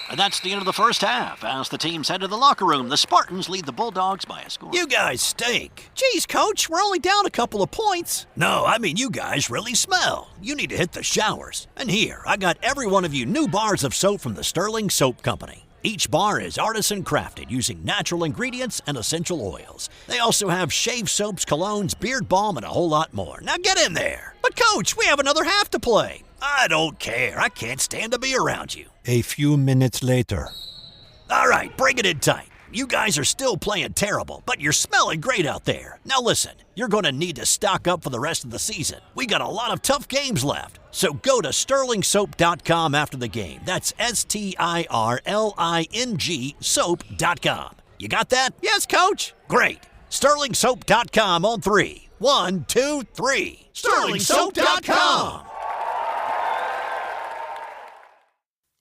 And that's the end of the first half. As the teams head to the locker room, the Spartans lead the Bulldogs by a score. You guys stink. Geez, Coach, we're only down a couple of points. No, I mean you guys really smell. You need to hit the showers. And here, I got every one of you new bars of soap from the Sterling Soap Company. Each bar is artisan crafted using natural ingredients and essential oils. They also have shave soaps, colognes, beard balm, and a whole lot more. Now get in there. But Coach, we have another half to play. I don't care. I can't stand to be around you. A few minutes later. All right, bring it in tight. You guys are still playing terrible, but you're smelling great out there. Now listen, you're going to need to stock up for the rest of the season. We got a lot of tough games left. So go to sterlingsoap.com after the game. That's STIRLING soap.com. You got that? Yes, Coach? Great. sterlingsoap.com on 3. 1, 2, 3. sterlingsoap.com.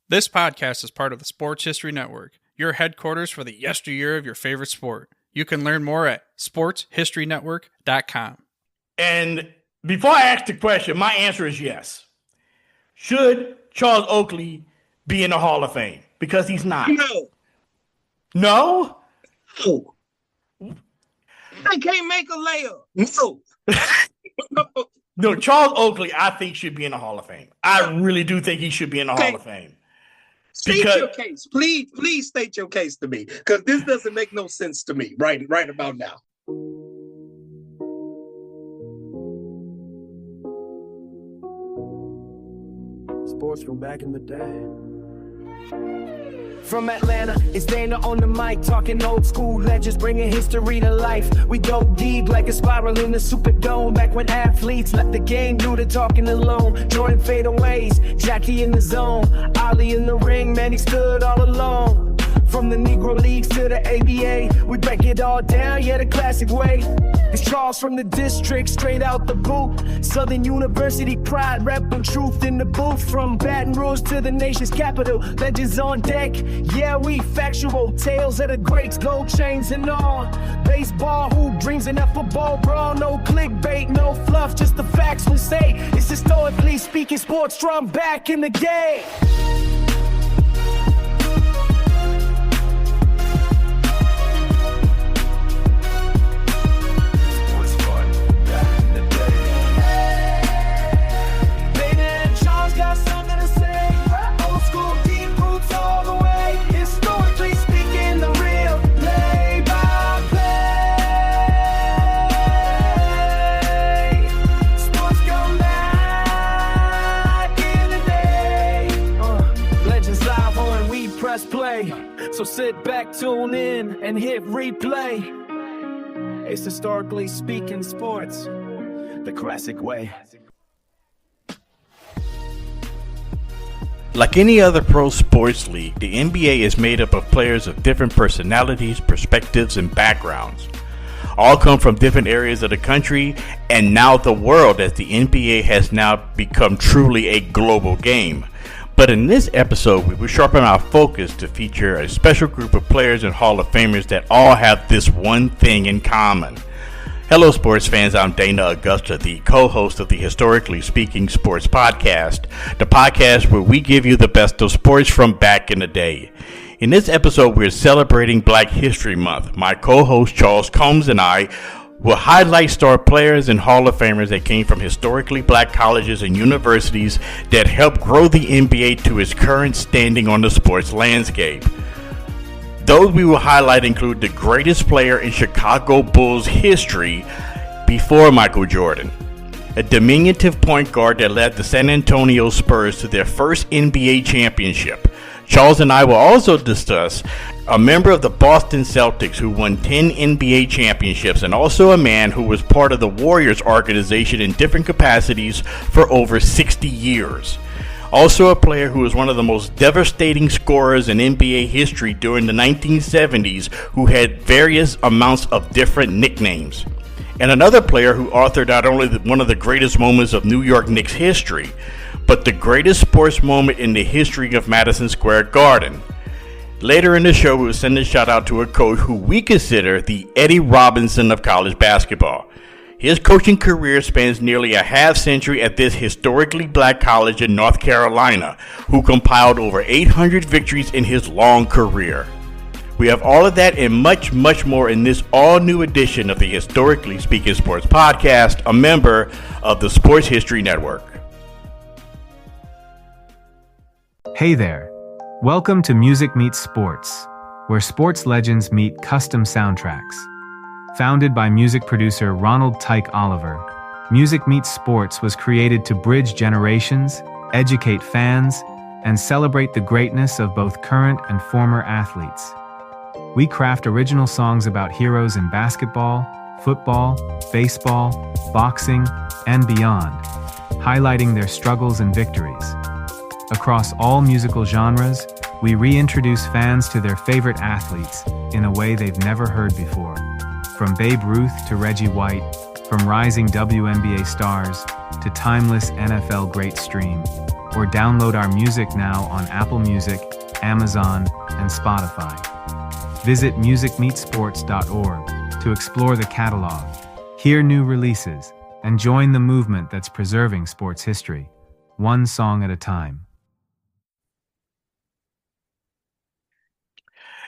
This podcast is part of the Sports History Network, your headquarters for the yesteryear of your favorite sport. You can learn more at sportshistorynetwork.com. And before I ask the question, my answer is yes. Should Charles Oakley be in the Hall of Fame? Because he's not. No. No? No. I can't make a layup. No. No, Charles Oakley, I think, should be in the Hall of Fame. I really do think he should be in the Hall of Fame. State your case. Please state your case to me, because this doesn't make no sense to me right about now. Sports from back in the day. From Atlanta, it's Dana on the mic, talking old school legends, bringing history to life. We go deep like a spiral in the Superdome. Back when athletes left the game due to talking alone. Jordan fadeaways, Jackie in the zone, Ollie in the ring, man, he stood all alone. From the Negro Leagues to the ABA, we break it all down, yeah, the classic way. It's Charles from the district, straight out the boot. Southern University pride, repping truth in the booth. From Baton Rouge to the nation's capital, legends on deck. Yeah, we factual tales of the greats, gold chains and all. Baseball, who dreams in that football brawl? No clickbait, no fluff, just the facts we say. It's historically speaking, sports from back in the game. Play. So sit back, tune in, and hit replay. It's historically speaking sports, the classic way. Like any other pro sports league, the NBA is made up of players of different personalities, perspectives, and backgrounds. All come from different areas of the country and now the world, as the NBA has now become truly a global game. But in this episode, we will sharpen our focus to feature a special group of players and Hall of Famers that all have this one thing in common. Hello, sports fans. I'm Dana Augusta, the co-host of the Historically Speaking Sports Podcast, the podcast where we give you the best of sports from back in the day. In this episode, we're celebrating Black History Month. My co-host Charles Combs and I will highlight star players and Hall of Famers that came from historically black colleges and universities that helped grow the NBA to its current standing on the sports landscape. Those we will highlight include the greatest player in Chicago Bulls history before Michael Jordan, a diminutive point guard that led the San Antonio Spurs to their first NBA championship. Charles and I will also discuss a member of the Boston Celtics who won 10 NBA championships, and also a man who was part of the Warriors organization in different capacities for over 60 years. Also a player who was one of the most devastating scorers in NBA history during the 1970s, who had various amounts of different nicknames. And another player who authored not only one of the greatest moments of New York Knicks history, but the greatest sports moment in the history of Madison Square Garden. Later in the show, we will send a shout out to a coach who we consider the Eddie Robinson of college basketball. His coaching career spans nearly a half century at this historically black college in North Carolina, who compiled over 800 victories in his long career. We have all of that and much, much more in this all-new edition of the Historically Speaking Sports Podcast, a member of the Sports History Network. Hey there. Welcome to Music Meets Sports, where sports legends meet custom soundtracks. Founded by music producer Ronald Tyke Oliver, Music Meets Sports was created to bridge generations, educate fans, and celebrate the greatness of both current and former athletes. We craft original songs about heroes in basketball, football, baseball, boxing, and beyond, highlighting their struggles and victories. Across all musical genres, we reintroduce fans to their favorite athletes in a way they've never heard before. From Babe Ruth to Reggie White, from rising WNBA stars to timeless NFL great stream, or download our music now on Apple Music, Amazon, and Spotify. Visit musicmeetsports.org to explore the catalog, hear new releases, and join the movement that's preserving sports history, one song at a time.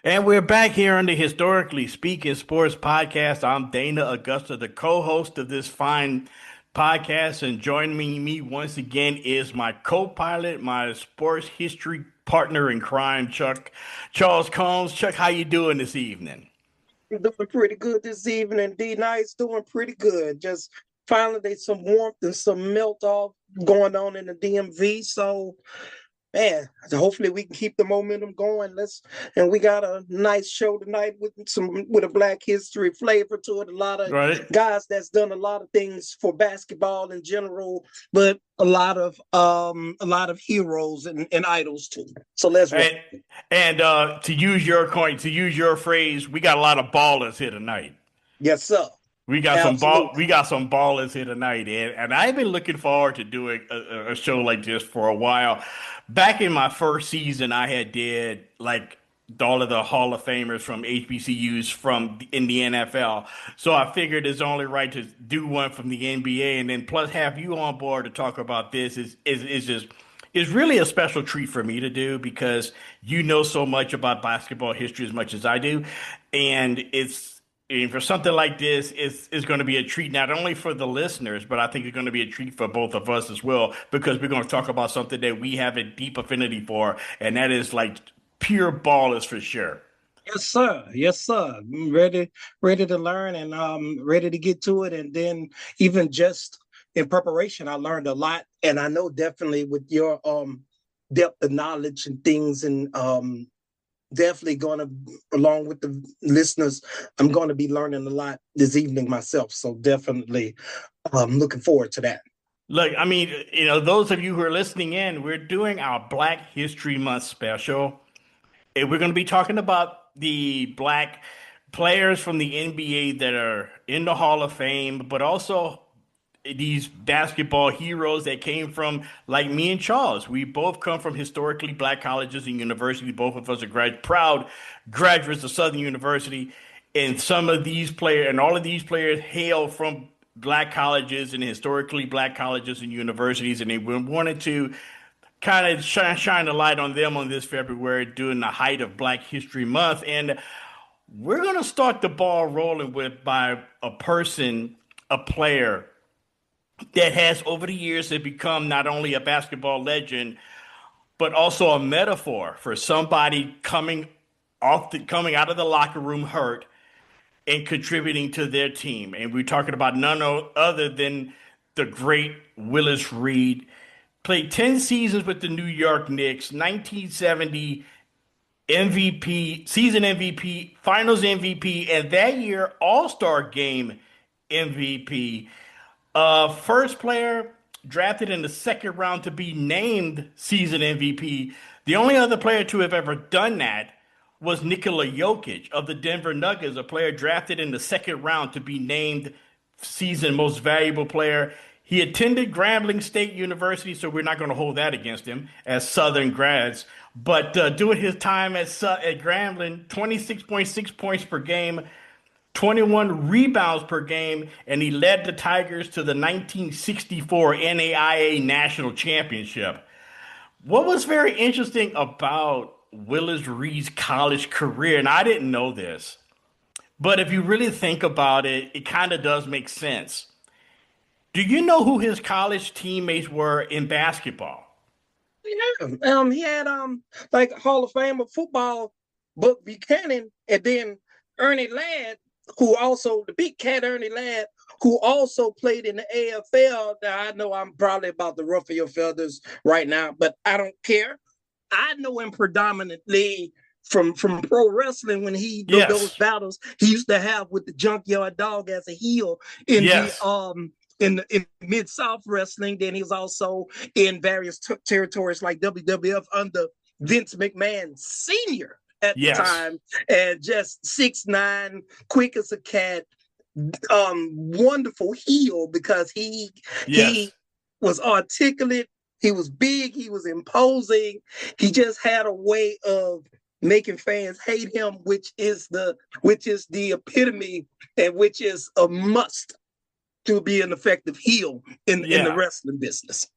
And we're back here on the Historically Speaking Sports Podcast. I'm Dana Augusta, the co-host of this fine podcast, and joining me once again is my co-pilot, my sports history partner in crime, Charles Combs. Chuck, how you doing this evening? I'm doing pretty good this evening. D-Night's doing pretty good. Just finally there's some warmth and some melt off going on in the DMV. So man, hopefully we can keep the momentum going. And we got a nice show tonight with a Black history flavor to it. A lot of guys that's done a lot of things for basketball in general, but a lot of heroes and idols too. So let's roll. And to use your phrase, we got a lot of ballers here tonight. Yes, sir. We got some ballers here tonight, and I've been looking forward to doing a show like this for a while. Back in my first season, I had did like all of the Hall of Famers from HBCUs in the NFL. So I figured it's only right to do one from the NBA, and then plus have you on board to talk about this is really a special treat for me to do, because you know so much about basketball history as much as I do, and for something like this, it's going to be a treat not only for the listeners, but I think it's going to be a treat for both of us as well, because we're going to talk about something that we have a deep affinity for, and that is like pure ballers for sure. Yes, sir. Yes, sir. I'm ready to learn and ready to get to it. And then even just in preparation, I learned a lot, and I know definitely with your depth of knowledge and things, and definitely going to, along with the listeners, I'm going to be learning a lot this evening myself. So definitely looking forward to that. Look, I mean, those of you who are listening in, we're doing our Black History Month special. And we're going to be talking about the Black players from the NBA that are in the Hall of Fame, but also these basketball heroes that came from, like me and Charles. We both come from historically Black colleges and universities. Both of us are proud graduates of Southern University. And some of these players, and all of these players, hail from Black colleges and historically Black colleges and universities. And they wanted to kind of shine a light on them on this February during the height of Black History Month. And we're going to start the ball rolling by a player that has over the years have become not only a basketball legend, but also a metaphor for somebody coming out of the locker room hurt and contributing to their team. And we're talking about none other than the great Willis Reed. Played 10 seasons with the New York Knicks, 1970 MVP, season MVP, finals MVP, and that year All-Star Game MVP. First player drafted in the second round to be named season MVP. The only other player to have ever done that was Nikola Jokic of the Denver Nuggets, a player drafted in the second round to be named season most valuable player. He attended Grambling State University, so we're not going to hold that against him as Southern grads. But during his time at Grambling, 26.6 points per game, 21 rebounds per game, and he led the Tigers to the 1964 NAIA National Championship. What was very interesting about Willis Reed's college career, and I didn't know this, but if you really think about it, it kind of does make sense. Do you know who his college teammates were in basketball? Yeah, he had like Hall of Fame of football, Buck Buchanan, and then Ernie Ladd, who also the big cat Ernie Ladd, who also played in the AFL. Now I know I'm probably about to ruffle your feathers right now, but I don't care. I know him predominantly from pro wrestling when he did those battles he used to have with the Junkyard Dog as a heel in the in Mid-South Wrestling. Then he's also in various territories like WWF under Vince McMahon Sr. at the time, and just 6'9", quick as a cat, wonderful heel because he was articulate, he was big, he was imposing, he just had a way of making fans hate him, which is the epitome and which is a must to be an effective heel in the wrestling business.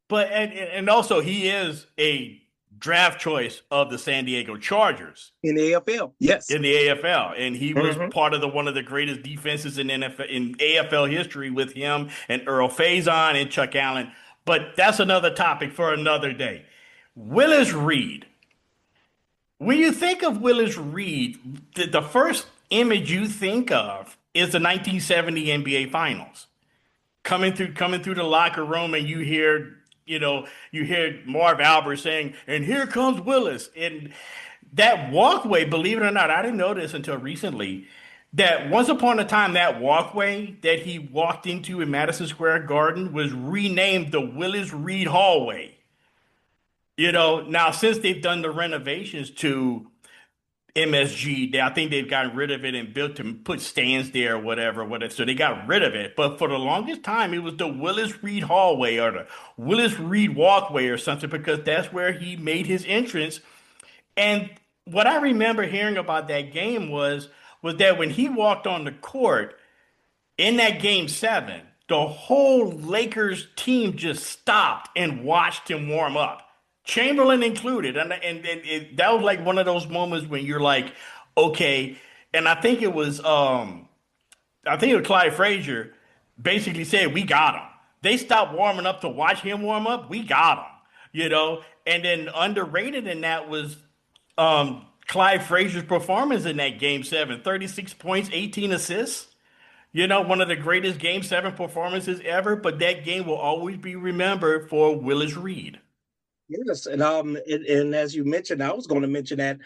But and also he is a draft choice of the San Diego Chargers in the AFL. Yes, in the AFL, and he was part of one of the greatest defenses in AFL history with him and Earl Faison and Chuck Allen. But that's another topic for another day. Willis Reed. When you think of Willis Reed, the first image you think of is the 1970 NBA Finals. Coming through the locker room, and you hear Marv Albert saying, "And here comes Willis." And that walkway, believe it or not, I didn't know this until recently, that once upon a time that walkway that he walked into in Madison Square Garden was renamed the Willis Reed Hallway. Now since they've done the renovations to MSG, I think they've gotten rid of it and put stands there or whatever. So they got rid of it. But for the longest time, it was the Willis Reed Hallway or the Willis Reed Walkway or something, because that's where he made his entrance. And what I remember hearing about that game was that when he walked on the court in that Game 7, the whole Lakers team just stopped and watched him warm up. Chamberlain included, and that was like one of those moments when you're like, okay. And I think it was Clyde Frazier basically said, "We got him." They stopped warming up to watch him warm up. We got him, And then underrated in that was Clyde Frazier's performance in that Game 7, 36 points, 18 assists. One of the greatest Game 7 performances ever. But that game will always be remembered for Willis Reed. Yes, and as you mentioned, I was going to mention that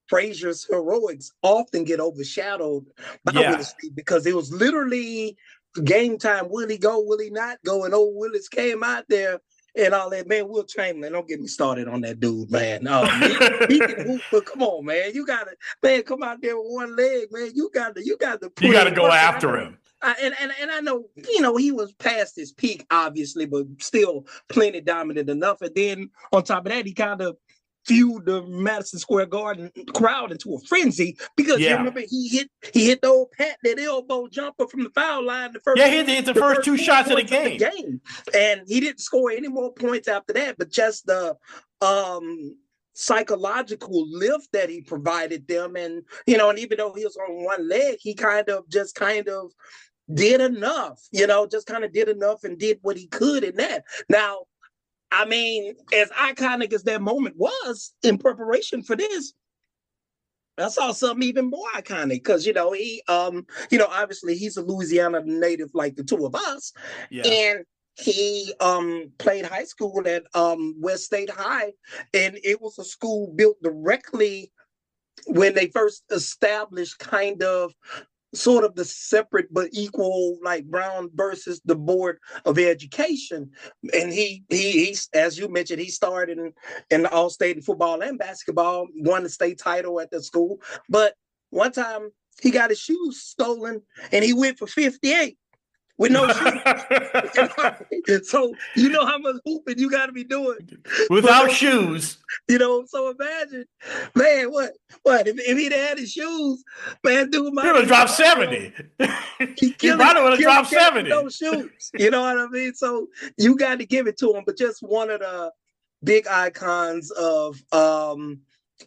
Frazier's heroics often get overshadowed by Willis Reed because it was literally game time. Will he go? Will he not go? And old Willis came out there and all that. Man, Will Chamberlain, don't get me started on that dude, man. He can hoop, but come on, man, you gotta, come out there with one leg, man. You gotta go after him. And I know, he was past his peak, obviously, but still plenty dominant enough. And then on top of that, he kind of fueled the Madison Square Garden crowd into a frenzy because you remember he hit the old that elbow jumper from the foul line. He hit the first two shots of the game. And he didn't score any more points after that, but just the psychological lift that he provided them. And, and even though he was on one leg, he kind of did enough, did enough and did what he could in that. Now, I mean, as iconic as that moment was in preparation for this, I saw something even more iconic because, he, obviously he's a Louisiana native like the two of us. Yeah. And he played high school at West State High, and it was a school built directly when they first established sort of the separate but equal, like Brown versus the Board of Education. And he as you mentioned, he started in the All-State in football and basketball, won the state title at the school. But one time he got his shoes stolen and he went for 58. with no shoes. So you know how much hooping you got to be doing without shoes. So imagine, man, what if he'd had his shoes, man, dude might He would have dropped 70. He probably would have dropped 70. No shoes. You know what I mean? So you got to give it to him. But just one of the big icons of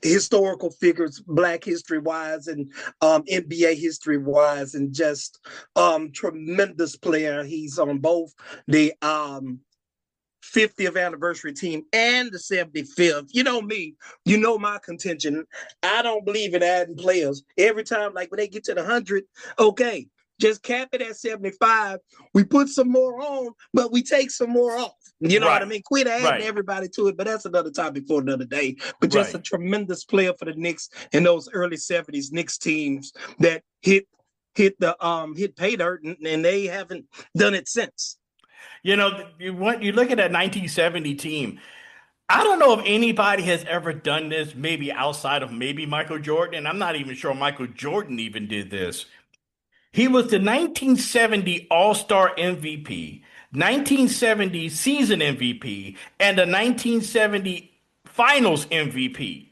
historical figures, Black history wise and NBA history wise, and just tremendous player. He's on both the 50th anniversary team and the 75th. You know me, you know my contention. I don't believe in adding players. Every time, like when they get to the 100, okay, just cap it at 75. We put some more on, but we take some more off. You know what I mean? Quit adding everybody to it, but that's another topic for another day. But just a tremendous player for the Knicks in those early 70s Knicks teams that hit pay dirt, and they haven't done it since. You look at that 1970 team. I don't know if anybody has ever done this, maybe outside of maybe Michael Jordan. And I'm not even sure Michael Jordan even did this. He was the 1970 All-Star MVP, 1970 season MVP, and the 1970 Finals MVP.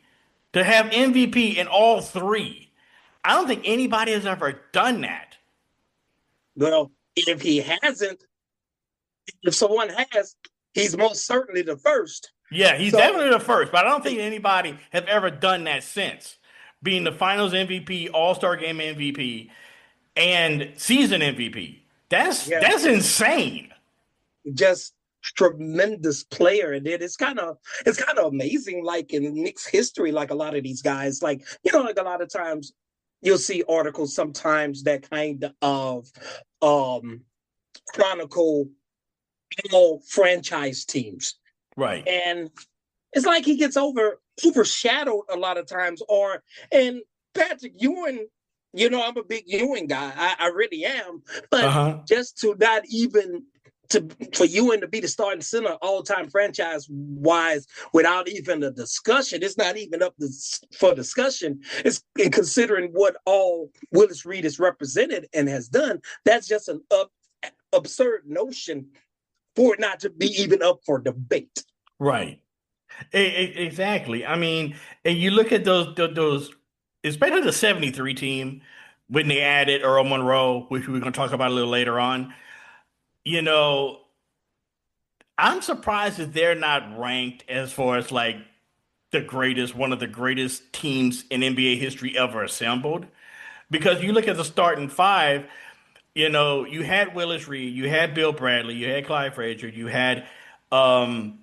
To have MVP in all three. I don't think anybody has ever done that. Well, if he hasn't, if someone has, he's most certainly the first. Yeah, he's definitely the first, but I don't think anybody has ever done that since. Being the Finals MVP, All-Star Game MVP, and season MVP. That's insane. Just tremendous player. And it's kind of amazing, like in Knicks history, like a lot of these guys, like, like a lot of times you'll see articles sometimes that kind of chronicle all franchise teams. Right. And it's like he gets overshadowed a lot of times. And Patrick Ewing, I'm a big Ewing guy. I really am. But just to not even for Ewing to be the starting center all-time franchise-wise without even a discussion, it's not even up for discussion. It's in considering what all Willis Reed has represented and has done. That's just an absurd notion for it not to be even up for debate. Right. Exactly. I mean, and you look at those, especially the 73 team, when they added Earl Monroe, which we're going to talk about a little later on. I'm surprised that they're not ranked as far as like one of the greatest teams in NBA history ever assembled. Because you look at the starting five, you had Willis Reed, you had Bill Bradley, you had Clyde Frazier, you had, you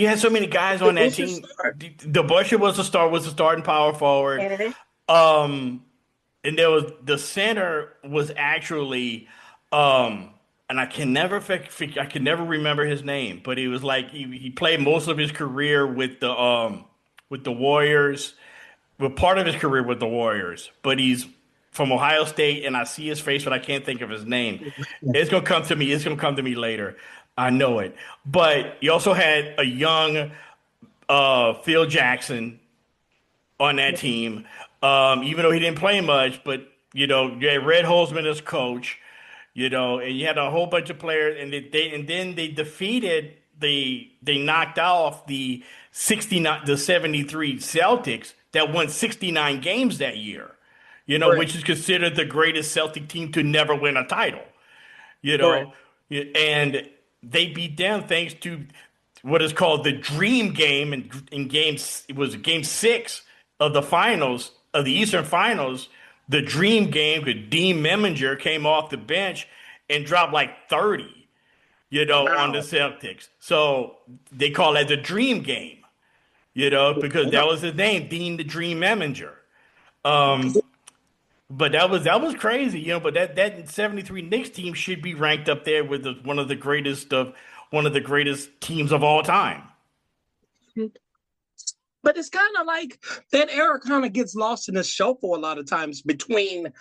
had so many guys on that team. DeBusschere was a starting power forward. And there was the center was actually, and I can never remember his name, but he was like he played most of his career with the Warriors, part of his career with the Warriors, but he's from Ohio State, and I see his face, but I can't think of his name. It's gonna come to me. It's gonna come to me later. I know it. But you also had a young Phil Jackson on that team, even though he didn't play much. But you had Red Holzman as coach. And you had a whole bunch of players, and then they defeated they knocked off the 73 Celtics that won 69 games that year. Which is considered the greatest Celtic team to never win a title. And they beat them thanks to what is called the Dream Game it was game 6 of the finals of the Eastern Finals. The Dream Game, because Dean Meminger came off the bench and dropped like 30, on the Celtics. So they call that the Dream Game, because that was his name, Dean the Dream Meminger. But that was crazy, But that 73 Knicks team should be ranked up there with one of the greatest teams of all time. But it's kind of like that era kind of gets lost in the shuffle a lot of times between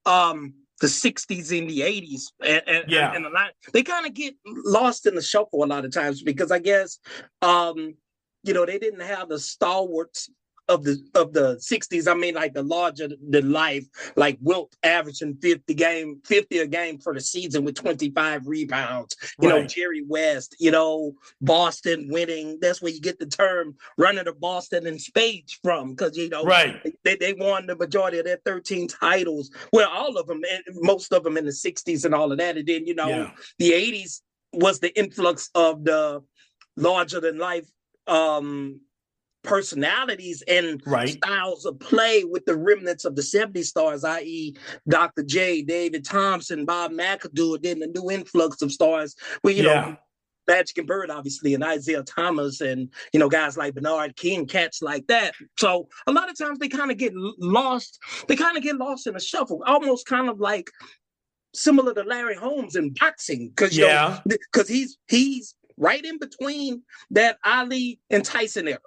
the 60s and the 80s and the 90s. They kind of get lost in the shuffle a lot of times because I guess, they didn't have the stalwarts of the 60s. I mean, like the larger than life, like Wilt averaging 50 a game for the season with 25 rebounds. You know, Jerry West, you know, Boston winning. That's where you get the term running to Boston in spades from, because, you know, they won the majority of their 13 titles. Well, all of them, and most of them in the 60s and all of that. And then, you know, the 80s was the influx of the larger than life personalities and styles of play with the remnants of the 70s stars, i.e. Dr. J, David Thompson, Bob McAdoo, and then the new influx of stars where, you know, Magic and Bird, obviously, and Isaiah Thomas, and, you know, guys like Bernard King, cats like that. So a lot of times they kind of get lost. They kind of get lost in the shuffle, almost kind of like similar to Larry Holmes in boxing, because he's right in between that Ali and Tyson era.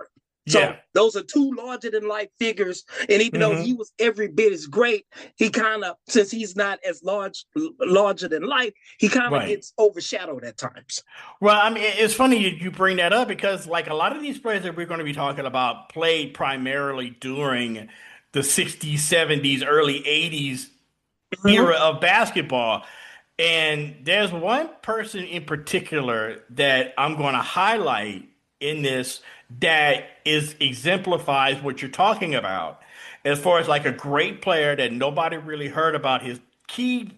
So those are two larger than life figures. And even though he was every bit as great, he kind of, since he's not as larger than life, he kind of gets overshadowed at times. Well, I mean, it's funny you bring that up, because like a lot of these players that we're going to be talking about played primarily during the 60s, 70s, early 80s era of basketball. And there's one person in particular that I'm going to highlight in this that exemplifies what you're talking about, as far as like a great player that nobody really heard about. His key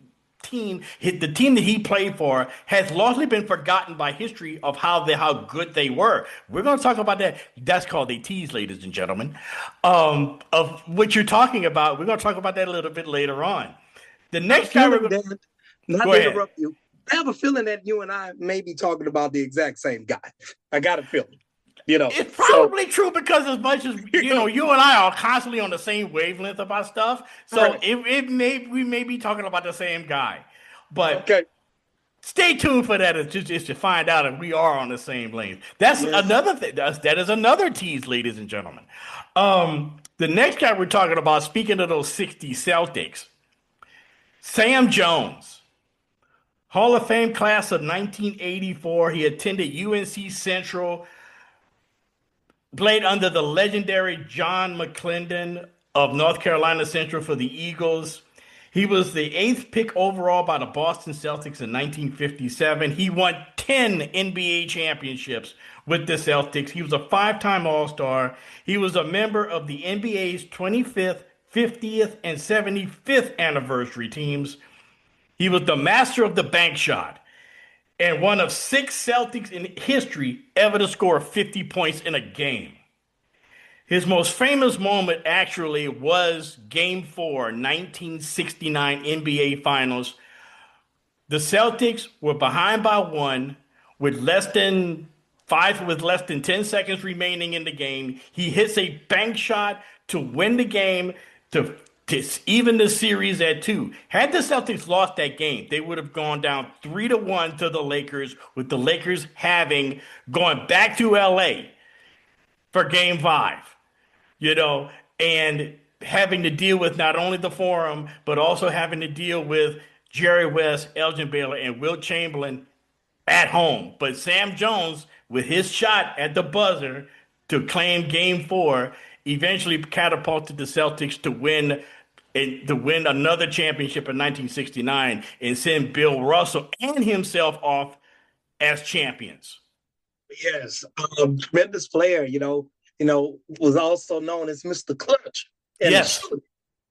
team, the team that he played for, has largely been forgotten by history of how good they were. We're going to talk about that. That's called a tease, ladies and gentlemen, of what you're talking about. We're going to talk about that a little bit later on. The next guy we're going to not to interrupt you. I have a feeling that you and I may be talking about the exact same guy. I got a feeling. You know, it's probably true, because as much as you know, you and I are constantly on the same wavelength about stuff. So we may be talking about the same guy. But stay tuned for that, just to find out if we are on the same lane. That's another thing. That is another tease, ladies and gentlemen. The next guy we're talking about, speaking of those 60 Celtics, Sam Jones, Hall of Fame class of 1984. He attended UNC Central, played under the legendary John McClendon of North Carolina Central for the Eagles. He was the 8th pick overall by the Boston Celtics in 1957. He won 10 NBA championships with the Celtics. He was a 5-time All-Star. He was a member of the NBA's 25th, 50th, and 75th anniversary teams. He was the master of the bank shot, and one of 6 Celtics in history ever to score 50 points in a game. His most famous moment actually was Game 4, 1969 NBA Finals. The Celtics were behind by 1 with less than 10 seconds remaining in the game. He hits a bank shot to win the game, to even the series at 2. Had the Celtics lost that game, they would have gone down 3-1 to the Lakers, with the Lakers going back to LA for Game 5, you know, and having to deal with not only the Forum, but also having to deal with Jerry West, Elgin Baylor, and Wilt Chamberlain at home. But Sam Jones, with his shot at the buzzer to claim Game 4, eventually catapulted the Celtics to win another championship in 1969 and send Bill Russell and himself off as champions. Yes, tremendous player. You know, was also known as Mr. Clutch. Yes.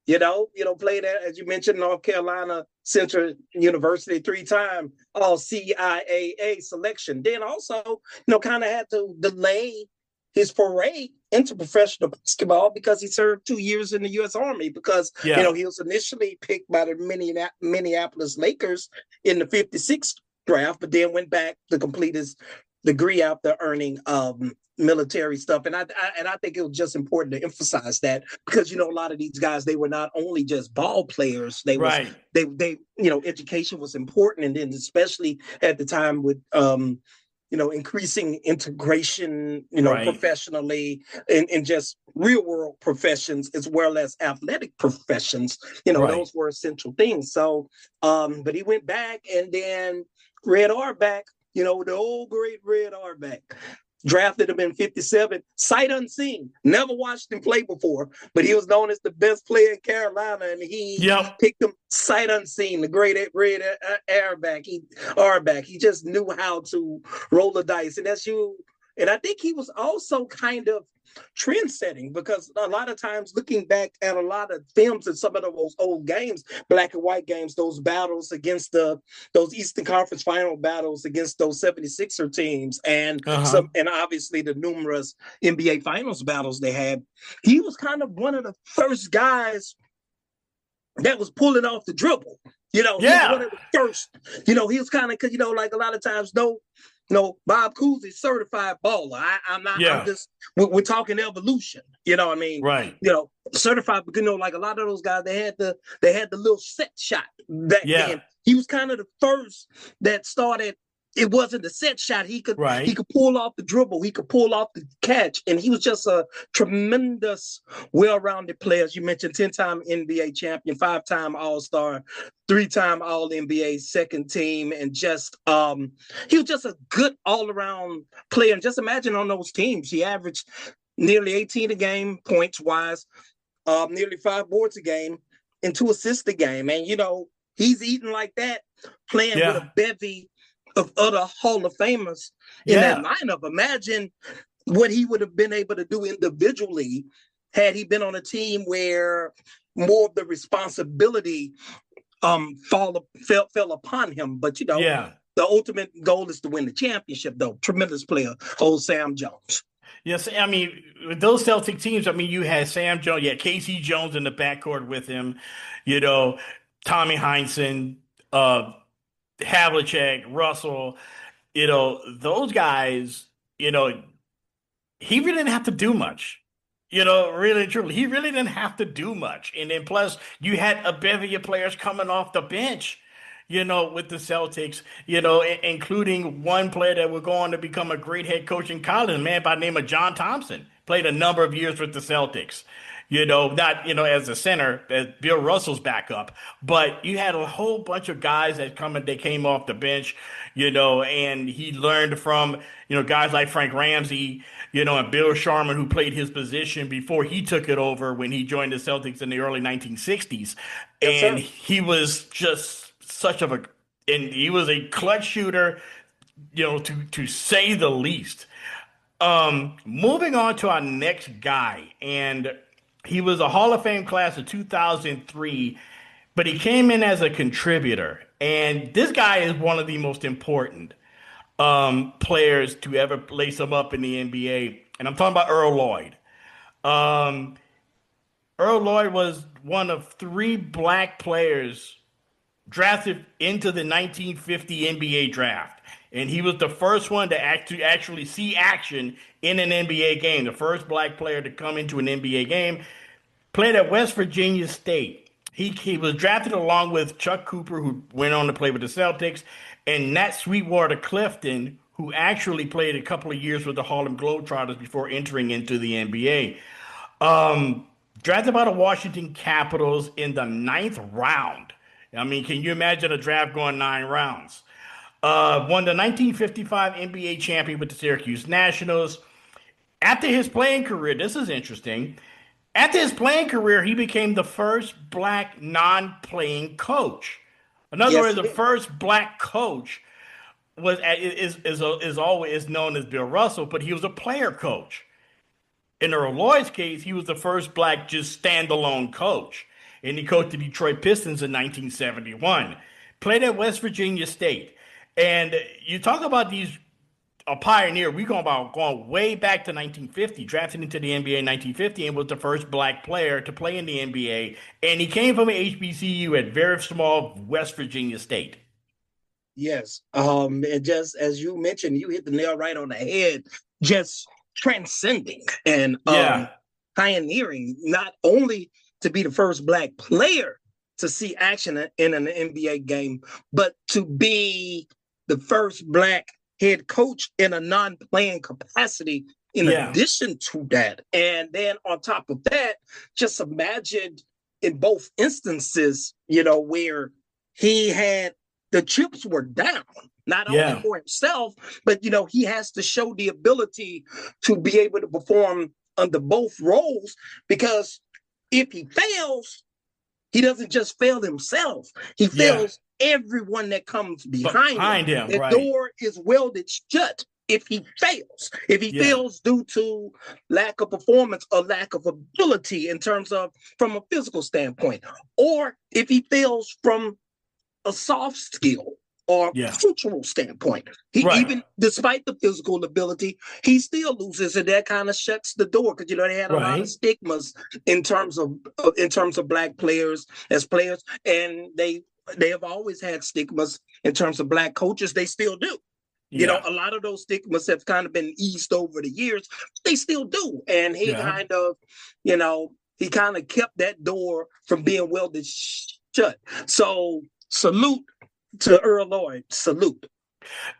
Played at, as you mentioned, North Carolina Central University, 3-time all CIAA selection. Then also, kind of had to delay his foray into professional basketball because he served 2 years in the U.S. Army, because, he was initially picked by the Minneapolis Lakers in the 56th draft, but then went back to complete his degree after earning military stuff. And I think it was just important to emphasize that, because, a lot of these guys, they were not only just ball players, they education was important. And then especially at the time with, increasing integration, professionally in just real world professions as well as athletic professions, those were essential things. So, but he went back, and then Red Auerbach, the old great Red Auerbach, drafted him in 57, sight unseen. Never watched him play before, but he was known as the best player in Carolina, and he picked him sight unseen, the great red airback. He just knew how to roll the dice, and and I think he was also kind of trend-setting, because a lot of times, looking back at a lot of films and some of those old games, black and white games, those battles against those Eastern Conference final battles against those 76er teams, and and obviously the numerous NBA finals battles they had, he was kind of one of the first guys that was pulling off the dribble. He was one of the first. He was kind of, because like a lot of times, Bob Cousy's certified baller. I'm not. Yeah. I'm just. We're talking evolution. You know what I mean? Right. Certified. Like a lot of those guys, they had the little set shot back then. He was kind of the first that started. It wasn't the set shot. He could pull off the dribble. He could pull off the catch, and he was just a tremendous, well-rounded player. As you mentioned, 10-time NBA champion, 5-time All-Star, 3-time All-NBA second team, and just he was just a good all-around player. And just imagine on those teams, he averaged nearly 18 a game points-wise, nearly 5 boards a game, and 2 assists a game. And he's eating like that, playing with a bevy of other Hall of Famers in that lineup. Imagine what he would have been able to do individually had he been on a team where more of the responsibility fell upon him. But the ultimate goal is to win the championship, though. Tremendous player, old Sam Jones. Yes, I mean, with those Celtic teams, I mean, you had Sam Jones, you had Casey Jones in the backcourt with him, Tommy Heinsohn, Havlicek, Russell, those guys, he really didn't have to do much. Really, truly, he really didn't have to do much. And then plus, you had a bevy of players coming off the bench, with the Celtics, including one player that would go on to become a great head coach in college, a man by the name of John Thompson, played a number of years with the Celtics. Not, as a center, as Bill Russell's backup, but you had a whole bunch of guys that came off the bench, and he learned from, guys like Frank Ramsey, and Bill Sharman, who played his position before he took it over when he joined the Celtics in the early 1960s. And he was just he was a clutch shooter, to say the least. Moving on to our next guy, and he was a Hall of Fame class of 2003, but he came in as a contributor. And this guy is one of the most important players to ever lace him up in the NBA. And I'm talking about Earl Lloyd. Earl Lloyd was one of 3 black players drafted into the 1950 NBA draft. And he was the first one to actually see action in an NBA game, the first black player to come into an NBA game. Played at West Virginia State. He was drafted along with Chuck Cooper, who went on to play with the Celtics, and Nat Sweetwater Clifton, who actually played a couple of years with the Harlem Globetrotters before entering into the NBA. Drafted by the Washington Capitals in the 9th round. I mean, can you imagine a draft going 9 rounds? Won the 1955 NBA champion with the Syracuse Nationals. After his playing career, this is interesting. After his playing career, he became the first black non-playing coach. In other words, the first black coach is always known as Bill Russell, but he was a player coach. In Earl Lloyd's case, he was the first black just standalone coach, and he coached the Detroit Pistons in 1971. Played at West Virginia State. And you talk about a pioneer. We're going way back to 1950, drafted into the NBA in 1950, and was the first black player to play in the NBA. And he came from an HBCU at very small West Virginia State. Yes. And just as you mentioned, you hit the nail right on the head, just transcending and pioneering, not only to be the first black player to see action in an NBA game, but to be the first black head coach in a non-playing capacity in addition to that. And then on top of that, just imagine in both instances, where he had the chips were down, not Yeah. only for himself, but he has to show the ability to be able to perform under both roles, because if he fails, he doesn't just fail himself. He fails everyone that comes behind him. The right. door is welded shut if he fails. If he fails due to lack of performance or lack of ability in terms of from a physical standpoint, or if he fails from a soft skill or cultural standpoint. Even despite the physical ability, he still loses, and that kind of shuts the door, because they had a lot of stigmas in terms of Black players as players, and they have always had stigmas in terms of Black coaches. They still do. A lot of those stigmas have kind of been eased over the years. They still do, and he kind of, he kind of kept that door from being welded shut. So salute to Earl Lloyd. Salute.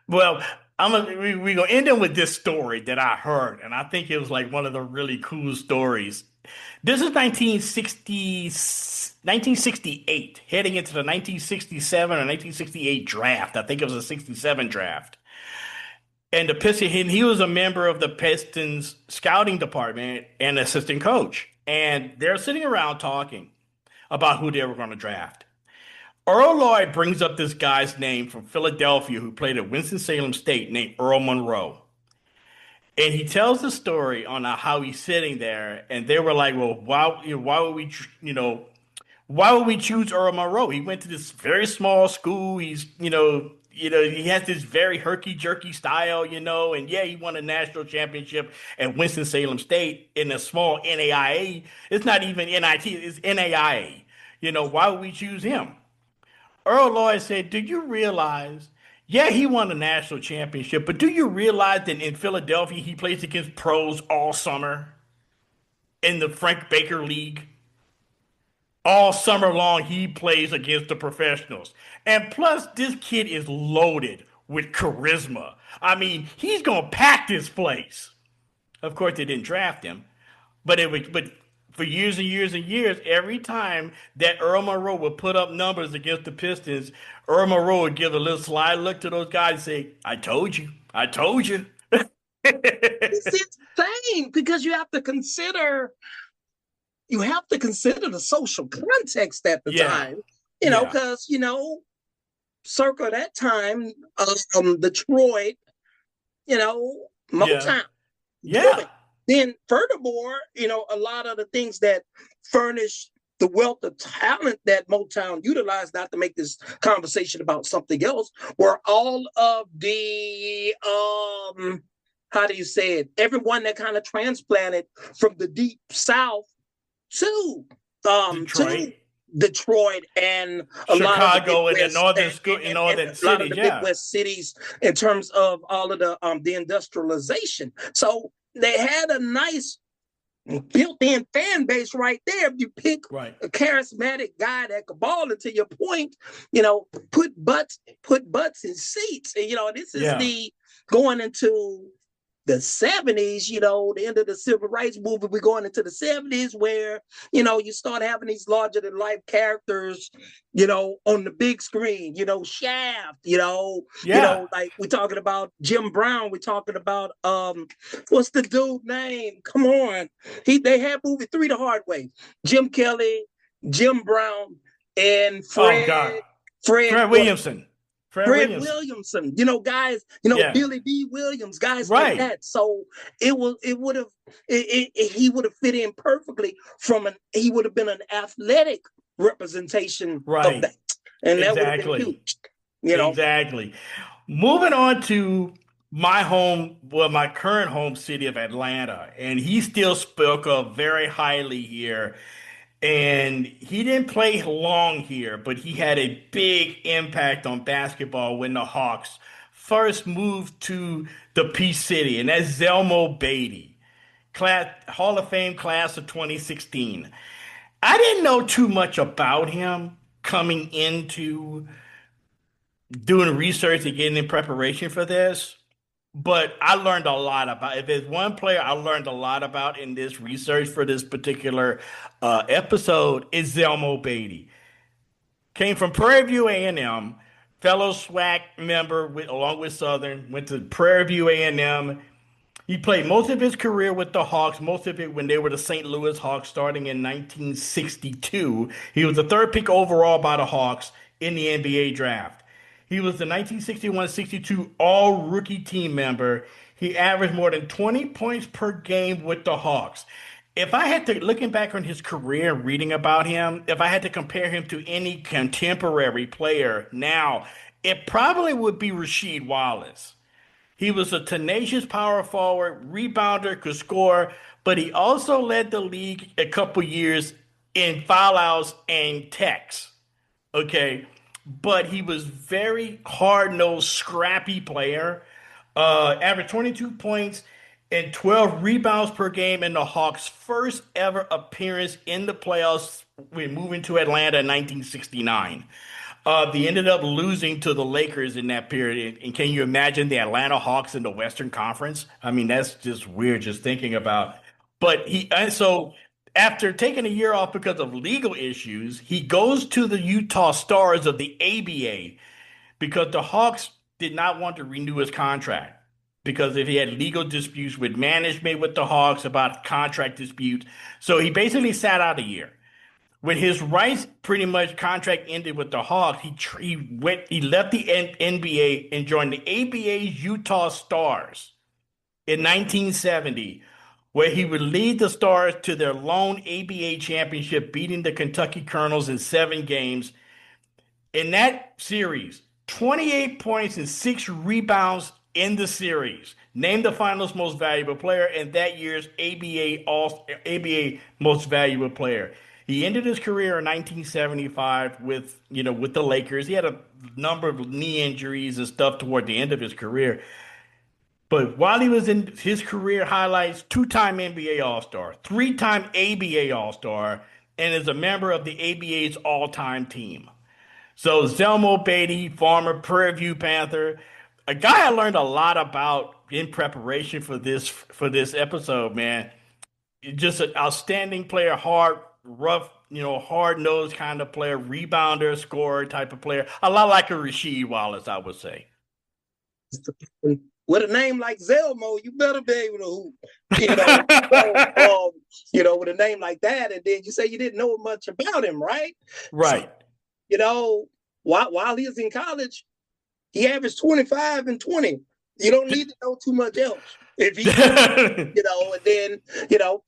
Well, we're gonna end up with this story that I heard, and I think it was like one of the really cool stories. This is 1968, heading into the 1967 or 1968 draft. I think it was a 67 draft. And the Pistons, he was a member of the Pistons scouting department and assistant coach. And they're sitting around talking about who they were going to draft. Earl Lloyd brings up this guy's name from Philadelphia who played at Winston-Salem State named Earl Monroe. And he tells the story on how he's sitting there, and they were like, well, why would we choose Earl Monroe? He went to this very small school. He's, he has this very herky-jerky style, and he won a national championship at Winston-Salem State in a small NAIA. It's not even NIT, it's NAIA. Why would we choose him? Earl Lloyd said, do you realize, he won a national championship, but do you realize that in Philadelphia, he plays against pros all summer in the Frank Baker League? All summer long, he plays against the professionals. And plus, this kid is loaded with charisma. I mean, he's going to pack this place. Of course, they didn't draft him. But for years and years and years, every time that Earl Monroe would put up numbers against the Pistons, Earl Monroe would give a little sly look to those guys and say, I told you. It's insane, because you have to consider the social context at the time, because, circa that time, Detroit, Motown. Yeah. Then furthermore, a lot of the things that furnish the wealth of talent that Motown utilized, not to make this conversation about something else, were all of the, how do you say it? Everyone that kind of transplanted from the deep South to Detroit and Chicago and the northern cities, Midwest cities, in terms of all of the industrialization. So they had a nice built-in fan base right there. If you pick a charismatic guy that could ball, and to your point, put butts in seats. And this is the going into the 70s, the end of the civil rights movement. We're going into the 70s where, you start having these larger than life characters, on the big screen, Shaft, like we're talking about Jim Brown. We're talking about, what's the dude name? Come on. They had movie 3 the hard way. Jim Kelly, Jim Brown, and Fred Williamson. Fred Williamson, guys, Billy D. Williams, guys like that. So he would have fit in perfectly he would have been an athletic representation of that. And that would have been huge. Exactly. Moving on to my current home city of Atlanta, and he still spoke of very highly here. And he didn't play long here, but he had a big impact on basketball when the Hawks first moved to the Peace City, and that's Zelmo Beatty, Hall of Fame class of 2016. I didn't know too much about him coming into doing research and getting in preparation for this. But I learned a lot about, if there's one player I learned a lot about in this research for this particular episode, is Zelmo Beatty. Came from Prairie View A&M, fellow SWAC member along with Southern, went to Prairie View A&M. He played most of his career with the Hawks, most of it when they were the St. Louis Hawks, starting in 1962. He was the third pick overall by the Hawks in the NBA draft. He was the 1961-62 all-rookie team member. He averaged more than 20 points per game with the Hawks. If I had to, looking back on his career, reading about him, if I had to compare him to any contemporary player now, it probably would be Rasheed Wallace. He was a tenacious power forward, rebounder, could score, but he also led the league a couple years in foul outs and techs. Okay. But he was very hard-nosed, scrappy player. Averaged 22 points and 12 rebounds per game in the Hawks' first ever appearance in the playoffs when moving to Atlanta in 1969. They ended up losing to the Lakers in that period. And can you imagine the Atlanta Hawks in the Western Conference? I mean, that's just weird just thinking about. But so after taking a year off because of legal issues, he goes to the Utah Stars of the ABA because the Hawks did not want to renew his contract because if he had legal disputes with management with the Hawks about contract disputes. So he basically sat out a year. When his rights pretty much contract ended with the Hawks, he left the NBA and joined the ABA's Utah Stars in 1970, where he would lead the Stars to their lone ABA championship, beating the Kentucky Colonels in 7 games. In that series, 28 points and 6 rebounds in the series. Named the finals most valuable player and that year's ABA most valuable player. He ended his career in 1975 with the Lakers. He had a number of knee injuries and stuff toward the end of his career. But while he was in his career highlights, 2-time NBA All-Star, 3-time ABA All-Star, and is a member of the ABA's all-time team. So Zelmo Beatty, former Prairie View Panther, a guy I learned a lot about in preparation for this episode, man. Just an outstanding player, rough, hard-nosed kind of player, rebounder, scorer type of player. A lot like a Rasheed Wallace, I would say. With a name like Zelmo, you better be able to hoop. With a name like that, and then you say you didn't know much about him, right? Right. So, while he was in college, he averaged 25 and 20. You don't need to know too much else. If he, and then,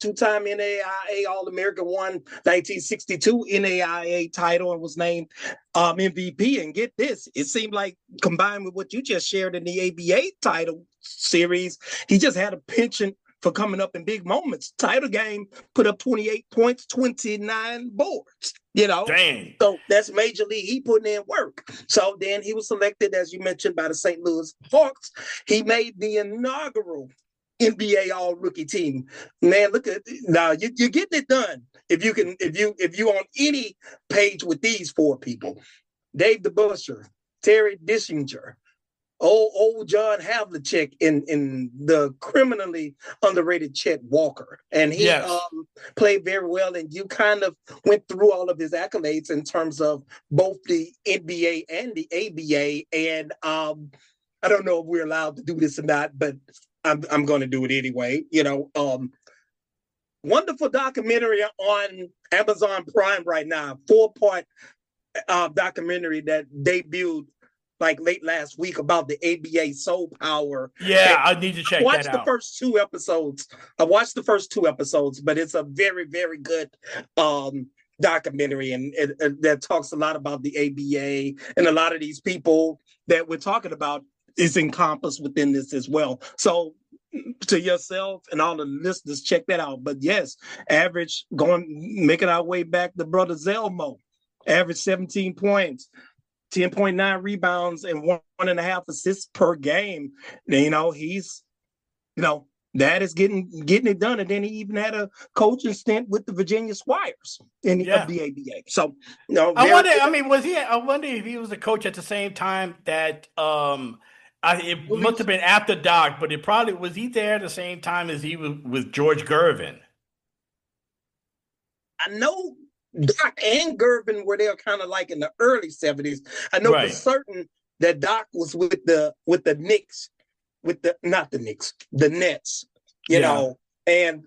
2-time NAIA All-American, won 1962 NAIA title and was named MVP. And get this, it seemed like combined with what you just shared in the ABA title series, he just had a penchant for coming up in big moments. Title game, put up 28 points, 29 boards. Dang. So that's major league. He putting in work. So then he was selected, as you mentioned, by the St. Louis Hawks. He made the inaugural NBA All-Rookie team. Man, look at now. You're getting it done if you on any page with these 4 people: Dave DeBusschere, Terry Dischinger, old John Havlicek, in the criminally underrated Chet Walker. And he played very well, and you kind of went through all of his accolades in terms of both the NBA and the ABA. And I don't know if we're allowed to do this or not, but I'm going to do it anyway. Wonderful documentary on Amazon Prime right now, 4-part documentary that debuted like late last week about the ABA Soul Power. Yeah, I need to check that out. I watched the first 2 episodes, but it's a very, very good documentary, and that talks a lot about the ABA, and a lot of these people that we're talking about is encompassed within this as well. So to yourself and all the listeners, check that out. But yes, making our way back to Brother Zelmo, average 17 points, 10.9 rebounds, and 1.5 assists per game. He's, that is getting it done. And then he even had a coaching stint with the Virginia Squires of the ABA. So, I wonder if he was a coach at the same time that it must have been after Doc, but was he there at the same time as he was with George Gervin? I know Doc and Gervin were there kind of like in the early 70s. I know for certain that Doc was with the Knicks, not the Knicks, the Nets, you know, and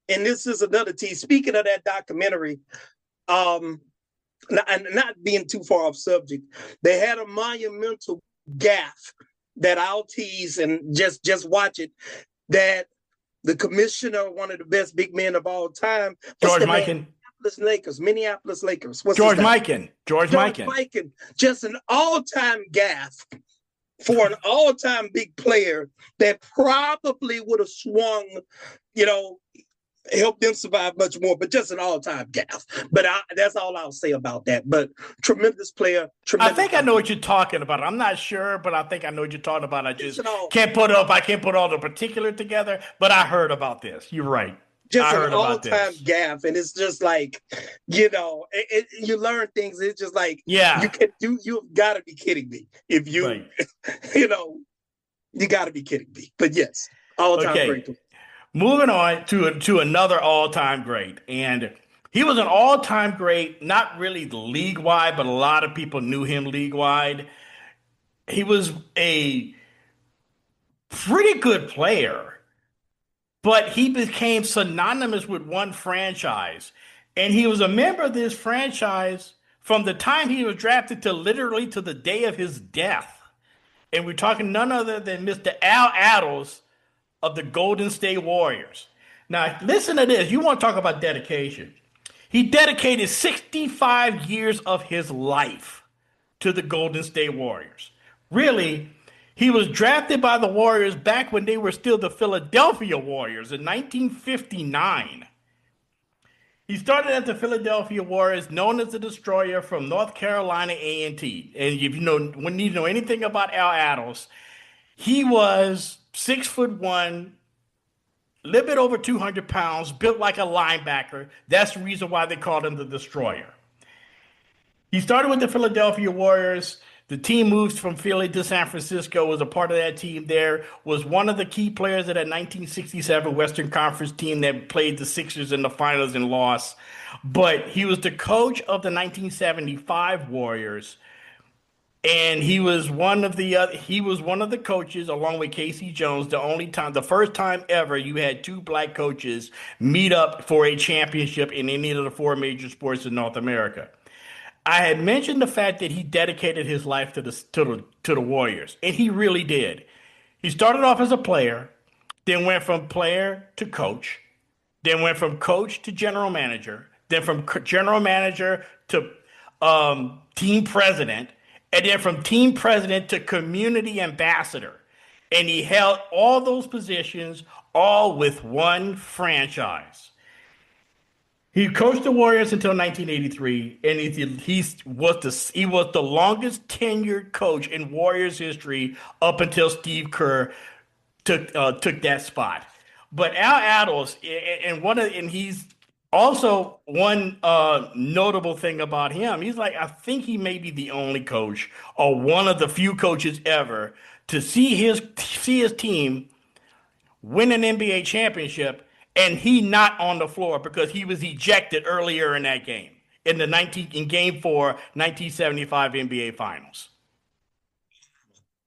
this is another team. Speaking of that documentary, not being too far off subject, they had a monumental gaffe that I'll tease and just watch it. That the commissioner, one of the best big men of all time, George Mikan. Minneapolis Lakers. George Mikan. Just an all-time gaffe for an all-time big player that probably would have swung, helped them survive much more, but just an all-time gaffe. But that's all I'll say about that. But tremendous player. I think I know what you're talking about. I'm not sure, but I think I know what you're talking about. I just can't put all the particular together, but I heard about this. You're right. Just an all-time gaffe, and it's just like, you learn things. It's just like, you've got to be kidding me. If you, you got to be kidding me. But yes, all-time great. Moving on to another all-time great, and he was an all-time great, not really league-wide, but a lot of people knew him league-wide. He was a pretty good player, but he became synonymous with one franchise, and he was a member of this franchise from the time he was drafted to literally to the day of his death. And we're talking none other than Mr. Al Attles of the Golden State Warriors. Now, listen to this. You want to talk about dedication. He dedicated 65 years of his life to the Golden State Warriors. Really, he was drafted by the Warriors back when they were still the Philadelphia Warriors in 1959. He started at the Philadelphia Warriors, known as the Destroyer, from North Carolina A&T. And if you need to know anything about Al Attles, he was 6'1", a little bit over 200 pounds, built like a linebacker. That's the reason why they called him the Destroyer. He started with the Philadelphia Warriors. The team moved from Philly to San Francisco, was a part of that team there, was one of the key players of that 1967 Western Conference team that played the Sixers in the finals and lost. But he was the coach of the 1975 Warriors. And he was one of the coaches, along with Casey Jones, the first time ever you had two black coaches meet up for a championship in any of the four major sports in North America. I had mentioned the fact that he dedicated his life to the Warriors, and he really did. He started off as a player, then went from player to coach, then went from coach to general manager, then from general manager to team president, and then from team president to community ambassador. And he held all those positions, all with one franchise. He coached the Warriors until 1983, and he was the longest tenured coach in Warriors history up until Steve Kerr took that spot. But Al Attles, and he's also one notable thing about him. He's like, I think he may be the only coach or one of the few coaches ever to see his team win an NBA championship and he not on the floor because he was ejected earlier in that game, in Game 4, 1975 NBA Finals.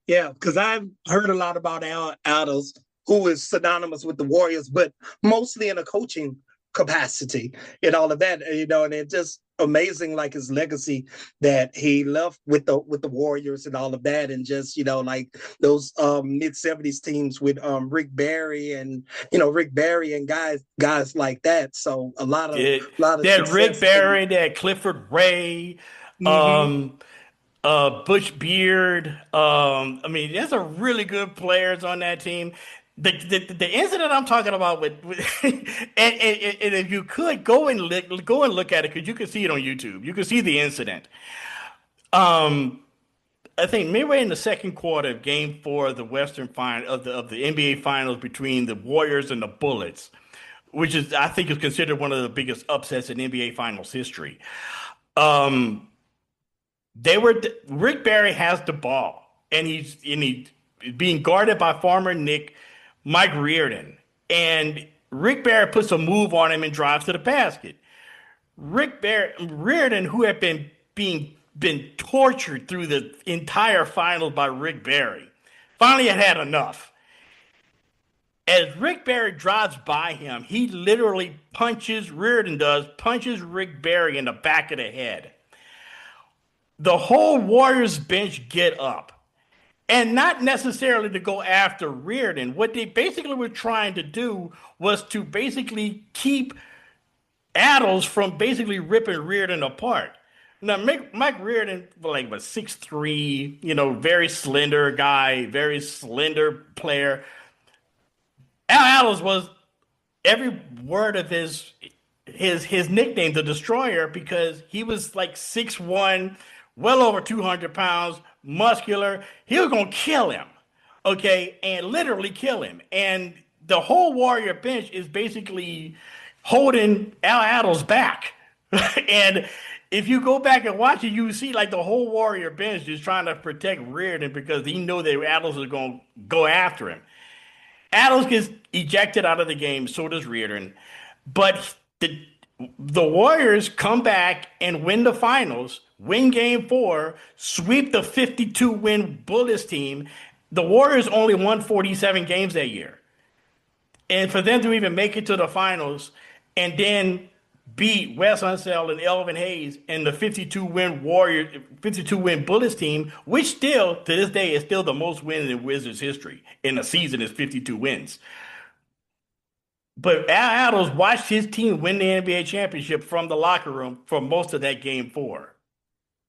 Yeah, because I've heard a lot about Al Attles, who is synonymous with the Warriors, but mostly in a coaching capacity and all of that, and it's just amazing, like his legacy that he left with the Warriors and all of that, and just like those mid-70s teams with Rick Barry and guys like that. So a lot of that Rick Barry, that Clifford Ray, Butch Beard. There's a really good players on that team. The incident I'm talking about with and if you could go and look at it, because you can see it on YouTube. You can see the incident. I think midway in the second quarter of Game 4 of the Western final of the NBA Finals between the Warriors and the Bullets, which I think is considered one of the biggest upsets in NBA Finals history. Rick Barry has the ball, and he's being guarded by former Knick Mike Reardon, and Rick Barry puts a move on him and drives to the basket. Reardon, who had been being been tortured through the entire finals by Rick Barry. Finally had enough. As Rick Barry drives by him, he literally punches Rick Barry in the back of the head. The whole Warriors bench get up. And not necessarily to go after Reardon. What they basically were trying to do was to basically keep Adams from basically ripping Reardon apart. Now, Mike Reardon, was 6'3", very slender guy, very slender player. Al Adams was every word of his nickname, the Destroyer, because he was 6'1", well over 200 pounds, muscular. He was going to kill him, okay, and literally kill him. And the whole Warrior bench is basically holding Al Adams back. And if you go back and watch it, you see the whole Warrior bench is trying to protect Reardon because he knew that Adams was going to go after him. Adams gets ejected out of the game, so does Reardon. But the Warriors come back and win the finals, win Game 4, sweep the 52-win Bullets team. The Warriors only won 47 games that year. And for them to even make it to the finals and then beat Wes Unseld and Elvin Hayes and the 52-win Bullets team, which still, to this day, is still the most wins in Wizards history. In a season is 52 wins. But Al Adams watched his team win the NBA championship from the locker room for most of that Game 4.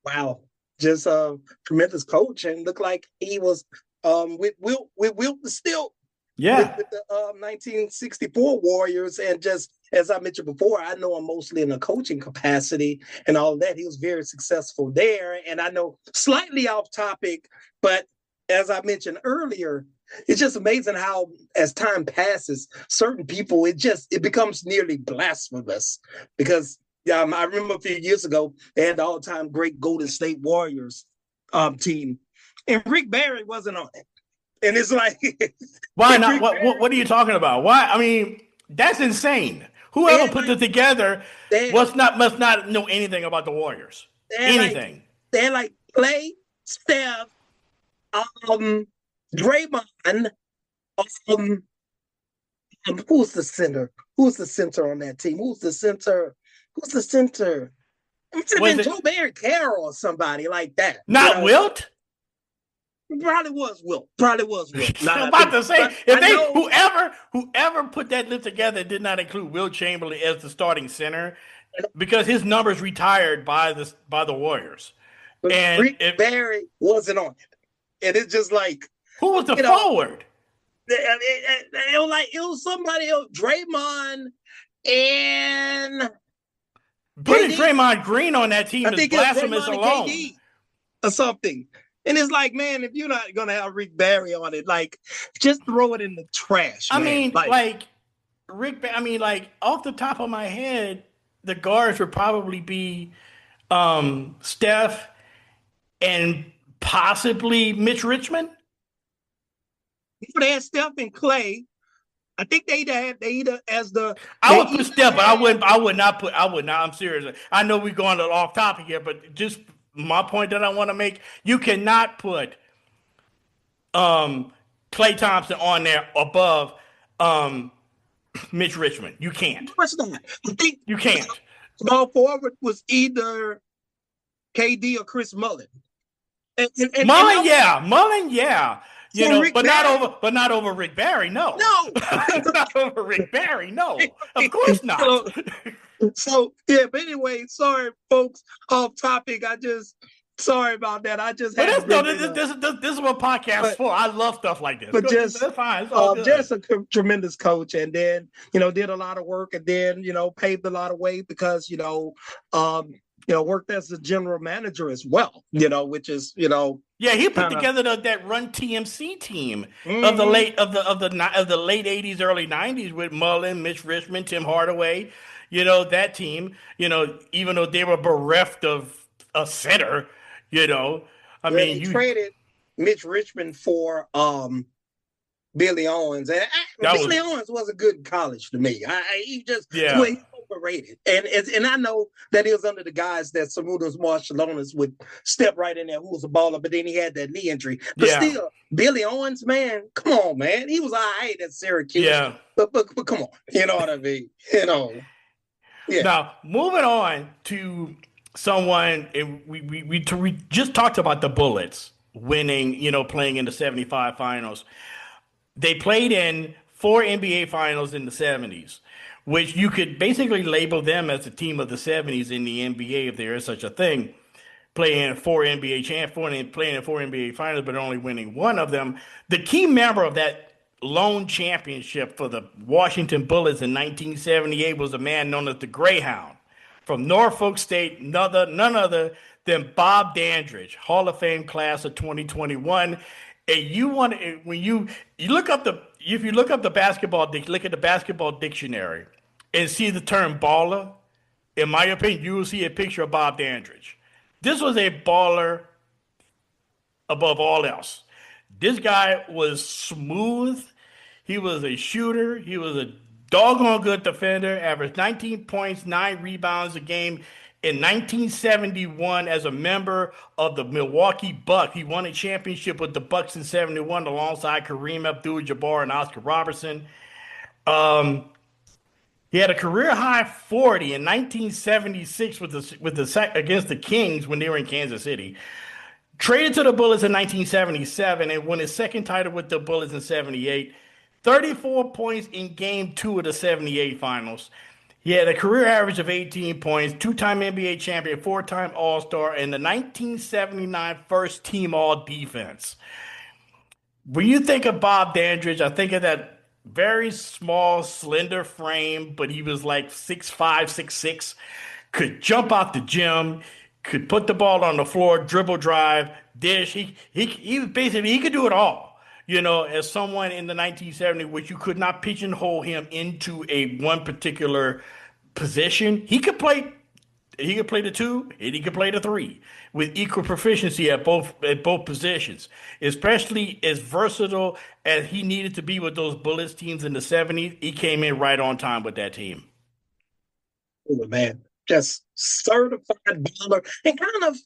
Wow. Just a tremendous coach, and looked like he was with Wilt still. Yeah. With the 1964 Warriors, and just as I mentioned before, I know him mostly in a coaching capacity and all of that. He was very successful there. And I know slightly off topic, but as I mentioned earlier, it's just amazing how as time passes, certain people, it becomes nearly blasphemous because I remember a few years ago, they had the all-time great Golden State Warriors team, and Rick Barry wasn't on it. And it's like, why not? What are you talking about? Why? I mean, that's insane. Whoever put it together must not know anything about the Warriors. Anything. They're like Clay, Steph, Draymond. Who's the center? Who's the center on that team? Who's the center? It should have been Joe Barry Carroll or somebody like that. Not Wilt? Probably was Wilt. I'm about to say, whoever put that list together did not include Wilt Chamberlain as the starting center because his numbers retired by the Warriors. And Rick Barry wasn't on it. And it's just like, who was the forward? It was somebody else, Draymond and putting Draymond Green on that team is blasphemous alone. Or something. And it's like, man, if you're not going to have Rick Barry on it, just throw it in the trash. I mean, off the top of my head, the guards would probably be Steph and possibly Mitch Richmond. They had Steph and Clay. I think they either as the. I would put Steph, but I would not. I'm serious. I know we're going off topic here, but just. My point that I want to make, you cannot put Klay Thompson on there above Mitch Richmond. You can't. Of course not. I think you can't. Small forward was either KD or Chris Mullin. Mullen, yeah. Rick but Barry, not over Rick Barry, no. No. Not over Rick Barry, no. Of course not. So yeah, but anyway, sorry folks, off topic. Sorry about that. I just this is what podcasts for. I love stuff like this. But that's fine. Just a tremendous coach, and then did a lot of work, and then paved a lot of way because worked as a general manager as well. Which is yeah, he put together that Run TMC team of the late 80s, early 90s with Mullen, Mitch Richmond, Tim Hardaway. That team, even though they were bereft of a center, he traded Mitch Richmond for Billy Owens. And Billy Owens was a good college to me. He overrated. And I know that he was under the guys that Sarunas Marshallonis would step right in there, who was a baller, but then he had that knee injury. But still, Billy Owens, man, come on, man. He was all right at Syracuse. Yeah. But come on. You know what I mean? You know. Yeah. Now, moving on to someone, we just talked about the Bullets winning, playing in the 75 finals. They played in 4 NBA finals in the 70s, which you could basically label them as the team of the 70s in the NBA, if there is such a thing. Playing in 4 NBA finals, but only winning one of them. The key member of that lone championship for the Washington Bullets in 1978 was a man known as the Greyhound from Norfolk State, none other than Bob Dandridge, Hall of Fame class of 2021. And if you look up the basketball, look at the basketball dictionary and see the term baller, in my opinion, you will see a picture of Bob Dandridge. This was a baller above all else. This guy was smooth. He was a shooter. He was a doggone good defender, averaged 19 points, 9 rebounds a game. In 1971, as a member of the Milwaukee Bucks, he won a championship with the Bucks in 71 alongside Kareem Abdul-Jabbar and Oscar Robertson. He had a career-high 40 in 1976 against the Kings when they were in Kansas City. Traded to the Bullets in 1977 and won his second title with the Bullets in 78. 34 points in Game 2 of the 78 finals. He had a career average of 18 points, 2-time NBA champion, 4-time All-Star, and the 1979 first team All-Defense. When you think of Bob Dandridge, I think of that very small, slender frame, but he was like 6'5", 6'6", could jump out the gym, could put the ball on the floor, dribble, drive, dish. He could do it all. As someone in the 1970s, which you could not pigeonhole him into a one particular position. He could play the 2 and he could play the 3 with equal proficiency at both positions, especially as versatile as he needed to be with those Bullets teams in the 70s. He came in right on time with that team. Oh, man, just certified baller and kind of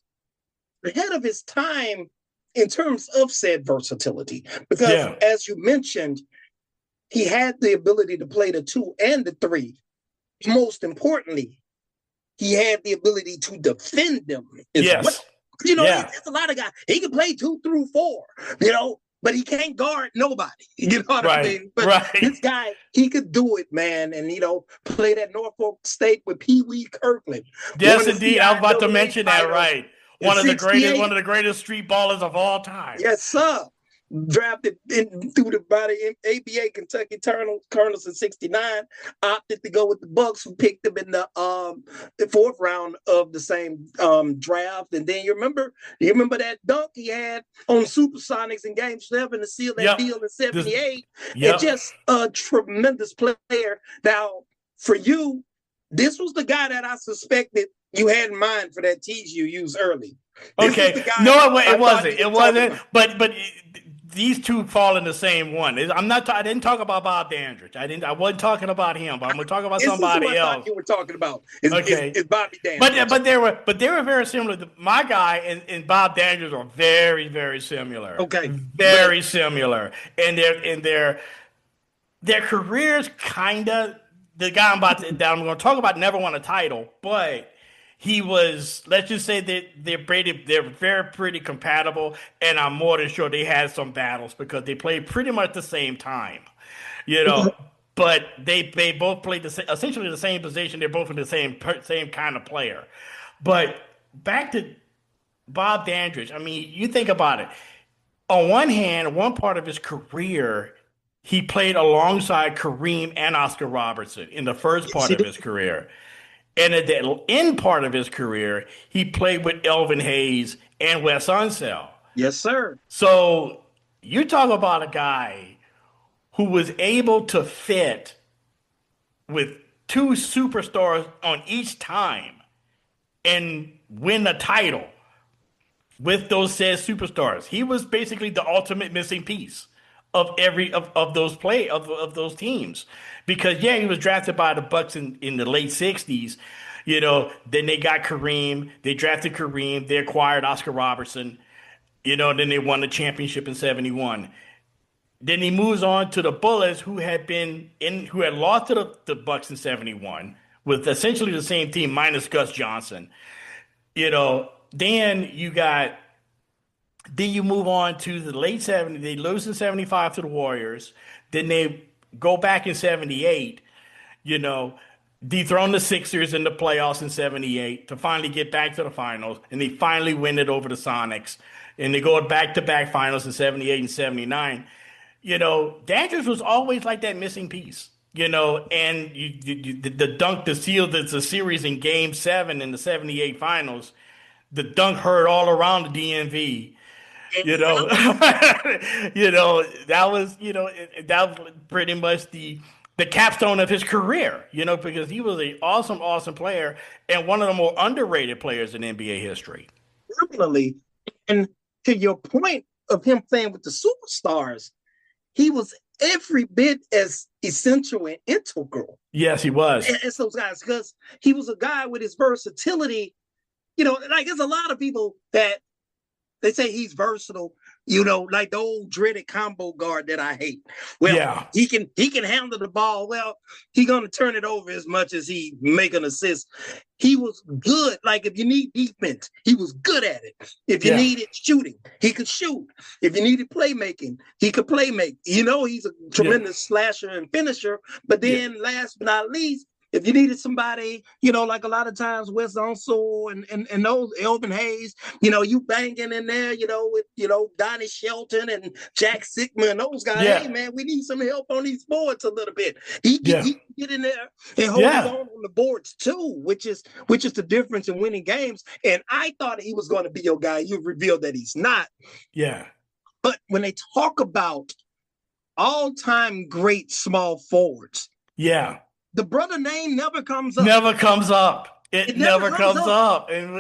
ahead of his time in terms of said versatility, because as you mentioned, he had the ability to play the 2 and the 3. Most importantly, he had the ability to defend them as well. There's a lot of guys. He can play 2 through 4, but he can't guard nobody. You know what I mean? But this guy, he could do it, man. And, played at Norfolk State with Pee Wee Kirkland. Yes, indeed. I was about to mention that, right. One of the greatest street ballers of all time. Yes, sir. Drafted through by the ABA Kentucky Colonels in '69, opted to go with the Bucks, who picked him in the 4th round of the same draft. And then you remember that dunk he had on Supersonics in Game 7 to seal that deal in '78. And just a tremendous player. Now, for you, this was the guy that I suspected you had in mind for that tease you used early. Okay. No, it wasn't. It wasn't. But these two fall in the same one. I didn't talk about Bob Dandridge. I wasn't talking about him. But I'm going to talk about somebody else. I thought you were talking about. Is Bobby Dandridge. But they were very similar. My guy and Bob Dandridge are very, very similar. Okay. Very similar. And their careers kind of. The guy that I'm going to talk about never won a title, but he was, let's just say that they're very pretty compatible, and I'm more than sure they had some battles because they played pretty much the same time, but they both played essentially the same position. They're both in the same kind of player. But back to Bob Dandridge, I mean, you think about it. On one hand, one part of his career, he played alongside Kareem and Oscar Robertson in the first part of his career. And at the end part of his career, he played with Elvin Hayes and Wes Unseld. Yes, sir. So you talk about a guy who was able to fit with 2 superstars on each time and win a title with those said superstars. He was basically the ultimate missing piece of those teams. Because yeah, he was drafted by the Bucks in the late 60s. Then they got Kareem. They drafted Kareem. They acquired Oscar Robertson. Then they won the championship in 71. Then he moves on to the Bullets, who had lost to the Bucks in 71 with essentially the same team minus Gus Johnson. Then you move on to the late 70s. They lose in 75 to the Warriors. Then they go back in 78, dethrone the Sixers in the playoffs in 78 to finally get back to the finals. And they finally win it over the Sonics. And they go back-to-back finals in 78 and 79. Dandridge was always like that missing piece. And the dunk to seal the series in Game 7 in the 78 finals, the dunk heard all around the DMV. That was pretty much the capstone of his career, because he was an awesome player and one of the more underrated players in NBA history. Definitely. And to your point of him playing with the superstars, he was every bit as essential and integral. Yes, he was. As those guys, because he was a guy with his versatility. There's a lot of people that they say he's versatile, like the old dreaded combo guard that I hate. Well, yeah. he can handle the ball. Well, he's going to turn it over as much as he make an assist. He was good. Like if you need defense, he was good at it. If you needed shooting, he could shoot. If you needed playmaking, he could playmake. He's a tremendous slasher and finisher. But then last but not least, if you needed somebody, like a lot of times Wes Unseld and those Elvin Hayes, you banging in there, with, Donnie Shelton and Jack Sigma and those guys. Yeah. Hey, man, we need some help on these boards a little bit. He get in there and hold his own on the boards too, which is the difference in winning games. And I thought he was going to be your guy. You revealed that he's not. Yeah. But when they talk about all-time great small forwards. Yeah. The brother name never comes up. Never comes up. It never comes up. And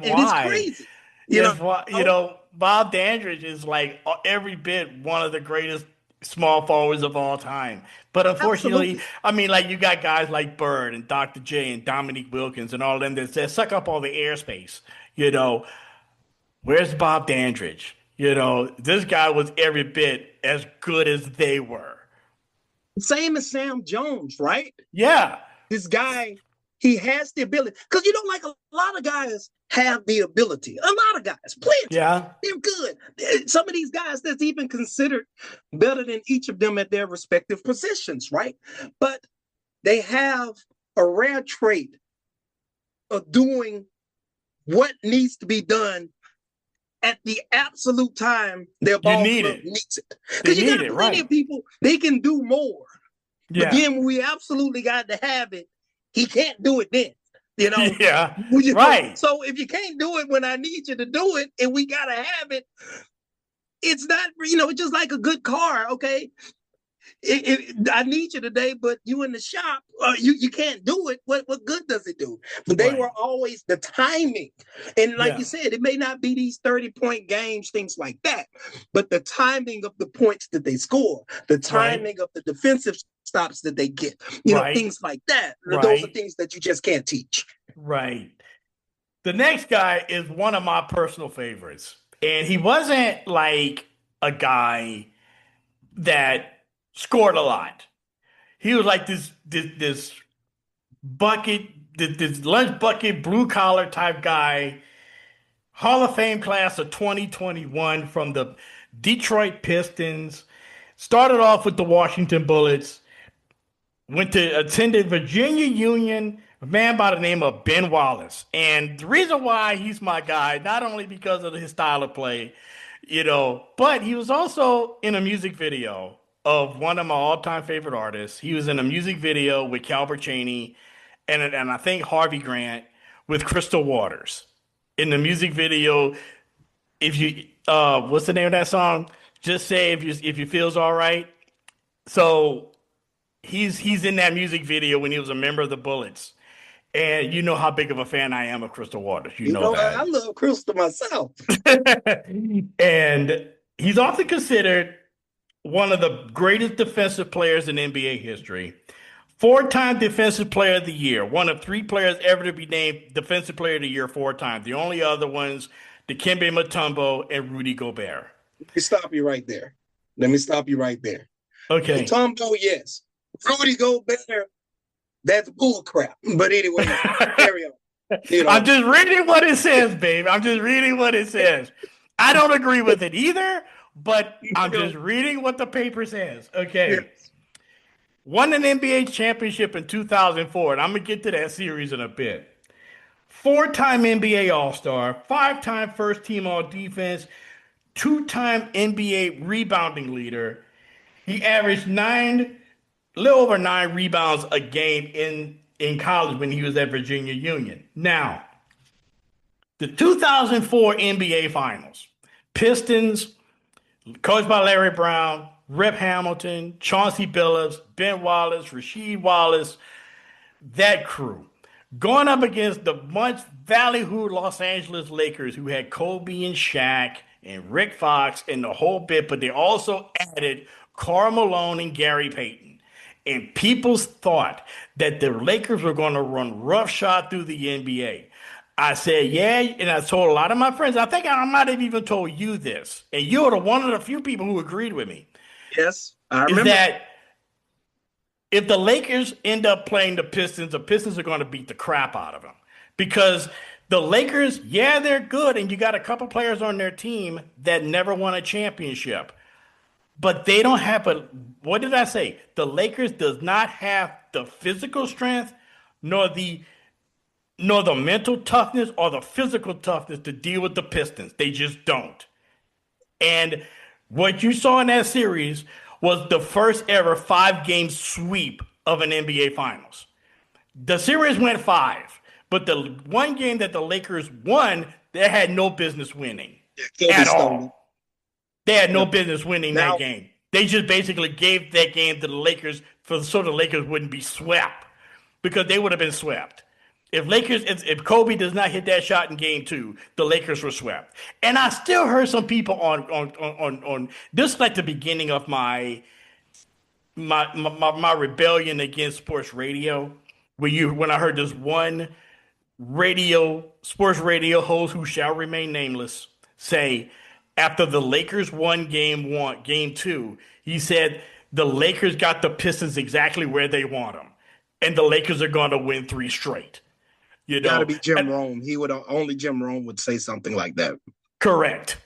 why? It's crazy. Bob Dandridge is like every bit one of the greatest small forwards of all time. But unfortunately, you got guys like Bird and Dr. J and Dominique Wilkins and all of them that suck up all the airspace. Where's Bob Dandridge? This guy was every bit as good as they were. Same as Sam Jones, right? Yeah. This guy, he has the ability. Because, a lot of guys have the ability. A lot of guys, plenty. Yeah. They're good. Some of these guys that's even considered better than each of them at their respective positions, right? But they have a rare trait of doing what needs to be done at the absolute time their ball club needs it. Because you got plenty of people, they can do more. Yeah. But then when we absolutely got to have it, he can't do it then. Yeah, right. So if you can't do it when I need you to do it and we got to have it, it's not, it's just like a good car, okay? I need you today, but you in the shop, you can't do it. What good does it do? But they were always the timing. And like you said, it may not be these 30-point games, things like that, but the timing of the points that they score, the timing of the defensive stops that they get, things like that. Those are things that you just can't teach. Right. The next guy is one of my personal favorites. And he wasn't like a guy that scored a lot. He was like this bucket, this lunch bucket, blue collar type guy, Hall of Fame class of 2021 from the Detroit Pistons. Started off with the Washington Bullets, attended Virginia Union, a man by the name of Ben Wallace. And the reason why he's my guy, not only because of his style of play, but he was also in a music video of one of my all-time favorite artists. He was in a music video with Calvert Chaney and I think Harvey Grant with Crystal Waters. In the music video, if you what's the name of that song? Just Say If You Feels All Right. So he's in that music video when he was a member of the Bullets. And you know how big of a fan I am of Crystal Waters. You know that. I love Crystal myself. And he's often considered one of the greatest defensive players in NBA history. 4-time Defensive Player of the Year. One of 3 players ever to be named Defensive Player of the Year 4 times. The only other ones, Dikembe Mutombo and Rudy Gobert. Let me stop you right there. Okay. Mutombo, yes. Rudy Gobert, that's bull crap. But anyway, carry on. I'm just reading what it says, babe. I'm just reading what it says. I don't agree with it either, but I'm just reading what the paper says. Okay. Yes. Won an NBA championship in 2004, and I'm going to get to that series in a bit. 4-time NBA All-Star, 5-time first team All-Defense, 2-time NBA rebounding leader. He averaged a little over 9 rebounds a game in college when he was at Virginia Union. Now, the 2004 NBA Finals, Pistons, coached by Larry Brown, Rip Hamilton, Chauncey Billups, Ben Wallace, Rasheed Wallace, that crew, going up against the much ballyhooed Los Angeles Lakers, who had Kobe and Shaq and Rick Fox and the whole bit, but they also added Karl Malone and Gary Payton. And people thought that the Lakers were going to run roughshod through the NBA. I said, yeah, and I told a lot of my friends, I think I might have even told you this, and you're one of the few people who agreed with me. Yes, I remember. Is that if the Lakers end up playing the Pistons are going to beat the crap out of them. Because the Lakers, yeah, they're good, and you got a couple players on their team that never won a championship. But they don't have what did I say? The Lakers does not have the physical strength, nor the mental toughness or the physical toughness to deal with the Pistons. They just don't. And what you saw in that series was the first ever 5-game sweep of an NBA Finals. The series went 5, but the one game that the Lakers won, they had no business winning at all. They had no business winning that game. They just basically gave that game to the Lakers so the Lakers wouldn't be swept, because they would have been swept. If Kobe does not hit that shot in game 2, the Lakers were swept. And I still heard some people on this, like the beginning of my rebellion against sports radio, when I heard this one sports radio host who shall remain nameless say, after the Lakers won game 2, he said the Lakers got the Pistons exactly where they want them, and the Lakers are going to win 3 straight. Gotta be Jim Rome. Only Jim Rome would say something like that. Correct.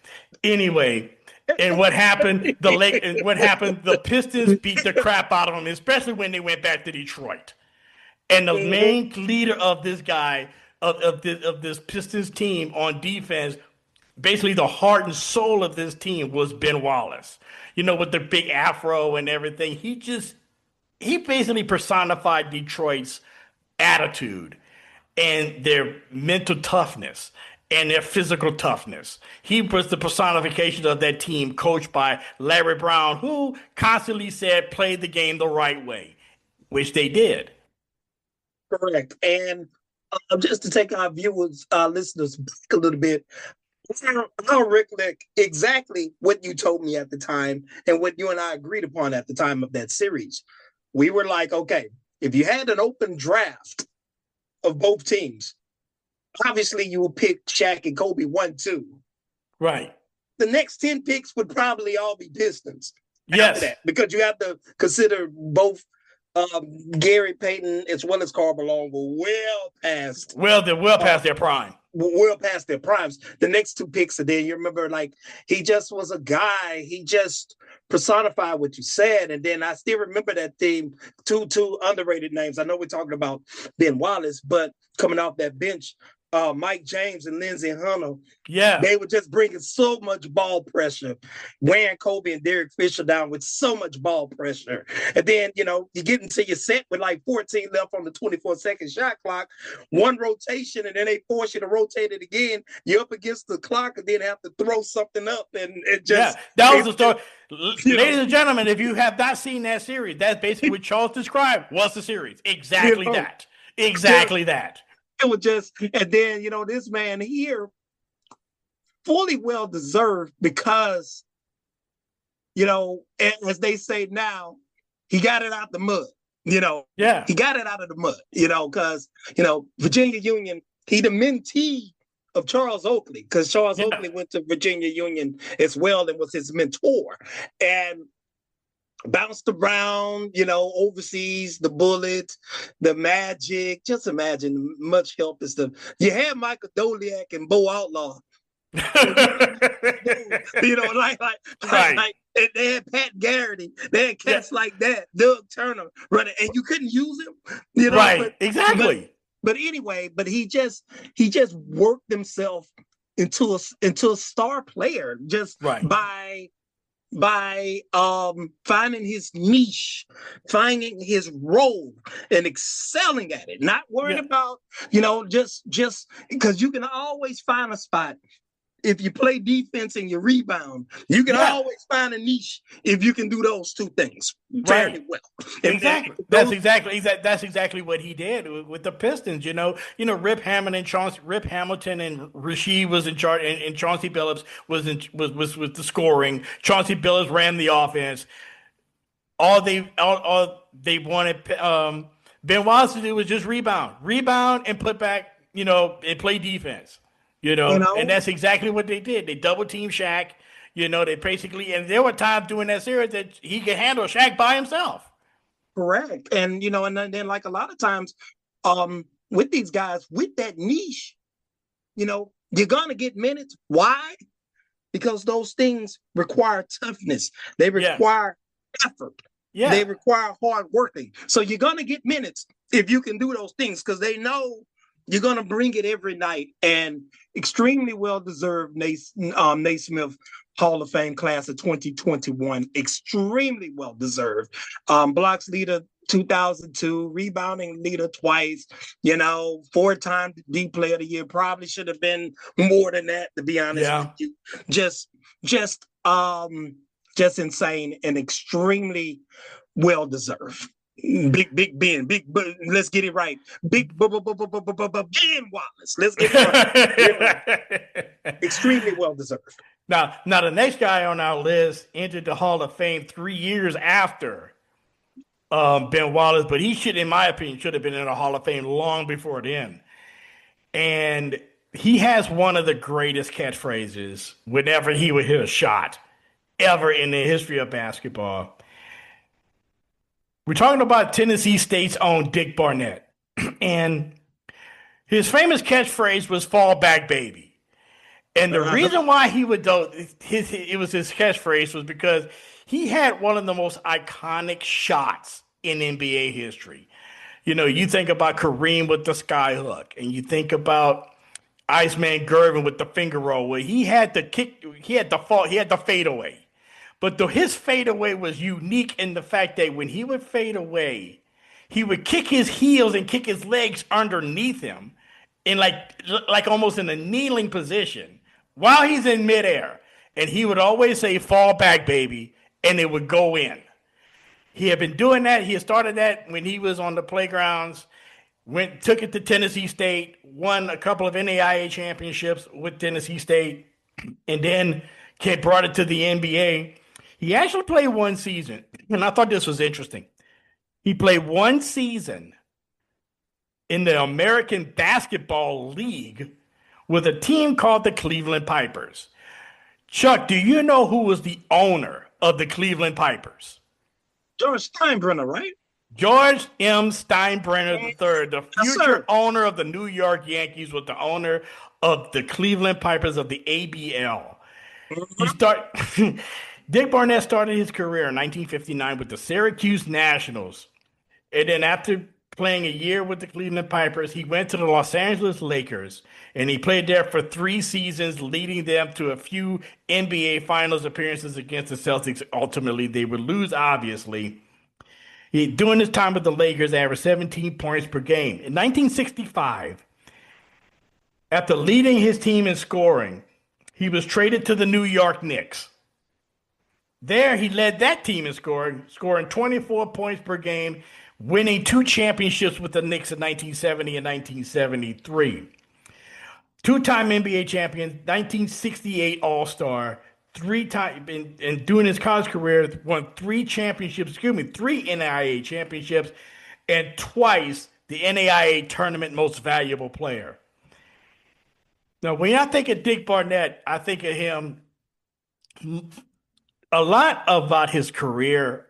Anyway, and what happened? The Pistons beat the crap out of them, especially when they went back to Detroit. And the main leader of this guy of this Pistons team on defense, basically the heart and soul of this team, was Ben Wallace. With the big afro and everything, he basically personified Detroit's attitude and their mental toughness and their physical toughness. He was the personification of that team, coached by Larry Brown, who constantly said, play the game the right way, which they did. Correct. And just to take our viewers, listeners back a little bit, I'll recollect exactly what you told me at the time and what you and I agreed upon at the time of that series. We were like, okay, if you had an open draft of both teams, obviously you will pick Shaq and Kobe 1-2. Right. The next 10 picks would probably all be Pistons. Yes. That, because you have to consider both Gary Payton as well as Karl Malone were well past their prime. Well past their primes. The next 2 picks, and then you remember, like, he just was a guy. He just personified what you said. And then I still remember that team, two underrated names. I know we're talking about Ben Wallace, but coming off that bench, Mike James and Lindsey Hunter, they were just bringing so much ball pressure, wearing Kobe and Derek Fisher down with so much ball pressure. And then, you get into your set with like 14 left on the 24-second shot clock, one rotation, and then they force you to rotate it again. You're up against the clock and then have to throw something up. And it just... Yeah, that was the story. Ladies and gentlemen, if you have not seen that series, that's basically what Charles described was the series. Exactly that. Exactly that. It was just, and then, this man here, fully well deserved, because, as they say now, he got it out the mud. Yeah. He got it out of the mud, because, Virginia Union, he the mentee of Charles Oakley, because Charles Oakley went to Virginia Union as well and was his mentor. And bounced around, overseas, the Bullets, the Magic. Just imagine much help is you had Michael Doliak and Bo Outlaw. Like they had Pat Garrity, they had cats like that, Doug Turner running, and you couldn't use him, Right, exactly. But anyway, he just worked himself into a star player just by finding his niche, finding his role, and excelling at it. Not worried about, just because you can always find a spot. If you play defense and you rebound, you can always find a niche if you can do those two things fairly well. Exactly. That's exactly what he did with the Pistons. Rip Hamilton and Rasheed was in charge, and Chauncey Billups was with the scoring. Chauncey Billups ran the offense. All they wanted Ben Wallace to do was just rebound and put back, and play defense. And that's exactly what they did. They double team Shaq. They basically, and there were times during that series that he could handle Shaq by himself. Correct. And, and then like a lot of times with these guys, with that niche, you're going to get minutes. Why? Because those things require toughness. They require effort. Yeah. They require hard working. So you're going to get minutes if you can do those things, because they know you're going to bring it every night. And extremely well-deserved Naismith Hall of Fame class of 2021. Extremely well-deserved. Blocks leader 2002, rebounding leader twice, 4-time D Player of the Year. Probably should have been more than that, to be honest with you. Just insane and extremely well-deserved. Big Ben, let's get it right. Ben Wallace. Let's get it right. Extremely well deserved. Now the next guy on our list entered the Hall of Fame 3 years after Ben Wallace, but he should, in my opinion, should have been in the Hall of Fame long before then. And he has one of the greatest catchphrases whenever he would hit a shot ever in the history of basketball. We're talking about Tennessee State's own Dick Barnett. And his famous catchphrase was "fall back, baby." And the reason why he would do it was his catchphrase was because he had one of the most iconic shots in NBA history. You think about Kareem with the skyhook, and you think about Iceman Gervin with the finger roll, where he had the kick, he had the fadeaway. But his fadeaway was unique in the fact that when he would fade away, he would kick his heels and kick his legs underneath him in like almost in a kneeling position while he's in midair. And he would always say, "Fall back, baby," and it would go in. He had been doing that. He had started that when he was on the playgrounds, took it to Tennessee State, won a couple of NAIA championships with Tennessee State, and then brought it to the NBA. He actually played one season, and I thought this was interesting. He played one season in the American Basketball League with a team called the Cleveland Pipers. Chuck, do you know who was the owner of the Cleveland Pipers? George Steinbrenner, right? George M. Steinbrenner III, the future owner of the New York Yankees, was the owner of the Cleveland Pipers of the ABL. Dick Barnett started his career in 1959 with the Syracuse Nationals. And then after playing a year with the Cleveland Pipers, he went to the Los Angeles Lakers, and he played there for 3 seasons, leading them to a few NBA Finals appearances against the Celtics. Ultimately, they would lose, obviously. During his time with the Lakers, averaged 17 points per game. In 1965, after leading his team in scoring, he was traded to the New York Knicks. There, he led that team in scoring 24 points per game, winning 2 championships with the Knicks in 1970 and 1973. 2-time NBA champion, 1968 All-Star, and doing his college career, won 3 championships, 3 NAIA championships, and twice the NAIA tournament most valuable player. Now, when I think of Dick Barnett, I think of him a lot about his career,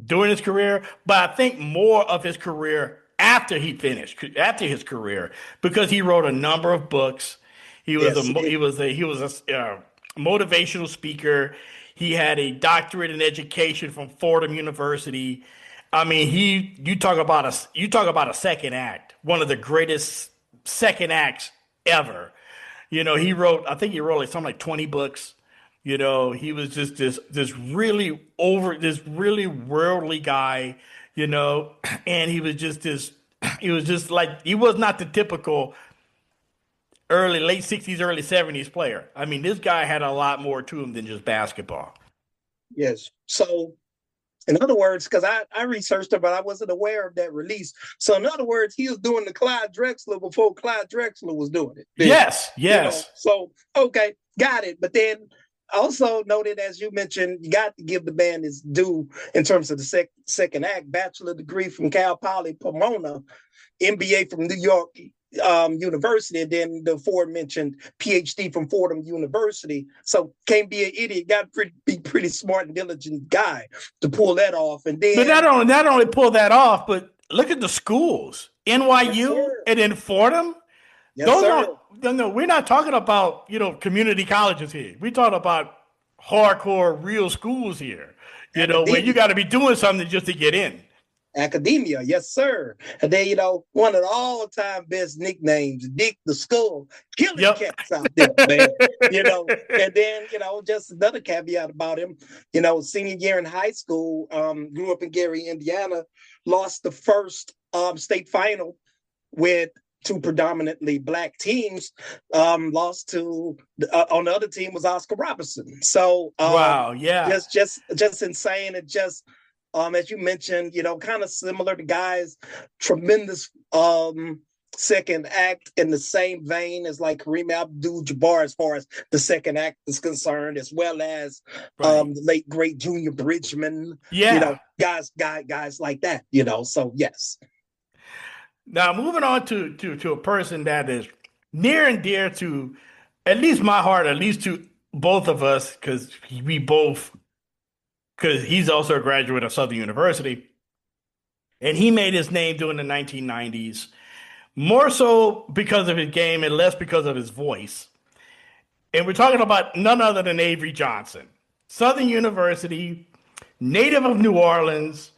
during his career, but I think more of his career after his career, because he wrote a number of books. He was a motivational speaker. He had a doctorate in education from Fordham University. I mean, you talk about a second act, one of the greatest second acts ever. You know, he wrote like something like 20 books. You know, he was just this really worldly guy, you know, and he was not the typical late 60s, early 70s player. I mean, this guy had a lot more to him than just basketball. Yes. So, in other words, because I researched it, but I wasn't aware of that release. So, in other words, he was doing the Clyde Drexler before Clyde Drexler was doing it. Yes. You know? So, okay, got it. But then also noted, as you mentioned, you got to give the band its due in terms of the second act. Bachelor degree from Cal Poly Pomona, MBA from New York University, and then the aforementioned PhD from Fordham University. So can't be an idiot. Got to be pretty smart and diligent guy to pull that off. And then, but not only pull that off, but look at the schools: NYU and then Fordham. Yes, sir. No, we're not talking about, you know, community colleges here. We're talking about hardcore real schools here. You know, where you got to be doing something just to get in. Academia, yes, sir. And then, you know, one of the all-time best nicknames, Dick the Skull, killing cats out there, man. You know, and then, you know, just another caveat about him, you know, senior year in high school, grew up in Gary, Indiana, lost the first state final with 2 predominantly black teams, lost to on the other team was Oscar Robertson. So wow, yeah, just insane. And just as you mentioned, you know, kind of similar to guys, tremendous second act in the same vein as like Kareem Abdul-Jabbar as far as the second act is concerned, as well as the late great Junior Bridgman. Yeah, you know, guys like that. You know, so yes. Now, moving on to a person that is near and dear to at least my heart, at least to both of us, because he's also a graduate of Southern University, and he made his name during the 1990s, more so because of his game and less because of his voice. And we're talking about none other than Avery Johnson, Southern University, native of New Orleans,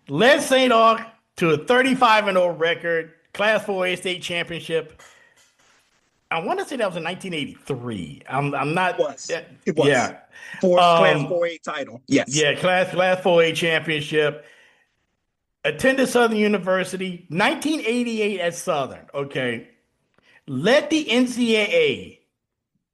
led St. Aug to a 35-0 record, Class 4A state championship. I want to say that was in 1983. I'm not. It was. Yeah. Class 4A title. Yes. Yeah, Class 4A championship. Attended Southern University, 1988 at Southern. Okay. Led the NCAA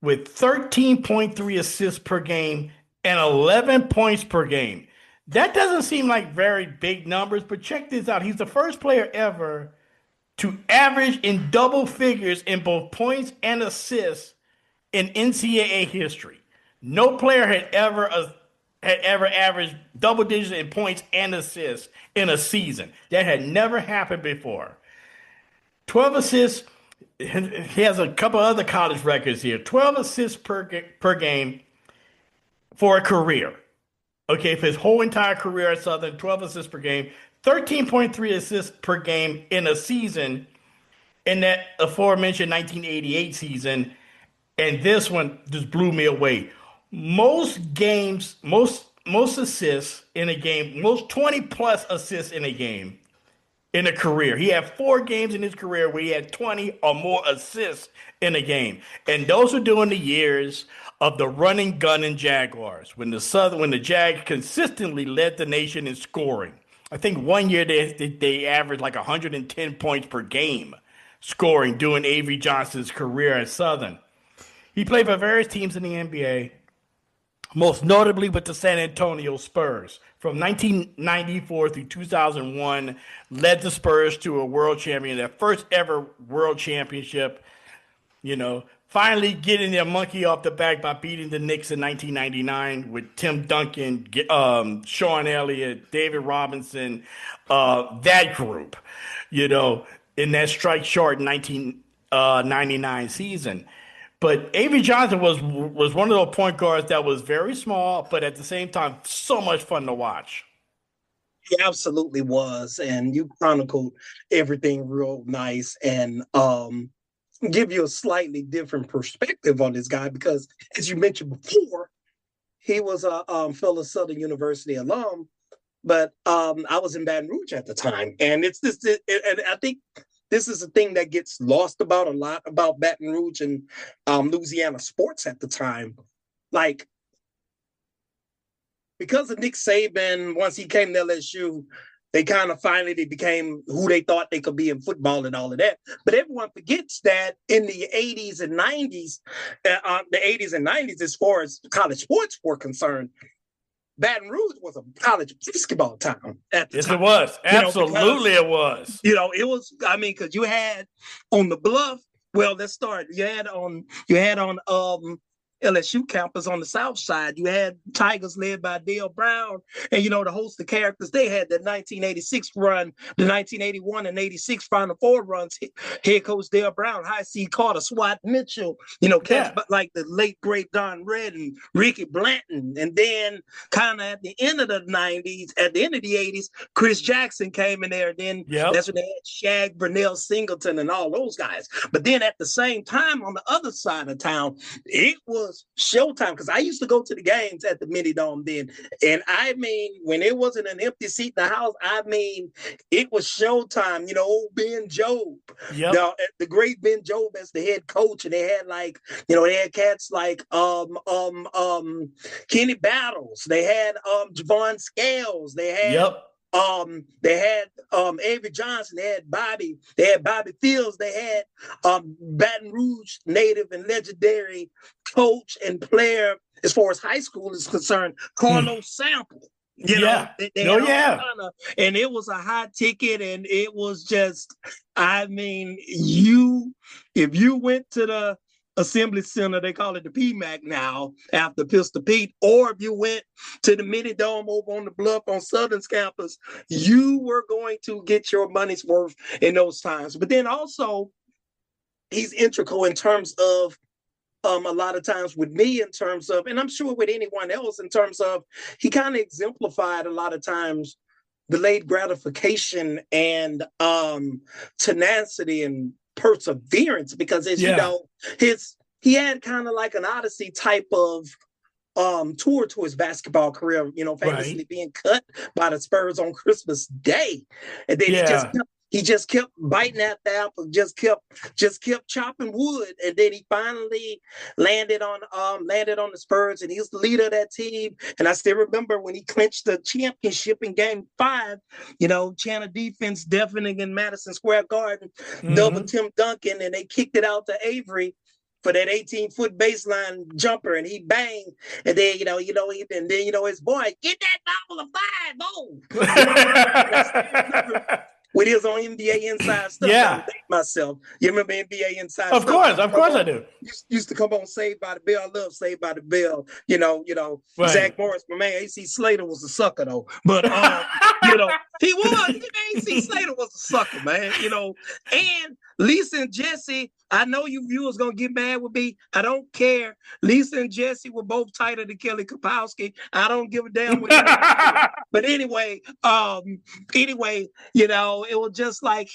with 13.3 assists per game and 11 points per game. That doesn't seem like very big numbers, but check this out. He's the first player ever to average in double figures in both points and assists in NCAA history. No player had ever averaged double digits in points and assists in a season. That had never happened before. 12 assists. He has a couple other college records here. 12 assists per game for a career. Okay, for his whole entire career at Southern, 12 assists per game, 13.3 assists per game in a season in that aforementioned 1988 season. And this one just blew me away. Most games, most assists in a game, most 20-plus assists in a game in a career. He had 4 games in his career where he had 20 or more assists in a game. And those are during the years of the running gunning Jaguars, when the Jag consistently led the nation in scoring. I think one year they averaged like 110 points per game scoring during Avery Johnson's career at Southern. He played for various teams in the NBA, most notably with the San Antonio Spurs. From 1994 through 2001, led the Spurs to a world champion, their first ever world championship. You know, finally getting their monkey off the back by beating the Knicks in 1999 with Tim Duncan, Sean Elliott, David Robinson, that group, in that strike short 1999 season. But Avery Johnson was one of those point guards that was very small, but at the same time, so much fun to watch. He absolutely was, and you chronicled everything real nice, and give you a slightly different perspective on this guy because, as you mentioned before, he was a fellow Southern University alum, but I was in Baton Rouge at the time, and and I think this is a thing that gets lost about a lot about Baton Rouge and Louisiana sports at the time. Like, because of Nick Saban, once he came to LSU, they kind of finally became who they thought they could be in football and all of that. But everyone forgets that in the 80s and 90s, as far as college sports were concerned, Baton Rouge was a college basketball town at the time. It was. Absolutely, it was. It was, because you had on the bluff, well, let's start. You had on LSU campus on the south side, you had Tigers led by Dale Brown, and the host of characters. They had the 1986 run, the 1981 and 86 Final Four runs. Head coach Dale Brown, High C Carter, Swat Mitchell, cats like the late great Don Red and Ricky Blanton, and then kind of at the end of the 90s, at the end of the 80s, Chris Jackson came in there. Then that's when they had Shag, Vernell Singleton, and all those guys. But then at the same time, on the other side of town, it was showtime, because I used to go to the games at the Mini Dome then, and when it wasn't an empty seat in the house, it was showtime. Old Ben Jobe, the great Ben Jobe as the head coach, and they had they had cats like Kenny Battles, they had Javon Scales, they had Avery Johnson, they had Bobby Fields, they had Baton Rouge native and legendary coach and player as far as high school is concerned, Carlos Sample. And it was a high ticket, and it was just, if you went to the Assembly Center, they call it the PMAC now, after Pistol Pete, or if you went to the Mini Dome over on the bluff on Southern's campus, you were going to get your money's worth in those times. But then also, he's integral in terms of a lot of times with me, in terms of, and I'm sure with anyone else, in terms of, he kind of exemplified a lot of times delayed gratification and tenacity and perseverance, because as you know, he had kind of like an Odyssey type of tour to his basketball career, famously being cut by the Spurs on Christmas Day. And then he just kept biting at the apple, just kept chopping wood, and then he finally landed on the Spurs, and he was the leader of that team. And I still remember when he clinched the championship in Game 5. Channel defense deafening in Madison Square Garden, double Tim Duncan, and they kicked it out to Avery for that 18-foot baseline jumper, and he banged, and then his boy, get that ball of 5 with his on NBA Inside stuff. I date myself. You remember NBA Inside of stuff? Of course I do. Used to come on Saved by the Bell. I love Saved by the Bell. Zach Morris, my man, AC Slater was a sucker though. But he was. AC Slater was a sucker, man. And Lisa and Jesse, I know you viewers gonna get mad with me. I don't care. Lisa and Jesse were both tighter than Kelly Kapowski. I don't give a damn what but anyway, it was just like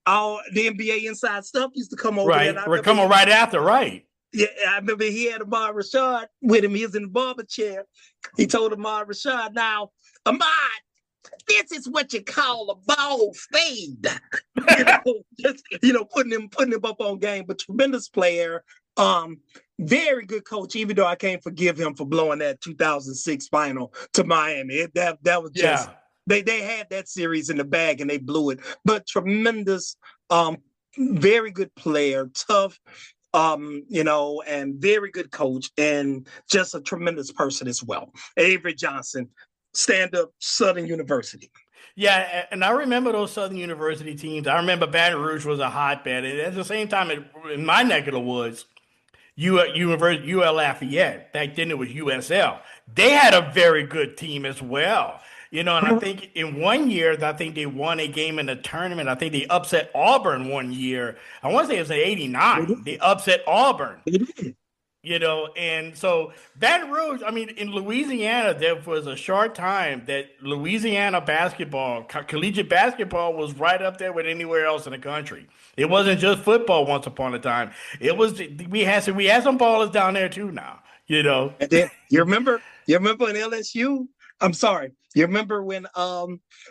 all the NBA Inside stuff used to come over. Right, we're coming right after, right? Yeah, I remember he had Ahmad Rashad with him. He was in the barber chair. He told Ahmad Rashad, "Now, Ahmad, this is what you call a ball fade." Putting him up on game, but tremendous player. Very good coach, even though I can't forgive him for blowing that 2006 final to Miami. That was just they had that series in the bag and they blew it. But tremendous, very good player, tough, and very good coach, and just a tremendous person as well. Avery Johnson, stand-up Southern University. Yeah, and I remember those Southern University teams. I remember Baton Rouge was a hotbed. And at the same time, in my neck of the woods, UL Lafayette. Back then it was USL. They had a very good team as well. And I think in one year, I think they won a game in the tournament. I think they upset Auburn one year. I want to say it was in '89. They upset Auburn. And so Baton Rouge, in Louisiana, there was a short time that Louisiana basketball, collegiate basketball, was right up there with anywhere else in the country. It wasn't just football once upon a time. It was we had some ballers down there too now. And then you remember in LSU? I'm sorry. You remember when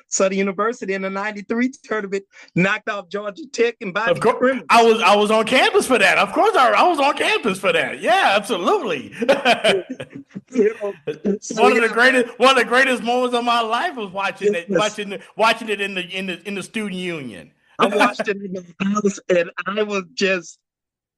Southern University in the '93 tournament knocked off Georgia Tech and by the scrimmage? I was on campus for that. Of course, I was on campus for that. Yeah, absolutely. One of the greatest moments of my life was watching it in the student union. I watched it in the house, and I was just.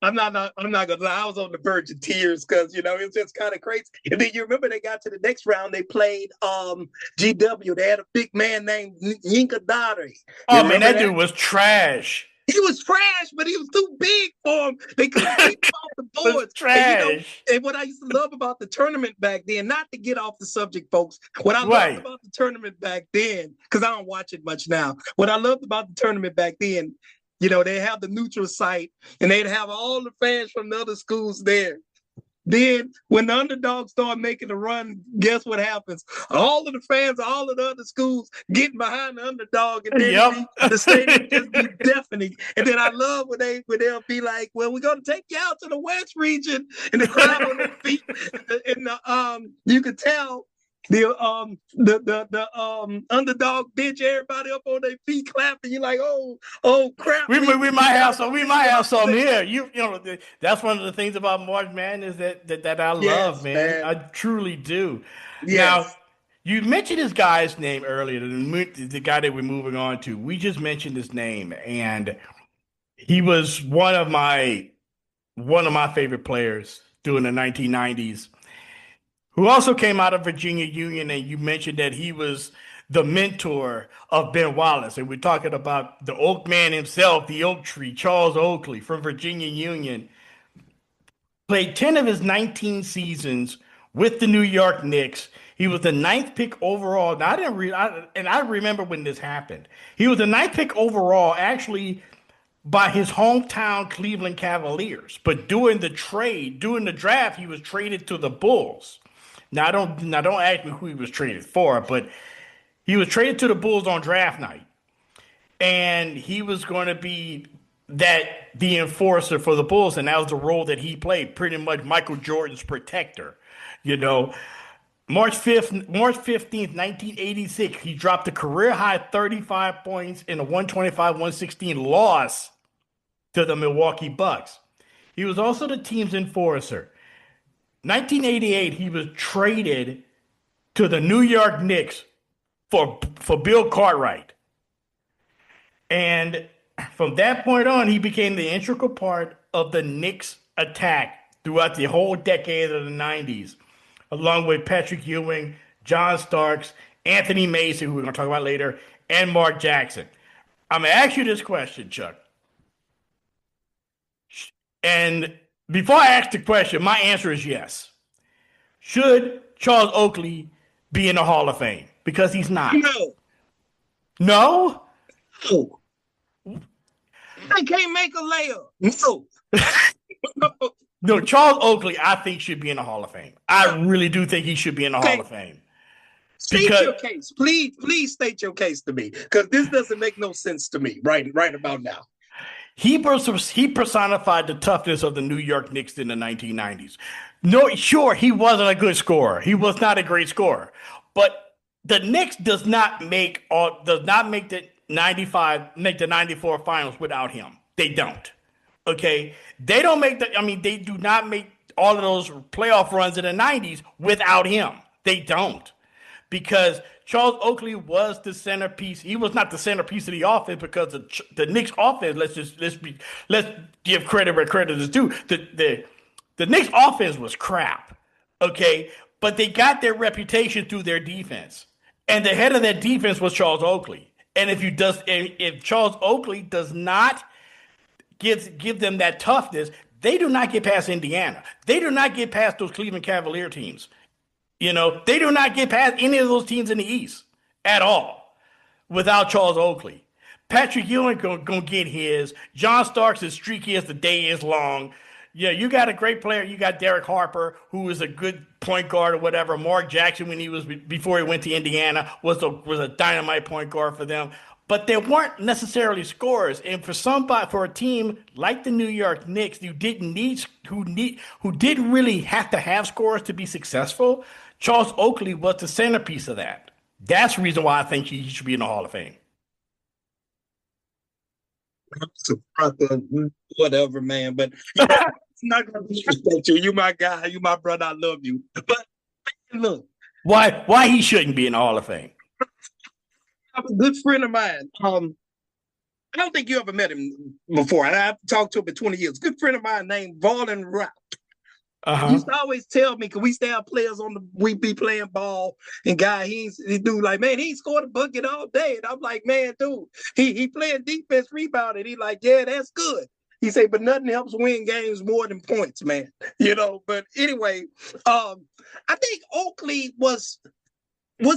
I'm not gonna lie. I was on the verge of tears because it was just kind of crazy. And then you remember they got to the next round. They played GW. They had a big man named Yinka Dottery. Oh man, that dude was trash. He was trash, but he was too big for him. They couldn't keep him off the boards. Trash. And what I used to love about the tournament back then, not to get off the subject, folks. What I loved about the tournament back then, because I don't watch it much now. What I loved about the tournament back then. They have the neutral site, and they'd have all the fans from the other schools there. Then, when the underdogs start making a run, guess what happens? All of the fans, all of the other schools getting behind the underdog, and then the stadium just be deafening. And then I love when they'll be like, "Well, we're going to take you out to the West region," and the crowd on their feet, and you could tell. The underdog bench, everybody up on their feet clapping. You're like, oh crap. We might have some here. That's one of the things about March Madness that I love, man. I truly do. Yes. Now, you mentioned this guy's name earlier, the guy that we're moving on to. We just mentioned his name, and he was one of my favorite players during the 1990s. Who also came out of Virginia Union, and you mentioned that he was the mentor of Ben Wallace. And we're talking about the Oak man himself, the Oak Tree, Charles Oakley from Virginia Union. Played 10 of his 19 seasons with the New York Knicks. He was the 9th pick overall. Now, I remember when this happened. He was the 9th pick overall, actually, by his hometown Cleveland Cavaliers. But during the draft, he was traded to the Bulls. Now don't ask me who he was traded for, but he was traded to the Bulls on draft night, and he was going to be the enforcer for the Bulls, and that was the role that he played, pretty much Michael Jordan's protector. March 15th, 1986, he dropped a career high 35 points in a 125-116 loss to the Milwaukee Bucks. He was also the team's enforcer. 1988, he was traded to the New York Knicks for Bill Cartwright. And from that point on, he became the integral part of the Knicks attack throughout the whole decade of the 90s, along with Patrick Ewing, John Starks, Anthony Mason, who we're going to talk about later, and Mark Jackson. I'm going to ask you this question, Chuck. And before I ask the question, my answer is yes. Should Charles Oakley be in the Hall of Fame? Because he's not. No. No? No. I can't make a layup. No. No, Charles Oakley, I think, should be in the Hall of Fame. I really do think he should be in the Hall of Fame. State your case. Please state your case to me, because this doesn't make no sense to me right about now. He personified the toughness of the New York Knicks in the 1990s. No, sure, he wasn't a good scorer. He was not a great scorer. But the Knicks does not make the 94 finals without him. They don't. Okay? They don't make they do not make all of those playoff runs in the 90s without him. They don't. Because Charles Oakley was the centerpiece. He was not the centerpiece of the offense, because the Knicks offense, let's give credit where credit is due. The Knicks offense was crap. Okay? But they got their reputation through their defense. And the head of that defense was Charles Oakley. And if Charles Oakley does not give them that toughness, they do not get past Indiana. They do not get past those Cleveland Cavalier teams. They do not get past any of those teams in the East at all without Charles Oakley. Patrick Ewing gonna get his. John Starks is streaky as the day is long. Yeah, you got a great player. You got Derek Harper, who is a good point guard or whatever. Mark Jackson, before he went to Indiana, was a dynamite point guard for them. But they weren't necessarily scorers. And for a team like the New York Knicks, who didn't really have to have scorers to be successful, Charles Oakley was the centerpiece of that. That's the reason why I think he should be in the Hall of Fame. Whatever, man. But I'm not gonna disrespect you. You my guy. You my brother. I love you. But look, why he shouldn't be in the Hall of Fame? I'm a good friend of mine. I don't think you ever met him before. I've talked to him for 20 years. Good friend of mine named Vaughn Rout. He used to always tell me, because we used to have players we be playing ball, and he do like, man, he scored a bucket all day. And I'm like, man, dude, he playing defense rebounding. He like, yeah, that's good. He said, but nothing helps win games more than points, man. But anyway, I think Oakley was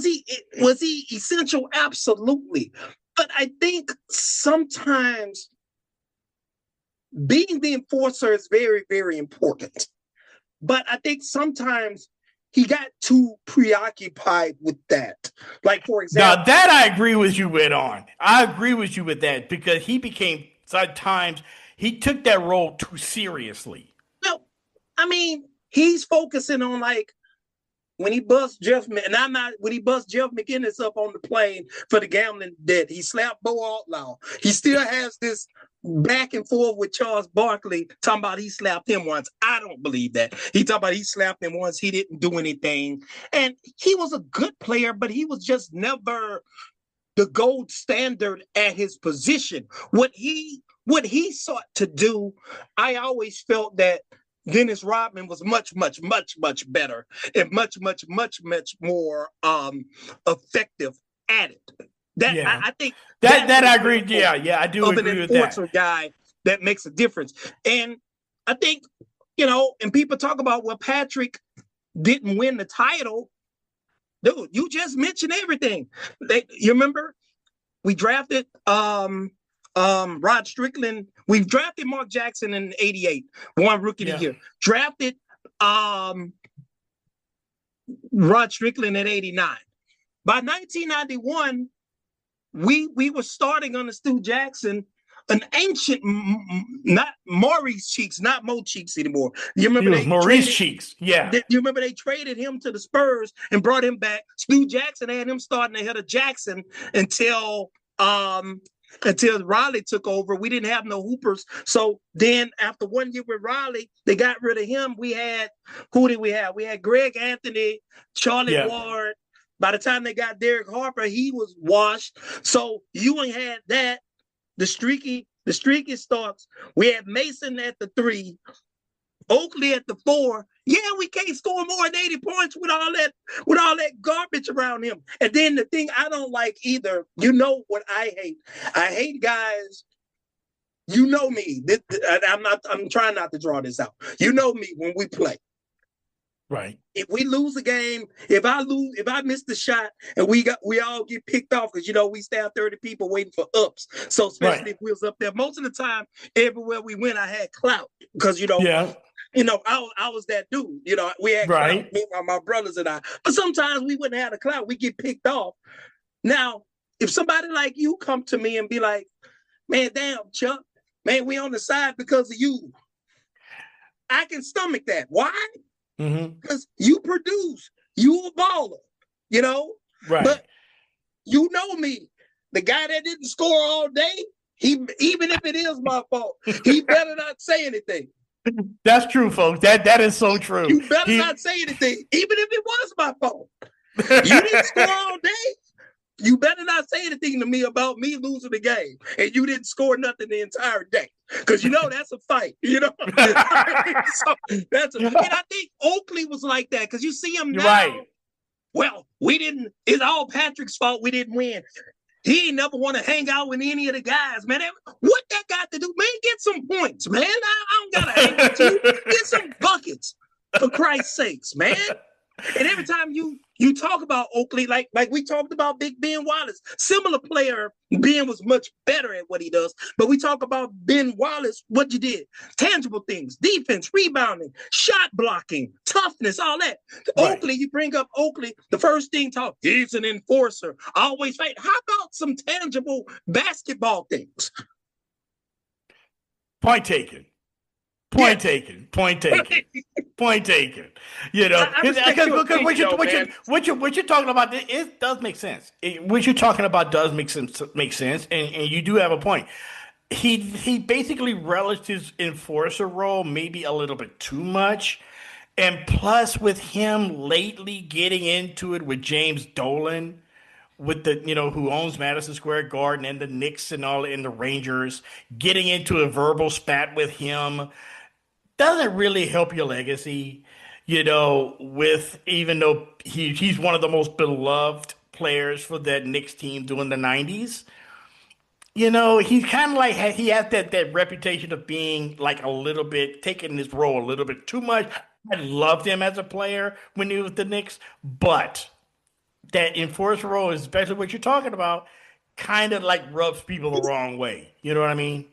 he essential? Absolutely. But I think sometimes being the enforcer is very, very important. But I think sometimes he got too preoccupied with that. Like, for example. Now, that I agree with you with on. I agree with you with that because he became, at times, he took that role too seriously. No, I mean, he's focusing on, like, when he busts Jeff McInnes up on the plane for the gambling debt, he slapped Bo Outlaw. He still has this back and forth with Charles Barkley talking about he slapped him once. I don't believe that. He talking about he slapped him once. He didn't do anything. And he was a good player, but he was just never the gold standard at his position. What he sought to do, I always felt that Dennis Rodman was much, much, much, much better and much, much, much, much more effective at it. I think that I agree. Yeah, I do agree with that. Of an guy that makes a difference, and I think and people talk about Patrick didn't win the title. Dude, you just mentioned everything. You remember we drafted Rod Strickland. We've drafted Mark Jackson in '88, won Rookie of the Year. Drafted Rod Strickland at '89. By 1991, we were starting under Stu Jackson, an ancient, not Maurice Cheeks, not Mo Cheeks anymore. You remember Maurice Cheeks? Yeah. You remember they traded him to the Spurs and brought him back. Stu Jackson had him starting ahead of Jackson until Riley took over. We didn't have no hoopers. So then after 1 year with Riley, they got rid of him. Who did we have? We had Greg Anthony, Charlie Ward. By the time they got Derek Harper, he was washed. So Ewing had that. The streaky starts. We had Mason at the 3, Oakley at the 4. Yeah, we can't score more than 80 points with all that garbage around him. And then the thing I don't like either, what I hate? I hate guys. You know me. I'm trying not to draw this out. You know me when we play. Right. If we lose a game, if I miss the shot and we all get picked off because we still have 30 people waiting for ups. So especially if we was up there, most of the time, everywhere we went, I had clout because I was that dude. We had clout, me and my brothers and I. But sometimes we wouldn't have the clout. We get picked off. Now, if somebody like you come to me and be like, man, damn, Chuck, man, we on the side because of you. I can stomach that. Why? Because you produce, you a baller, Right. But you know me, the guy that didn't score all day, even if it is my fault, he better not say anything. That's true, folks. That is so true. You better not say anything, even if it was my fault. You didn't score all day. You better not say anything to me about me losing the game, and you didn't score nothing the entire day, because that's a fight. So and I think Oakley was like that because you see him now. Right. Well, we didn't. It's all Patrick's fault. We didn't win. He ain't never want to hang out with any of the guys, man. What that got to do, man? Get some points, man. I don't gotta hang Get some buckets, for Christ's sakes, man. And every time you talk about Oakley, like we talked about Big Ben Wallace, similar player, Ben was much better at what he does. But we talk about Ben Wallace, what you did, tangible things, defense, rebounding, shot blocking, toughness, all that. Right. Oakley, you bring up Oakley, the first thing talk, he's an enforcer, always fight. How about some tangible basketball things? Point taken. Point taken. You know, because what you're talking about, it does make sense. What you're talking about does make sense, and you do have a point. He basically relished his enforcer role maybe a little bit too much, and plus with him lately getting into it with James Dolan, with the who owns Madison Square Garden and the Knicks and all, and the Rangers, getting into a verbal spat with him doesn't really help your legacy, with, even though he's one of the most beloved players for that Knicks team during the 90s. He's kind of like, he has that reputation of being like a little bit, taking his role a little bit too much. I loved him as a player when he was with the Knicks, but that enforcer role, especially what you're talking about, kind of like rubs people the wrong way. You know what I mean?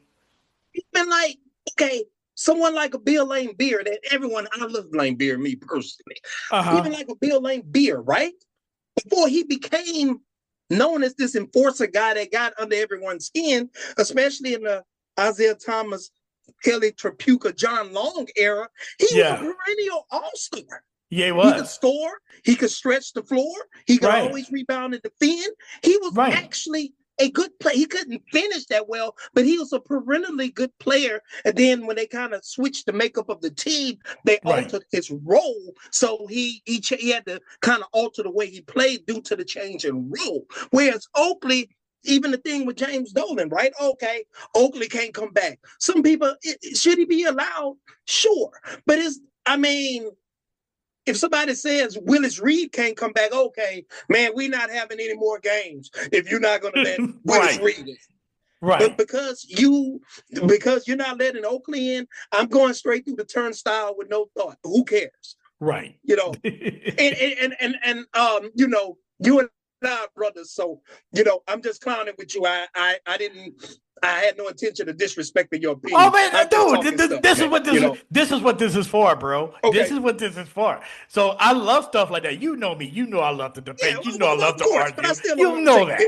It's been like, okay, someone like a Bill Lane Beer, that everyone, I love Lane Beer, me personally. Even like a Bill Lane Beer, right? Before he became known as this enforcer guy that got under everyone's skin, especially in the Isaiah Thomas, Kelly Tripucka, John Long era, he was a perennial all-star. Yeah, he was. He could score. He could stretch the floor. He could always rebound and defend. He was actually a good player. He couldn't finish that well, but he was a perennially good player. And then when they kind of switched the makeup of the team, they altered his role. So he had to kind of alter the way he played due to the change in role. Whereas Oakley, even the thing with James Dolan, right? Okay, Oakley can't come back. Some people, should he be allowed? Sure. But if somebody says Willis Reed can't come back, okay, man, we're not having any more games if you're not going to let Willis Reed in. Right. But because you're not letting Oakley in, I'm going straight through the turnstile with no thought. Who cares? Right. And you and I, brothers. So, I'm just clowning with you. I had no intention of disrespecting your opinion. Oh man, dude, this is what this is for, bro. Okay. This is what this is for. So I love stuff like that. You know me. You know I love to debate. I love to argue. You know that.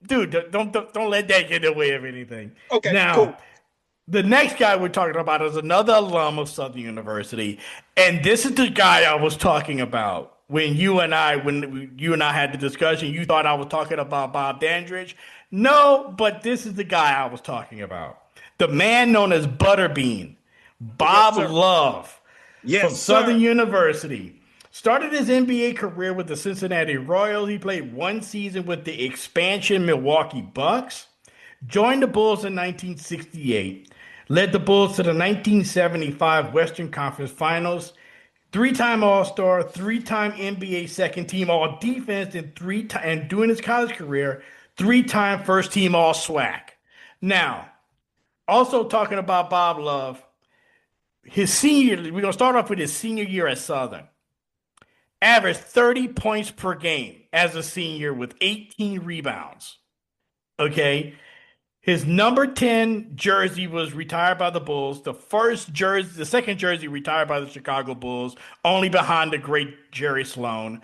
Dude, don't let that get in the way of anything. Okay. Now, cool. The next guy we're talking about is another alum of Southern University, and this is the guy I was talking about. When you and I had the discussion, you thought I was talking about Bob Dandridge. No, but this is the guy I was talking about. The man known as Butterbean, Bob Love, from Southern University. Started his NBA career with the Cincinnati Royals. He played one season with the expansion Milwaukee Bucks. Joined the Bulls in 1968. Led the Bulls to the 1975 Western Conference Finals. 3-time All-Star, 3-time NBA second-team All-Defense, and during his college career, 3-time first-team All-SWAC. Now, also talking about Bob Love, we're going to start off with his senior year at Southern. Averaged 30 points per game as a senior with 18 rebounds. Okay? His number 10 jersey was retired by the Bulls. The second jersey retired by the Chicago Bulls, only behind the great Jerry Sloan.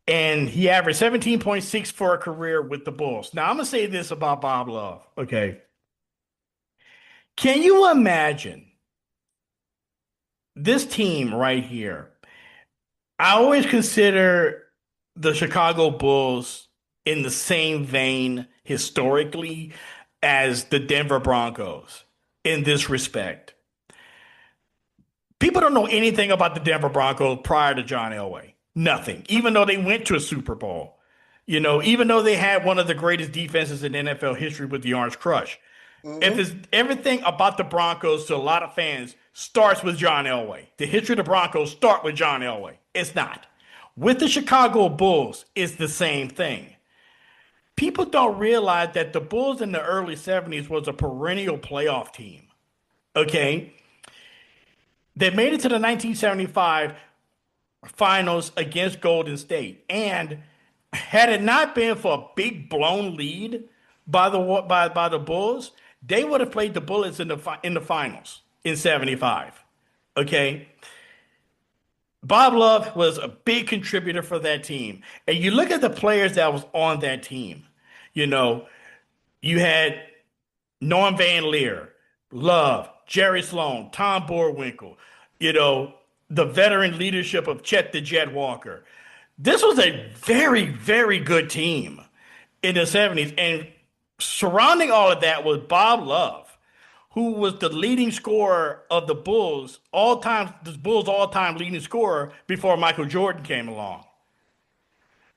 And he averaged 17.6 for a career with the Bulls. Now, I'm going to say this about Bob Love, okay? Can you imagine this team right here? I always consider the Chicago Bulls in the same vein historically as the Denver Broncos in this respect. People don't know anything about the Denver Broncos prior to John Elway. Nothing. Even though they went to a Super Bowl. Even though they had one of the greatest defenses in NFL history with the Orange Crush. Mm-hmm. If it's everything about the Broncos to a lot of fans starts with John Elway. The history of the Broncos start with John Elway. It's not. With the Chicago Bulls, it's the same thing. People don't realize that the Bulls in the early 70s was a perennial playoff team. Okay. They made it to the 1975 finals against Golden State. And had it not been for a big blown lead by the Bulls, they would have played the Bullets in the finals in 75. Okay? Bob Love was a big contributor for that team. And you look at the players that was on that team. You know, you had Norm Van Leer, Love, Jerry Sloan, Tom Boerwinkle, you know, the veteran leadership of Chet the Jet Walker. This was a very, very good team in the 70s. And surrounding all of that was Bob Love, who was the leading scorer of the Bulls, all-time leading scorer before Michael Jordan came along.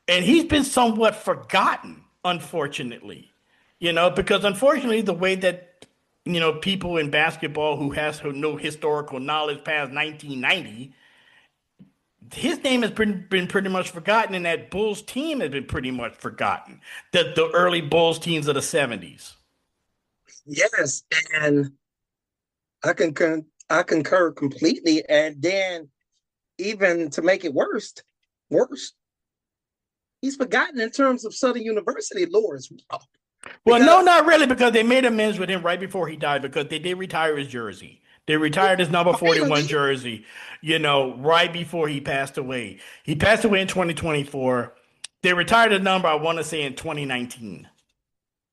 And he's been somewhat forgotten, unfortunately, you know, because unfortunately the way that, you know, people in basketball who has no historical knowledge past 1990, his name has been pretty much forgotten, and that Bulls team has been pretty much forgotten. The early Bulls teams of the 70s. Yes, and I concur completely. And then even to make it worse, he's forgotten in terms of Southern University lore as well. Well, no, not really, because they made amends with him right before he died, because they did retire his jersey. They retired his number 41 jersey, you know, right before he passed away. He passed away in 2024. They retired the number, I want to say, in 2019.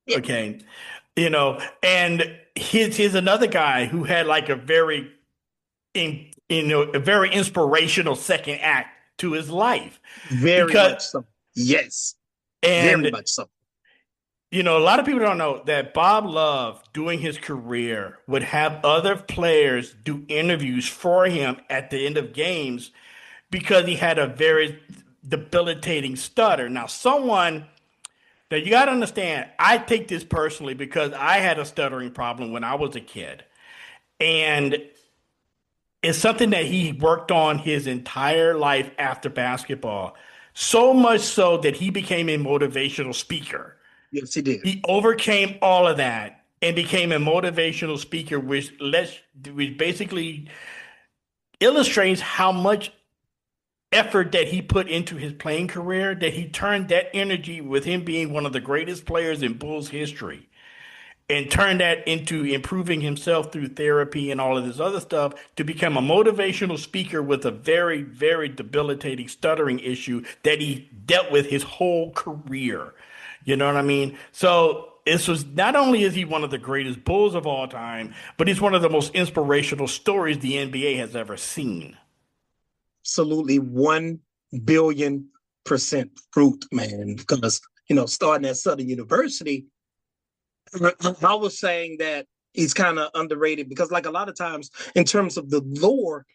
Yeah. Okay. You know, and here's another guy who had like a very inspirational second act to his life. Very much so. Yes. And very much so. You know, a lot of people don't know that Bob Love, during his career, would have other players do interviews for him at the end of games because he had a very debilitating stutter. Now, you got to understand, I take this personally because I had a stuttering problem when I was a kid. And it's something that he worked on his entire life after basketball, so much so that he became a motivational speaker. Yes, he did. He overcame all of that and became a motivational speaker, which basically illustrates how much effort that he put into his playing career, that he turned that energy, with him being one of the greatest players in Bulls history, and turned that into improving himself through therapy and all of this other stuff to become a motivational speaker with a very, very debilitating stuttering issue that he dealt with his whole career. You know what I mean? So this was, not only is he one of the greatest Bulls of all time, but he's one of the most inspirational stories the NBA has ever seen. Absolutely 1,000,000,000% fruit, man. Because, you know, starting at Southern University, I was saying that he's kind of underrated because, like, a lot of times in terms of the lore,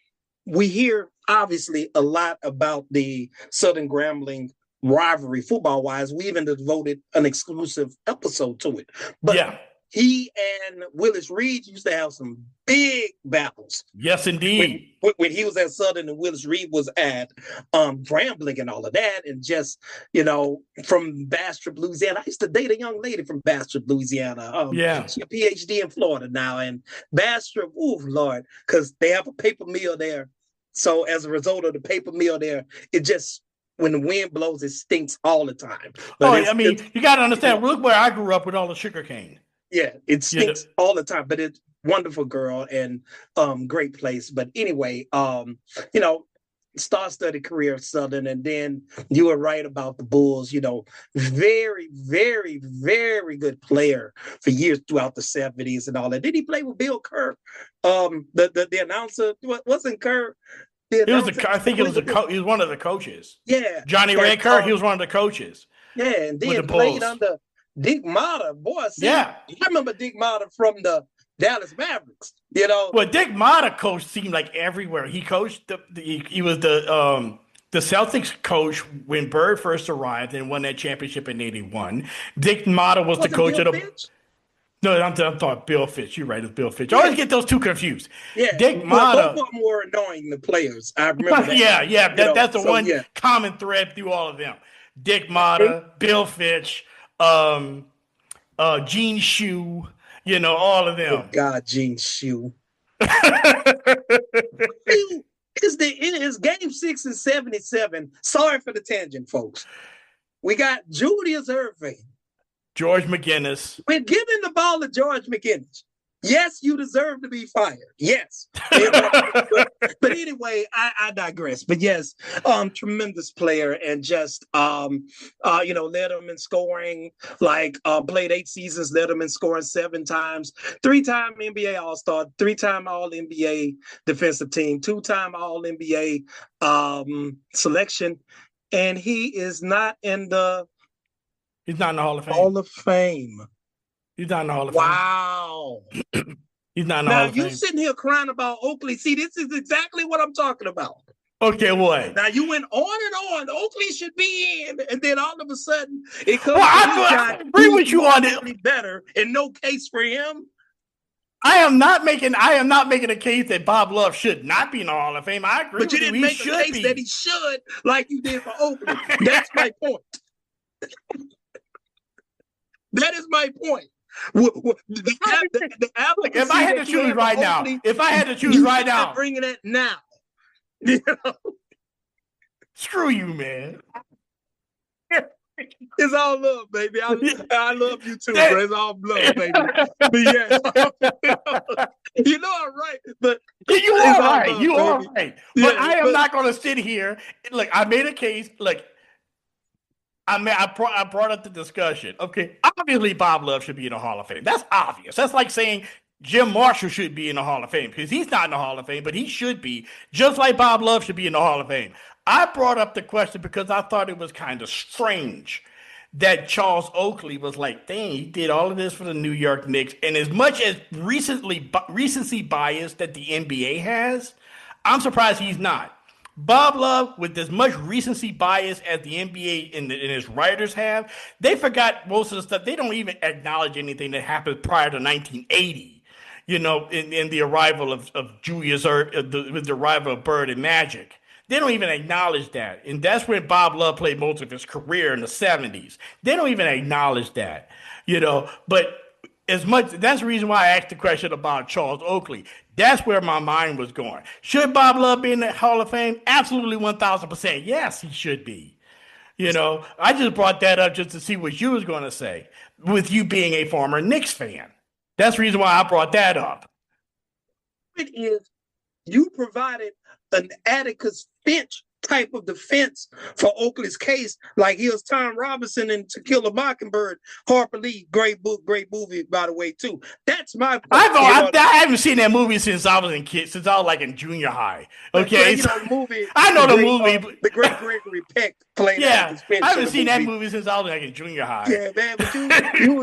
we hear obviously a lot about the Southern Grambling rivalry football-wise. We even devoted an exclusive episode to it. But yeah, he and Willis Reed used to have some big battles. Yes, indeed. When he was at Southern and Willis Reed was at Grambling and all of that. And just, you know, from Bastrop, Louisiana. I used to date a young lady from Bastrop, Louisiana. She's a PhD in Florida now. And Bastrop, ooh, Lord, because they have a paper mill there. So as a result of the paper mill there, it just, when the wind blows, it stinks all the time. But I mean, you got to understand, look where I grew up with all the sugar cane. Yeah, it stinks all the time, but it's wonderful girl and great place. But anyway, you know, star-studded career at Southern, and then you were right about the Bulls, you know, very, very, very good player for years throughout the 70s and all that. Did he play with Bill Kerr? The announcer, wasn't Kerr? I think he was one of the coaches. Yeah. Johnny Ray Kerr, he was one of the coaches. Yeah, and then played under Dick Motta. Boy, I remember Dick Motta from the Dallas Mavericks, you know. Well, Dick Motta coached seemed like everywhere. He coached he was the Celtics coach when Bird first arrived and won that championship in '81. Dick Motta was the coach of the Fitch? No, I'm talking Bill Fitch. You're right, it's Bill Fitch. I always get those two confused. Yeah, Dick Motta. Both of them were annoying, the players. I remember that. yeah. That's the one common thread through all of them. Dick Motta, Bill Fitch, Gene Shue, you know, all of them. Oh God, Gene Shue. It's game 6 and 77. Sorry for the tangent, folks. We got Julius Irving. George McGinnis. We're giving the ball to George McGinnis. Yes, you deserve to be fired. Yes. But anyway, I digress. But yes, tremendous player and just, led him in scoring, played 8 seasons, led him in scoring 7 times, 3-time NBA All-Star, 3-time All-NBA defensive team, 2-time All-NBA selection. And he is not in the He's not in the Hall of Fame. Hall of Fame. He's not in the Hall of Fame. Wow. He's not in the Hall of Fame. Now, you sitting here crying about Oakley. See, this is exactly what I'm talking about. Okay, what? Now, you went on and on. Oakley should be in. And then all of a sudden, it comes I agree with you on it. Better and no case for him. I am not making a case that Bob Love should not be in the Hall of Fame. I agree but you didn't make a case that he should like you did for Oakley. That's my point. That is my point. If I had to choose right now, bringing it now. Screw you, man. It's all love, baby. I love you too, bro. It's all love, baby. But yeah, you know I'm right. But you are right. You are right. But I am not going to sit here. Look, I made a case. Look. I brought up the discussion. Okay, obviously Bob Love should be in the Hall of Fame. That's obvious. That's like saying Jim Marshall should be in the Hall of Fame because he's not in the Hall of Fame, but he should be, just like Bob Love should be in the Hall of Fame. I brought up the question because I thought it was kind of strange that Charles Oakley was like, dang, he did all of this for the New York Knicks. And as much as recency bias that the NBA has, I'm surprised he's not. Bob Love, with as much recency bias as the NBA and his writers have, they forgot most of the stuff. They don't even acknowledge anything that happened prior to 1980, in the arrival of Julius with the arrival of Bird and Magic. They don't even acknowledge that. And that's when Bob Love played most of his career in the 70s. They don't even acknowledge that, but that's the reason why I asked the question about Charles Oakley. That's where my mind was going. Should Bob Love be in the Hall of Fame? Absolutely 1,000%. Yes, he should be. I just brought that up just to see what you was going to say, with you being a former Knicks fan. That's the reason why I brought that up. It is, you provided an Atticus Finch type of defense for Oakley's case, like he was Tom Robinson in To Kill a Mockingbird. Harper Lee, great book, great movie, by the way, too. That's my point. I haven't seen that movie since I was in junior high. Okay, the movie. I know the movie. The great Gregory Peck played. Yeah, I haven't seen that movie since I was in junior high. Yeah, man, but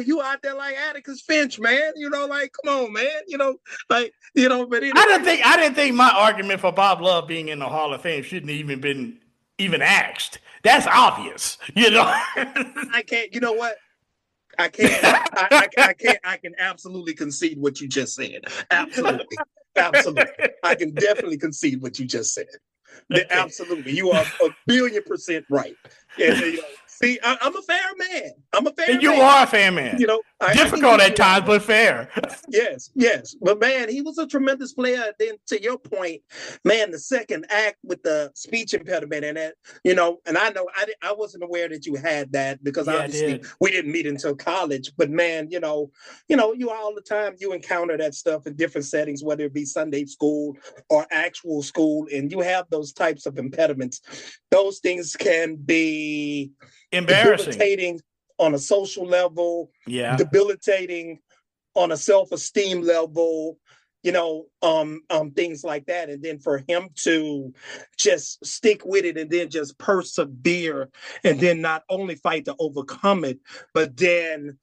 you out there like Atticus Finch, man. Come on, man. But anyway. I didn't think my argument for Bob Love being in the Hall of Fame shouldn't even been asked. That's obvious, I can't. You know what? I can't. I can't. I can absolutely concede what you just said. Absolutely. I can definitely concede what you just said. Okay. Absolutely, you are 1,000,000,000% right. And, see, I'm a fair man. You are a fair man. Difficult at times, but fair. Yes. But man, he was a tremendous player. Then to your point, man, the second act with the speech impediment and that, and I know I wasn't aware that you had that because obviously we didn't meet until college. But man, you all the time you encounter that stuff in different settings, whether it be Sunday school or actual school, and you have those types of impediments. Those things can be embarrassing, debilitating on a social level, debilitating on a self-esteem level, things like that. And then for him to just stick with it and then just persevere and then not only fight to overcome it, but then,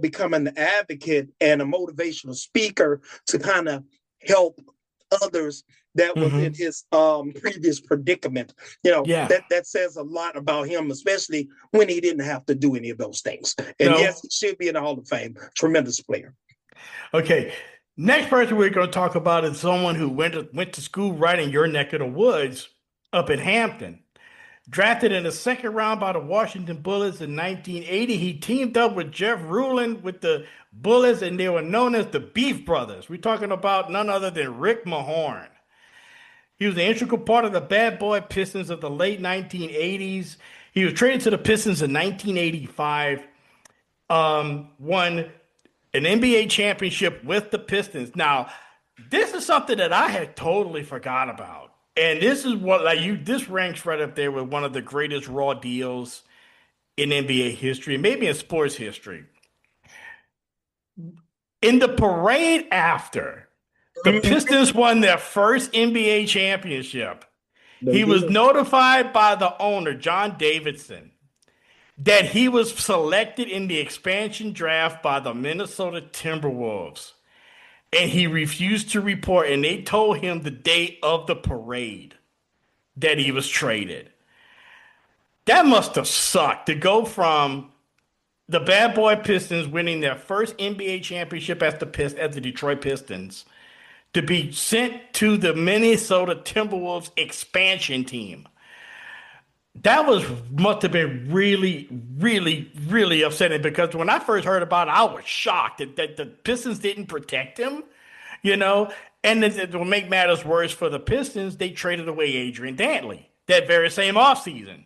become an advocate and a motivational speaker to kind of help others that was in his previous predicament. That says a lot about him, especially when he didn't have to do any of those things. And yes, he should be in the Hall of Fame. Tremendous player. Okay. Next person we're going to talk about is someone who went to school right in your neck of the woods up in Hampton. Drafted in the second round by the Washington Bullets in 1980, he teamed up with Jeff Ruland with the Bullets, and they were known as the Beef Brothers. We're talking about none other than Rick Mahorn. He was an integral part of the Bad Boy Pistons of the late 1980s. He was traded to the Pistons in 1985, won an NBA championship with the Pistons. Now, this is something that I had totally forgot about. And this is what this ranks right up there with one of the greatest raw deals in NBA history, maybe in sports history. In the parade after the Pistons won their first NBA championship, he was notified by the owner, John Davidson, that he was selected in the expansion draft by the Minnesota Timberwolves. And he refused to report, and they told him the day of the parade that he was traded. That must have sucked to go from the Bad Boy Pistons winning their first NBA championship as the Detroit Pistons to be sent to the Minnesota Timberwolves expansion team. That must have been really, really, really upsetting, because when I first heard about it, I was shocked that the Pistons didn't protect him, And to make matters worse for the Pistons, they traded away Adrian Dantley that very same offseason.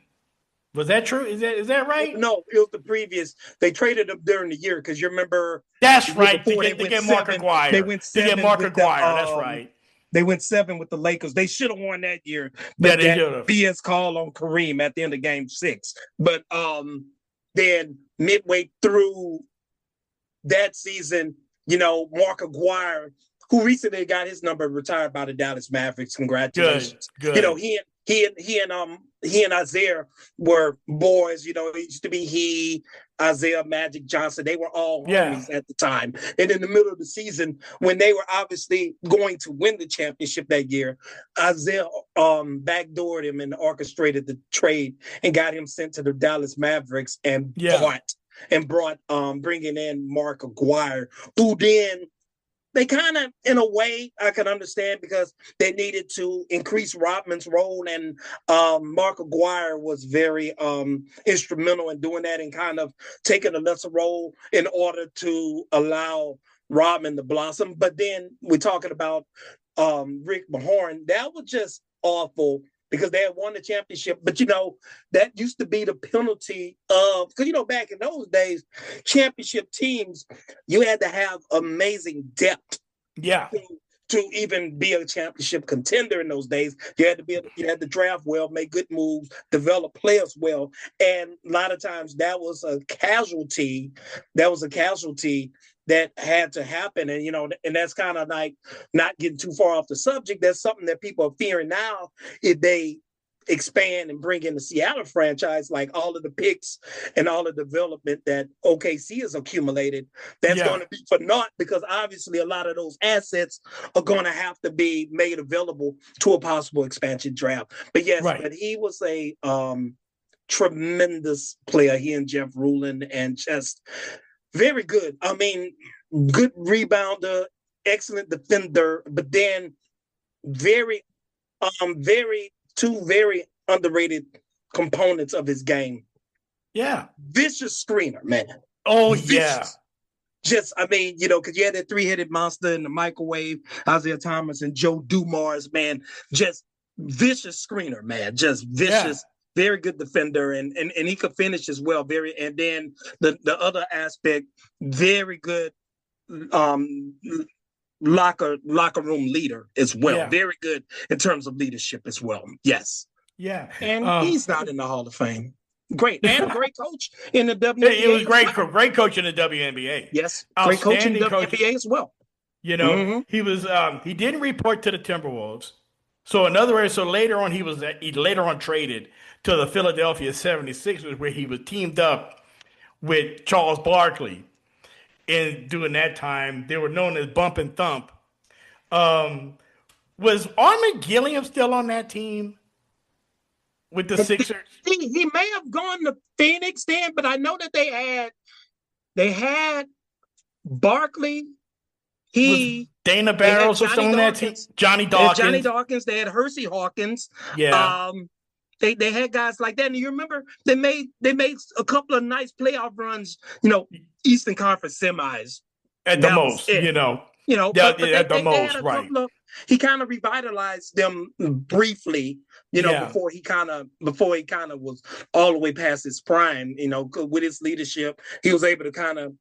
Was that true? Is that right? No, it was the previous. They traded him during the year because you remember. That's right. To get Mark Aguirre. They went 7 to get Mark with Aguirre. That's right. They went 7 with the Lakers. They should have won that year. But they should have. BS call on Kareem at the end of game 6. But then midway through that season, Mark Aguirre, who recently got his number retired by the Dallas Mavericks. Congratulations. Good. He and Isaiah were boys. It used to be Isaiah, Magic Johnson. They were all homies at the time. And in the middle of the season, when they were obviously going to win the championship that year, Isaiah backdoored him and orchestrated the trade and got him sent to the Dallas Mavericks and brought bringing in Mark Aguirre, who then they kind of, in a way, I can understand because they needed to increase Rodman's role, and Mark Aguirre was very instrumental in doing that and kind of taking a lesser role in order to allow Rodman to blossom. But then we're talking about Rick Mahorn. That was just awful because they had won the championship. But, that used to be the penalty of, because, back in those days, championship teams, you had to have amazing depth. Yeah. To even be a championship contender in those days. You had to draft well, make good moves, develop players well. And a lot of times that was a casualty. That had to happen. And, and that's kind of like not getting too far off the subject. That's something that people are fearing now if they expand and bring in the Seattle franchise, like all of the picks and all the development that OKC has accumulated. That's going to be for naught because obviously a lot of those assets are going to have to be made available to a possible expansion draft. But yes, but he was a tremendous player, he and Jeff Ruland, and just very good. I mean, good rebounder, excellent defender, but then two very underrated components of his game. Yeah. Vicious screener, man. Oh, vicious. Yeah. Just, because you had that 3-headed monster in the microwave, Isaiah Thomas and Joe Dumars, man. Just vicious screener, man. Just vicious. Yeah. Very good defender, and he could finish as well. And then the other aspect, very good locker room leader as well. Yeah. Very good in terms of leadership as well. Yes. Yeah. And he's not in the Hall of Fame. Great. And great coach in the WNBA. He was great coach in the WNBA. Yes. Great coach in the WNBA as well. He was he didn't report to the Timberwolves. So in other words, later on he later on traded to the Philadelphia 76ers, where he was teamed up with Charles Barkley. And during that time, they were known as Bump and Thump. Was Armin Gilliam still on that team with the Sixers? He may have gone to Phoenix then, but I know that they had Barkley. Dana Barros was still on that team. Johnny Dawkins. Johnny Dawkins. They had Hersey Hawkins. Yeah. They had guys like that. And you remember they made a couple of nice playoff runs, Eastern Conference semis. At the most, but at the most, right. He kind of revitalized them briefly, before he kind of was all the way past his prime, with his leadership. He was able to kind of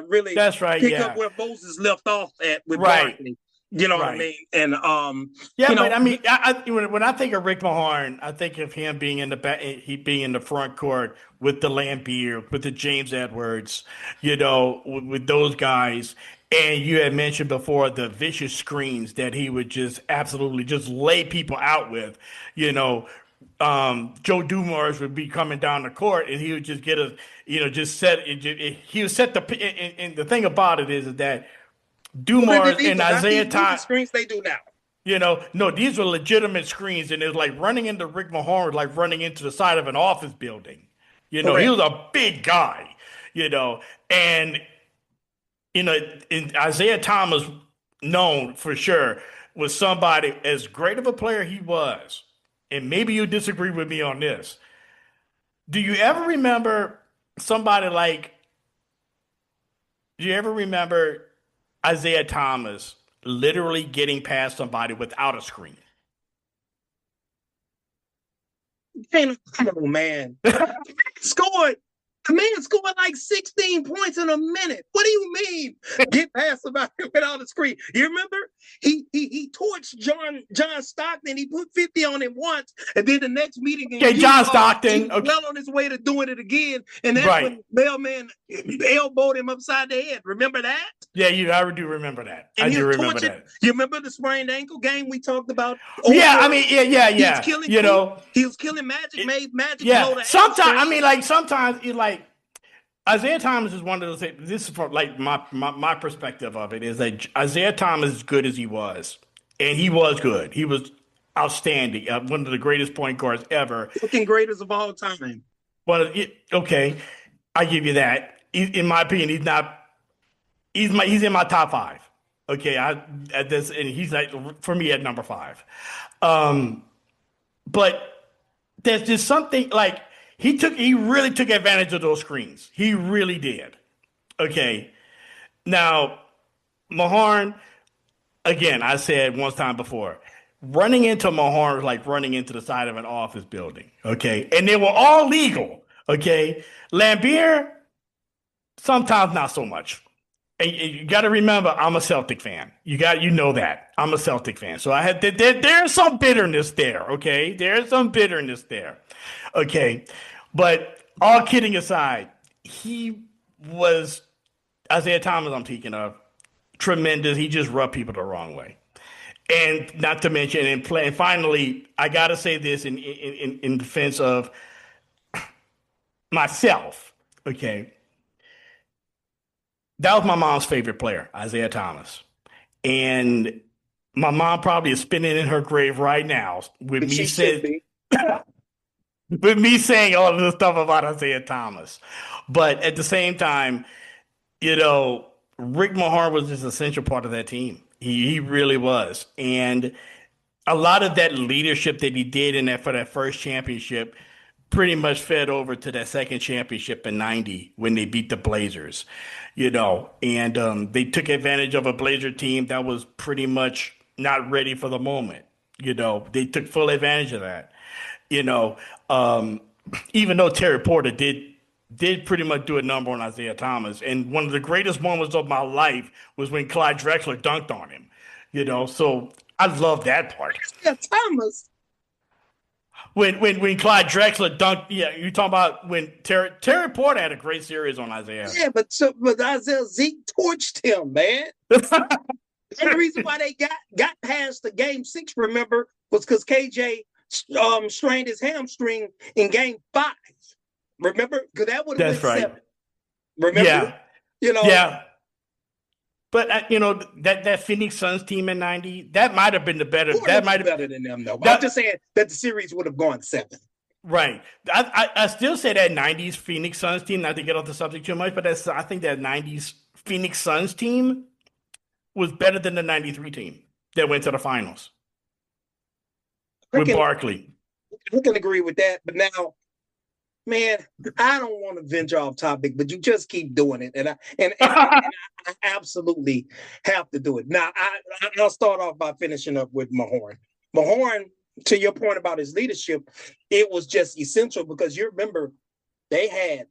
really pick up where Moses left off at with Barkley. You know what I mean? And but I mean, when I think of Rick Mahorn, I think of him being in the back, he being in the front court with the Lambeer, with the James Edwards, with those guys. And you had mentioned before the vicious screens that he would just absolutely just lay people out with. Joe Dumars would be coming down the court, and he would just get he would set the. And the thing about it is that Dumars and Isaiah Thomas screens they do now. No, these were legitimate screens, and it was like running into Rick Mahorn, like running into the side of an office building. He was a big guy, and and Isaiah Thomas, known for sure, was somebody as great of a player he was. And maybe you disagree with me on this. Do you ever remember Isaiah Thomas literally getting past somebody without a screen? Come on, man. The man scored like 16 points in a minute. What do you mean? Get past somebody without a screen. You remember? He torched John Stockton. He put 50 on him once, and then the next meeting, John Stockton, well on his way to doing it again, and that's when Bellman elbowed him upside the head. Remember that? Yeah, I do remember that. I do remember that. You remember the sprained ankle game we talked about? Yeah. He was killing, he was killing Magic. Made Magic blow the sometimes Isaiah Thomas is one of those things. This is from my perspective of it is that Isaiah Thomas, as good as he was, and he was good. He was outstanding. One of the greatest point guards ever. Looking greatest of all time. But I give you that. In my opinion, he's not. He's in my top 5. Okay, and he's for me at number 5. But there's just something he really took advantage of those screens. He really did. Okay. Now, Mahorn, again, I said one time before, running into Mahorn was like running into the side of an office building. Okay. And they were all legal. Okay. Lambeer, sometimes not so much. And you got to remember, I'm a Celtic fan. You know that. I'm a Celtic fan. So there's some bitterness there, okay? There's some bitterness there, okay? But all kidding aside, he was, Isaiah Thomas I'm speaking of, tremendous. He just rubbed people the wrong way. And not to mention, and finally, I got to say this in defense of myself, okay? That was my mom's favorite player, Isaiah Thomas. And my mom probably is spinning in her grave right now with me saying all of this stuff about Isaiah Thomas. But at the same time, Rick Mahorn was just an essential part of that team. He really was. And a lot of that leadership that he did for that first championship pretty much fed over to that second championship in 90 when they beat the Blazers, and they took advantage of a Blazer team that was pretty much not ready for the moment. They took full advantage of that, even though Terry Porter did pretty much do a number on Isaiah Thomas. And one of the greatest moments of my life was when Clyde Drexler dunked on him, so I love that part. Yeah, Thomas. When Clyde Drexler dunked, you're talking about when Terry Porter had a great series on Isaiah. Yeah, but Isaiah Zeke torched him, man. And the reason why they got past the game 6, remember, was because KJ strained his hamstring in game 5. Remember? Because that would have been 7. Remember? Yeah. Yeah. But that Phoenix Suns team in 90, that might have been the better. That might have better than them, though. I'm just saying that the series would have gone 7. Right. I still say that 90s Phoenix Suns team, not to get off the subject too much, but I think that 90s Phoenix Suns team was better than the 93 team that went to the finals with Barkley. I can agree with that. But now, man, I don't want to venture off topic, but you just keep doing it, and I absolutely have to do it. Now, I'll start off by finishing up with Mahorn. Mahorn, to your point about his leadership, it was just essential because you remember they had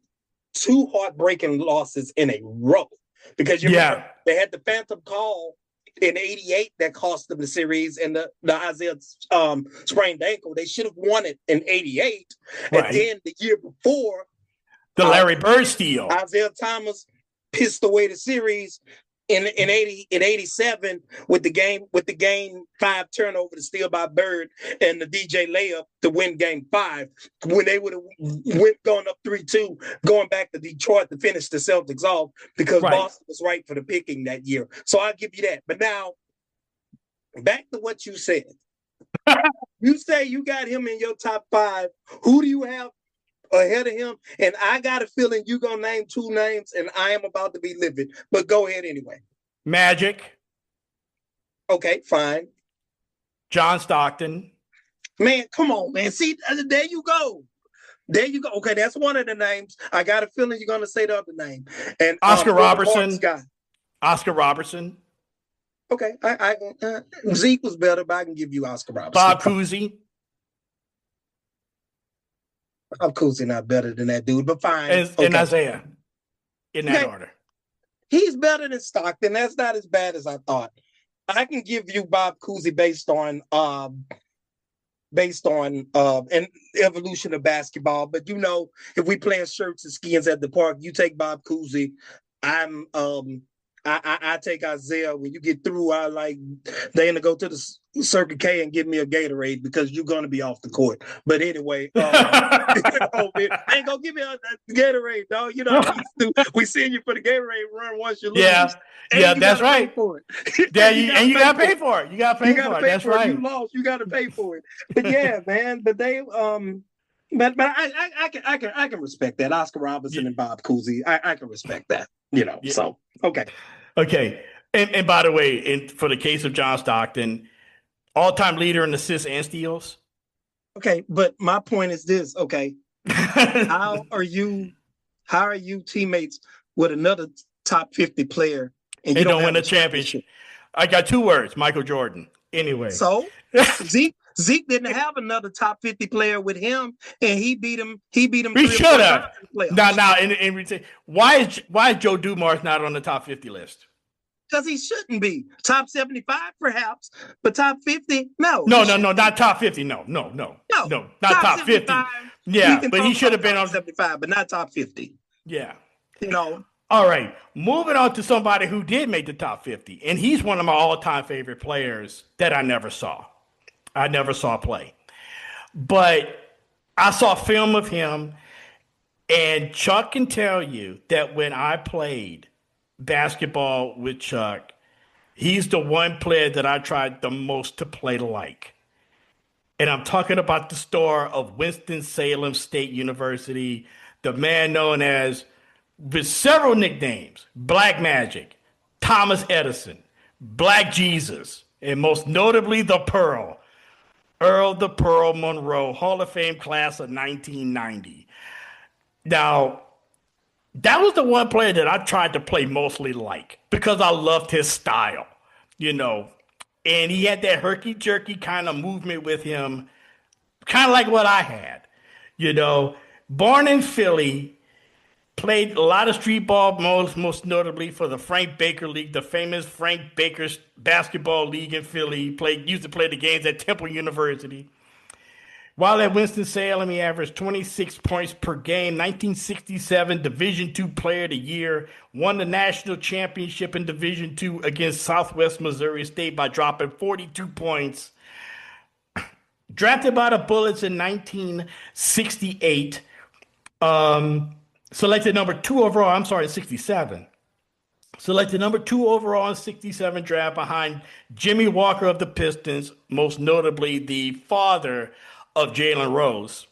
2 heartbreaking losses in a row because you remember they had the phantom call in '88 that cost them the series, and the Isaiah sprained ankle. They should have won it in '88, and then the year before, the Larry Bird steal, Isaiah Thomas pissed away the series in '87 with the game 5 turnover to steal by Bird and the DJ layup to win game 5 when they would have gone up 3-2 going back to Detroit to finish the Celtics off because Boston was right for the picking that year. So I'll give you that. But now back to what you said. You say you got him in your top 5. Who do you have ahead of him? And I got a feeling you're going to name 2 names, and I am about to be livid. But go ahead anyway. Magic. Okay, fine. John Stockton. Man, come on, man. See, there you go. There you go. Okay, that's one of the names. I got a feeling you're going to say the other name. And Oscar Robertson. Oscar Robertson. Okay, Zeke was better, but I can give you Oscar Robertson. Bob Cousy. Bob Cousy not better than that dude, but fine. And Isaiah. In that order. He's better than Stockton. That's not as bad as I thought. I can give you Bob Cousy based on an evolution of basketball. But you know, if we playing shirts and skins at the park, you take Bob Cousy. I take Isaiah. When you get through, they gonna go to the Circle K and give me a Gatorade because you're gonna be off the court. But anyway, I ain't gonna give me a Gatorade, dog. You know, we send you for the Gatorade run once you lose. Yeah, that's right. For it. You gotta pay for it. You gotta pay for it. That's right. You lost. You gotta pay for it. But yeah, man. But they But I can respect that. Oscar Robertson and Bob Cousy. I can respect that. You know. Yeah. So okay. And by the way, for the case of John Stockton, all-time leader in assists and steals. Okay, but my point is this. Okay, how are you teammates with another top 50 player and you don't win a championship? I got 2 words: Michael Jordan. Anyway, so Zeke didn't have another top 50 player with him, and he beat him. He should have. Now, why is Joe Dumars not on the top 50 list? Because he shouldn't be. Top 75, perhaps, but top 50, no. No, not top 50. No, not top 50. Yeah, but he should have been on 75, but not top 50. Yeah, you know. All right, moving on to somebody who did make the top 50, and he's one of my all-time favorite players that I never saw. I never saw play, but I saw film of him, and Chuck can tell you that when I played basketball with Chuck, he's the one player that I tried the most to play like. And I'm talking about the star of Winston-Salem State University, the man known as, with several nicknames, Black Magic, Thomas Edison, Black Jesus, and most notably the Pearl, Earl the Pearl Monroe, Hall of Fame class of 1990. Now, that was the one player that I tried to play mostly like because I loved his style, you know. And he had that herky-jerky kind of movement with him, kind of like what I had, you know. Born in Philly, played a lot of street ball, most notably for the Frank Baker League, the famous Frank Baker's basketball league in Philly. Used to play the games at Temple University. While at Winston-Salem, he averaged 26 points per game, 1967 Division II Player of the Year, won the national championship in Division II against Southwest Missouri State by dropping 42 points. Drafted by the Bullets in 1968, selected number 2 overall, in 67. Selected number 2 overall in 67 draft behind Jimmy Walker of the Pistons, most notably the father of Jalen Rose.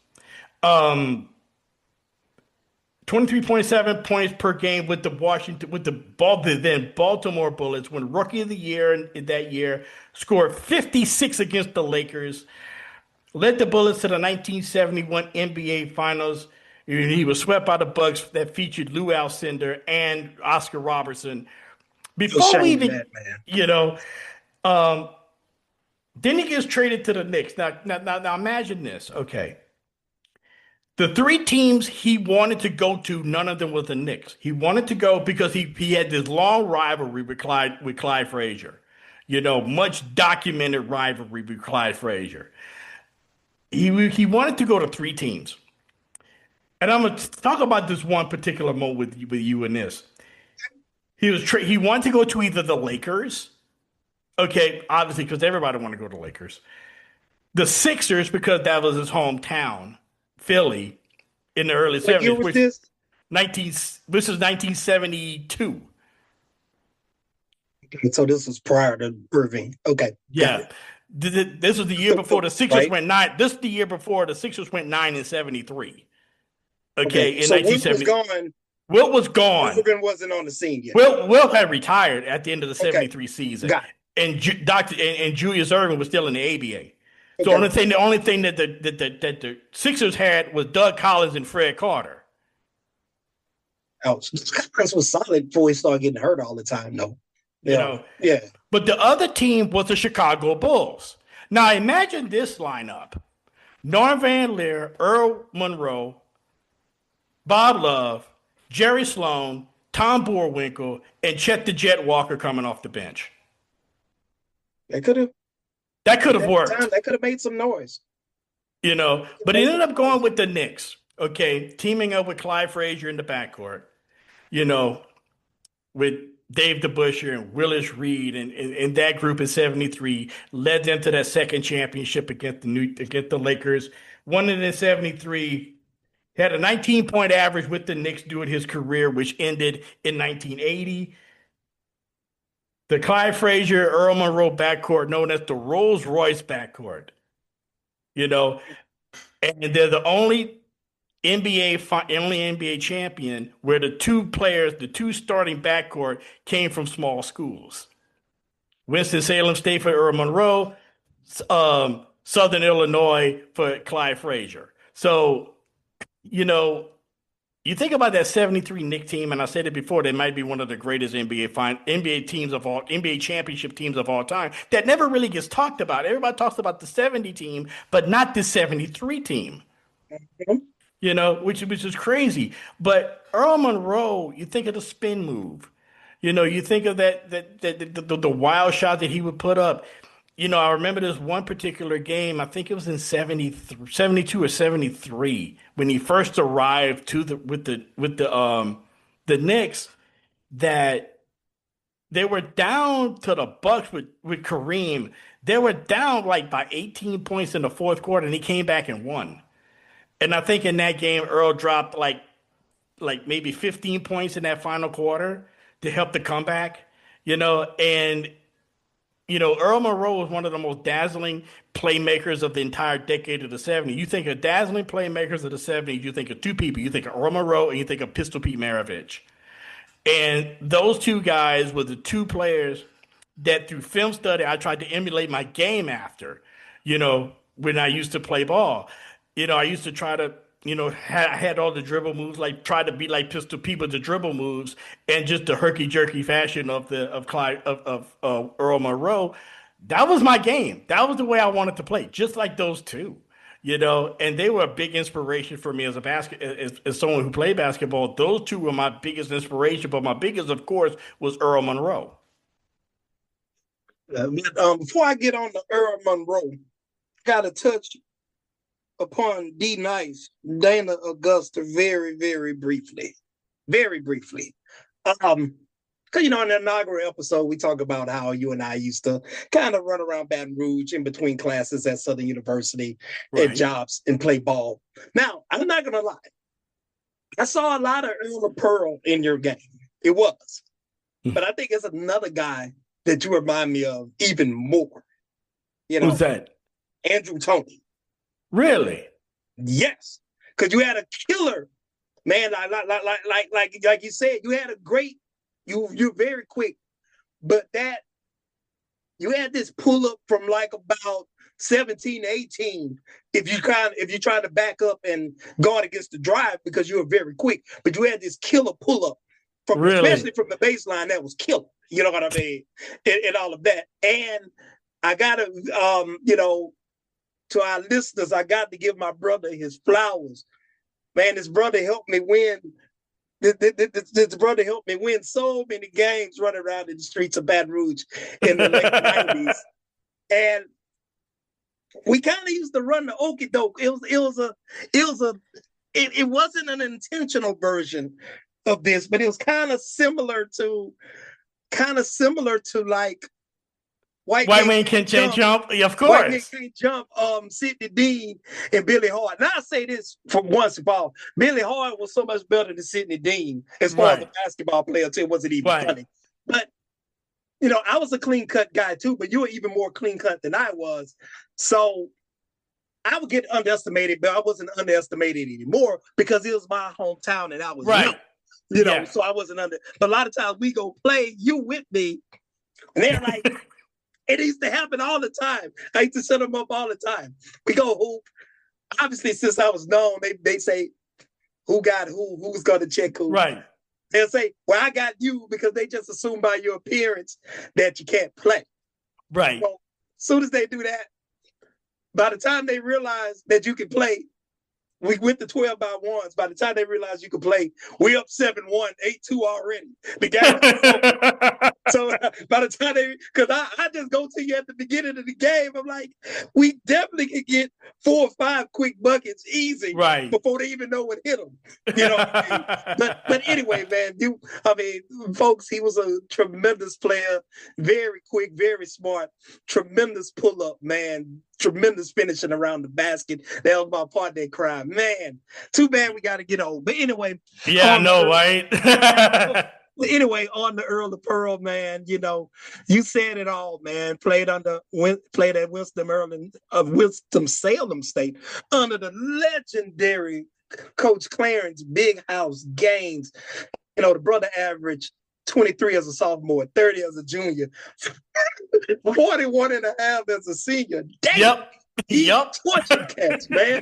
23.7 points per game with the Baltimore Bullets, won Rookie of the Year in that year, scored 56 against the Lakers. led the Bullets to the 1971 NBA Finals. He was swept by the Bucks that featured Lou Alcindor and Oscar Robertson. Before we even, then he gets traded to the Knicks. Now imagine this. Okay. The three teams he wanted to go to, none of them was the Knicks. He wanted to go because he had this long rivalry with Clyde Frazier. Much documented rivalry with Clyde Frazier. He wanted to go to three teams. And I'm going to talk about this one particular moment with you in this. He wanted to go to either the Lakers. Okay, obviously, because everybody wanted to go to the Lakers. The Sixers, because that was his hometown, Philly, in the early 70s. What year was this? This is 1972. Okay, so this was prior to Irving. Okay. Yeah. This was the year before the Sixers went 9. This is the year before the Sixers went 9-73. Okay, in so 1970. Wilt was gone. Irving wasn't on the scene yet. Wilt had retired at the end of the 73 season. Got it. And Julius Erving was still in the ABA. So the only thing that the Sixers had was Doug Collins and Fred Carter. Oh, Chris was solid before he started getting hurt all the time, though. Yeah. But the other team was the Chicago Bulls. Now imagine this lineup: Norm Van Lier, Earl Monroe, Bob Love, Jerry Sloan, Tom Boerwinkle, and Chet the Jet Walker coming off the bench. That could have worked. That could have made some noise. But it ended up going with the Knicks. Okay, teaming up with Clyde Frazier in the backcourt. With Dave DeBusschere and Willis Reed and that group in 73 led them to that second championship against the Lakers. Won it in 73. Had a 19-point average with the Knicks during his career, which ended in 1980. The Clyde Frazier, Earl Monroe backcourt, known as the Rolls Royce backcourt. And they're the only NBA champion where the two starting backcourt came from small schools. Winston-Salem State for Earl Monroe, Southern Illinois for Clyde Frazier. So, you think about that 73 Knicks team, and I said it before, they might be one of the greatest NBA championship teams of all time that never really gets talked about. Everybody talks about the 70 team, but not the 73 team. Which is crazy. But Earl Monroe, you think of the spin move. You think of the wild shot that he would put up. I remember this one particular game, I think it was in 72 or 73, when he first arrived with the Knicks, that they were down to the Bucks with Kareem. They were down like by 18 points in the fourth quarter, and he came back and won. And I think in that game, Earl dropped like maybe 15 points in that final quarter to help the comeback, and Earl Monroe was one of the most dazzling playmakers of the entire decade of the 70s. You think of dazzling playmakers of the 70s, you think of two people. You think of Earl Monroe and you think of Pistol Pete Maravich. And those two guys were the two players that through film study I tried to emulate my game after, when I used to play ball. I used to try to, had all the dribble moves, like try to be like Pistol Pete with the dribble moves, and just the herky-jerky fashion of Earl Monroe. That was my game. That was the way I wanted to play, just like those two, and they were a big inspiration for me as someone who played basketball. Those two were my biggest inspiration, but my biggest, of course, was Earl Monroe. Before I get on to Earl Monroe, got to touch upon D Nice, Dana Augusta, very, very briefly. Very briefly. Because, in the inaugural episode, we talk about how you and I used to kind of run around Baton Rouge in between classes at Southern University and jobs and play ball. Now, I'm not going to lie. I saw a lot of Earl Pearl in your game. It was. But I think it's another guy that you remind me of even more. Who's that? Andrew Toney. Really? Yes, because you had a killer, man. Like you said, you had a great. You're very quick, but that you had this pull up from like about 17, 18. If you try to back up and guard against the drive because you were very quick, but you had this killer pull up from especially from the baseline that was killer. You know what I mean? And all of that. And I gotta to our listeners, I got to give my brother his flowers. Man, this brother helped me win. This brother helped me win so many games running around in the streets of Baton Rouge in the late 90s. And we kind of used to run the okie doke. It wasn't an intentional version of this, but it was kind of similar to like White Man Can't Jump. Yeah, of course. White Man Can't Jump. Sidney Dean and Billy Hart. Now I say this from once and all. Billy Hart was so much better than Sidney Dean as far as a basketball player too. It wasn't even funny. But I was a clean cut guy too, but you were even more clean cut than I was. So I would get underestimated, but I wasn't underestimated anymore because it was my hometown and I was young, so I wasn't under. But a lot of times we go play, you with me, and they're like, it used to happen all the time. I used to set them up all the time. We go hoop. Obviously, since I was known, they say, who got who's going to check who. Right. They'll say, well, I got you because they just assume by your appearance that you can't play. Right. So as soon as they do that, by the time they realize that you can play, we went to 12 by ones. By the time they realized you could play, we up 7-1, 8-2 already. The game was over. So by the time because I just go to you at the beginning of the game, I'm like, we definitely could get 4 or 5 quick buckets easy before they even know what hit them. But anyway, man, folks, he was a tremendous player, very quick, very smart, tremendous pull-up, man. Tremendous finishing around the basket. That was my part that cried. Man, too bad we got to get old. But anyway. Yeah, I know, right? Anyway, on the Earl of Pearl, man, you said it all, man. Played at Winston-Salem State under the legendary Coach Clarence Big House Gaines. The brother averaged 23 as a sophomore, 30 as a junior, 41 and a half as a senior. Damn. Yep. Torture cats, man.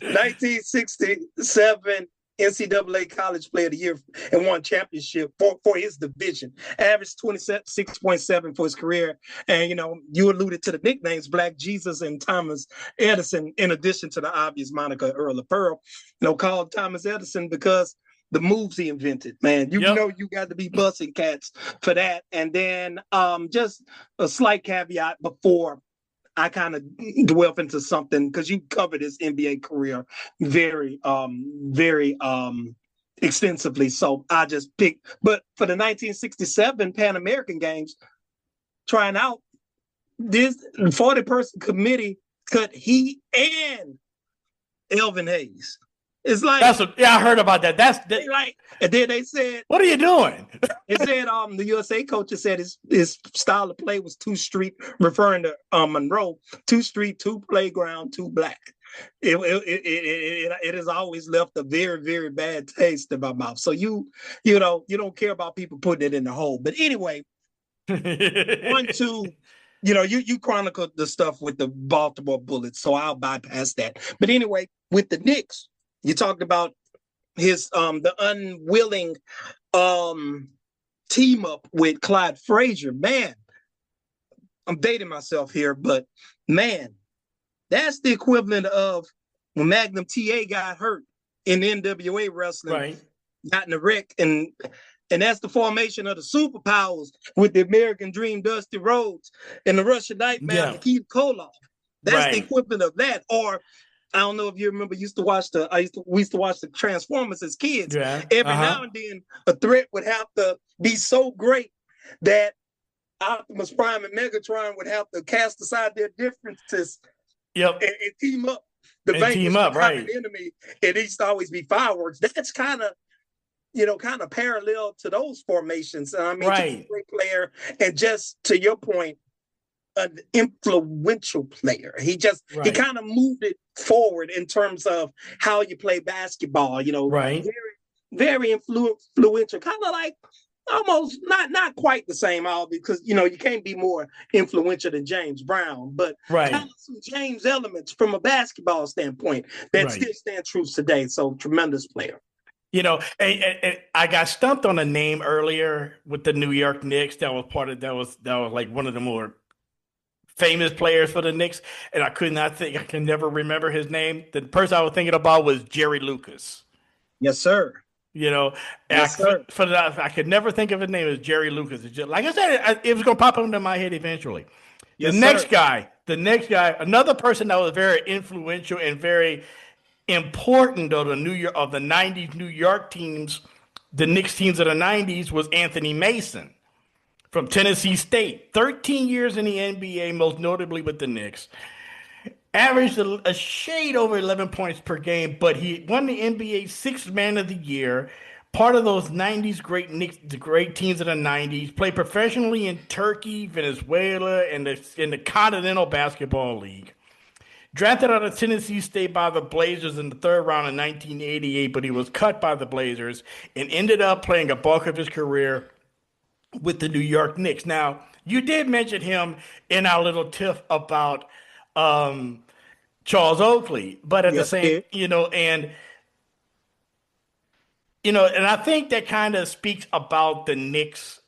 1967 NCAA College Player of the Year and won championship for his division. Averaged 26.7 for his career. And, you alluded to the nicknames Black Jesus and Thomas Edison, in addition to the obvious moniker Earl of Pearl. Called Thomas Edison because the moves he invented, man. You got to be busting cats for that. And then just a slight caveat before I kind of delve into something, because you covered his NBA career very extensively. So I just picked. But for the 1967 Pan American Games, trying out, this 40-person committee cut he and Elvin Hayes. It's like I heard about that. That's right. And then they said, "What are you doing?" They said the USA coaches said his style of play was too street, referring to Monroe, too street, too playground, too black. It has always left a very, very bad taste in my mouth. So you don't care about people putting it in the hole. But anyway, you chronicled the stuff with the Baltimore Bullets, so I'll bypass that. But anyway, with the Knicks, you talked about his the unwilling team up with Clyde Frazier. Man, I'm dating myself here, but man, that's the equivalent of when Magnum TA got hurt in NWA wrestling, got in the wreck, and that's the formation of the superpowers with the American Dream, Dusty Rhodes, and the Russian Nightmare, Keith Koloff. That's the equivalent of that. Or I don't know if you remember, we used to watch the Transformers as kids. Yeah. Every now and then, a threat would have to be so great that Optimus Prime and Megatron would have to cast aside their differences and team up. The enemy. It used to always be fireworks. That's kind of parallel to those formations. I mean, to be a great player, and just to your point, an influential player. He kind of moved it forward in terms of how you play basketball. Very, very influential. Kind of like almost not quite the same, all because you can't be more influential than James Brown, but kind of some James elements from a basketball standpoint that still stand true today. So tremendous player. And I got stumped on a name earlier with the New York Knicks. That was like one of the more famous players for the Knicks, and I can never remember his name. The person I was thinking about was Jerry Lucas. Yes, sir. Yes, sir. I could never think of his name as Jerry Lucas. Like I said, it was going to pop into my head eventually. Yes, the next guy, another person that was very influential and very important of the '90s New York teams, the Knicks teams of the '90s, was Anthony Mason from Tennessee State. 13 years in the NBA, most notably with the Knicks. Averaged a shade over 11 points per game, but he won the NBA Sixth Man of the Year. Part of those '90s the great teams of the '90s. Played professionally in Turkey, Venezuela, and in the Continental Basketball League. Drafted out of Tennessee State by the Blazers in the third round in 1988, but he was cut by the Blazers and ended up playing a bulk of his career with the New York Knicks. Now, you did mention him in our little tiff about Charles Oakley, but at the same, and I think that kind of speaks about the Knicks'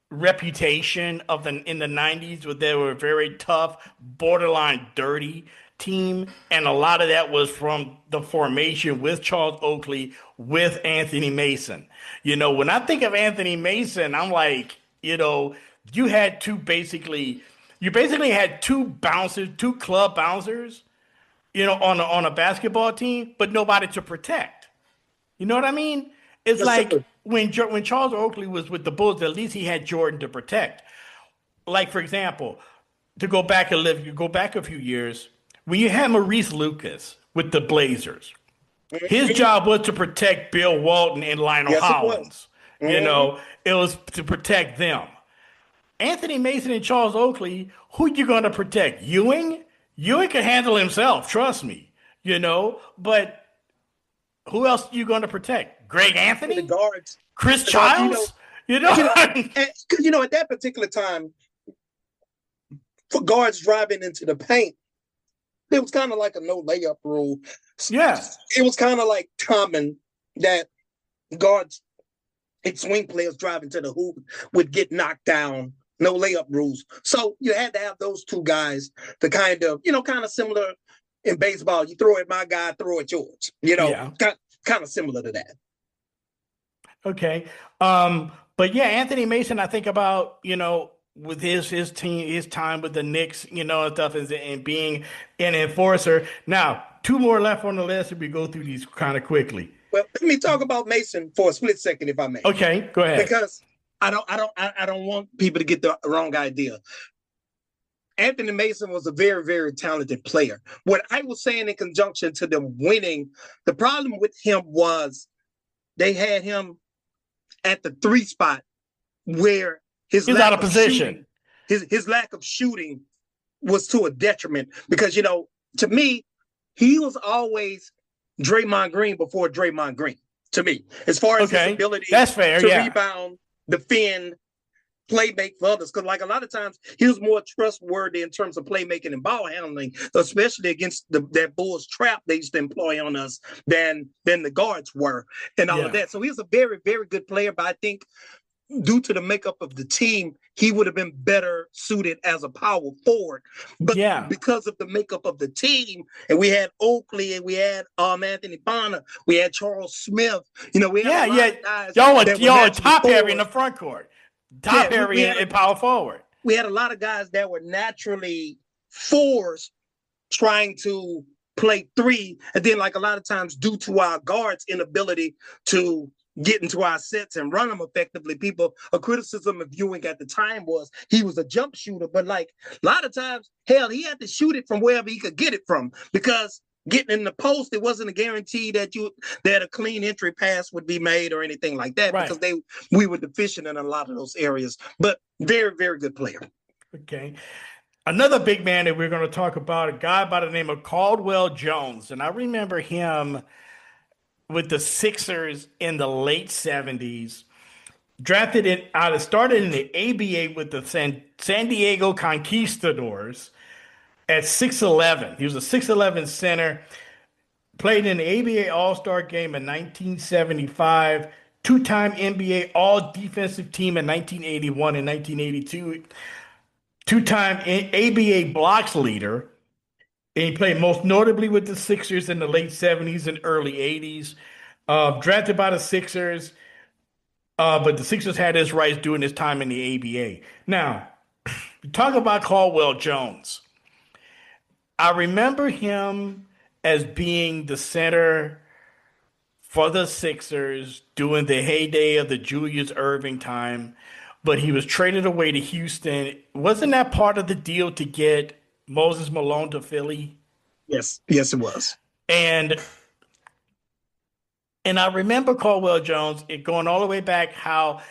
reputation in the '90s, where they were a very tough, borderline dirty team, and a lot of that was from the formation with Charles Oakley, with Anthony Mason. When I think of Anthony Mason, I'm like, you basically had two club bouncers, on a basketball team, but nobody to protect. You know what I mean? It's when Charles Oakley was with the Bulls, at least he had Jordan to protect. Like, for example, to go back a few years, when you had Maurice Lucas with the Blazers, his job was to protect Bill Walton and Lionel Hollins. It was to protect them. Anthony Mason and Charles Oakley, who you going to protect? Ewing? Ewing can handle himself, trust me. But who else are you going to protect? Greg Anthony? The guards. Chris Childs? Because at that particular time, for guards driving into the paint, it was kind of like a no layup rule. Yes. It was kind of like common that guards and swing players driving to the hoop would get knocked down. No layup rules. So you had to have those two guys to kind of similar in baseball. You throw at my guy, I throw at yours. Kind of similar to that. Okay. But yeah, Anthony Mason, I think about, with his team, his time with the Knicks, and stuff, and being an enforcer. Now, two more left on the list, if we go through these kind of quickly. Well, let me talk about Mason for a split second, if I may. Okay, go ahead. Because I don't want people to get the wrong idea. Anthony Mason was a very, very talented player. What I was saying in conjunction to them winning, the problem with him was they had him at the 3 spot where he's out of position. His lack of shooting was to a detriment because, to me, he was always Draymond Green before Draymond Green, to me, as far as his ability to rebound, defend, playmate for others. Because like a lot of times he was more trustworthy in terms of playmaking and ball handling, especially against that Bulls trap they used to employ on us than the guards were and all of that. So he was a very, very good player, but I think due to the makeup of the team, he would have been better suited as a power forward. But because of the makeup of the team, and we had Oakley, and we had Anthony Bonner, we had Charles Smith. We had a lot of guys. Y'all top heavy in the front court, top heavy in power forward. We had a lot of guys that were naturally fours trying to play 3, and then like a lot of times due to our guards' inability to get into our sets and run them effectively. A criticism of Ewing at the time was he was a jump shooter, but like a lot of times, hell, he had to shoot it from wherever he could get it from because getting in the post, it wasn't a guarantee that a clean entry pass would be made or anything like that because we were deficient in a lot of those areas. But very, very good player. Okay. Another big man that we're going to talk about, a guy by the name of Caldwell Jones. And I remember him with the Sixers in the late 70s. started in the ABA with the San Diego Conquistadors at 6'11". He was a 6'11" center. Played in the ABA All-Star Game in 1975. Two-time NBA All-Defensive Team in 1981 and 1982. Two-time ABA blocks leader. And he played most notably with the Sixers in the late 70s and early 80s. Drafted by the Sixers. But the Sixers had his rights during his time in the ABA. Now, talk about Caldwell Jones. I remember him as being the center for the Sixers during the heyday of the Julius Erving time, but he was traded away to Houston. Wasn't that part of the deal to get Moses Malone to Philly? Yes, it was. And I remember Caldwell Jones, it going all the way back, how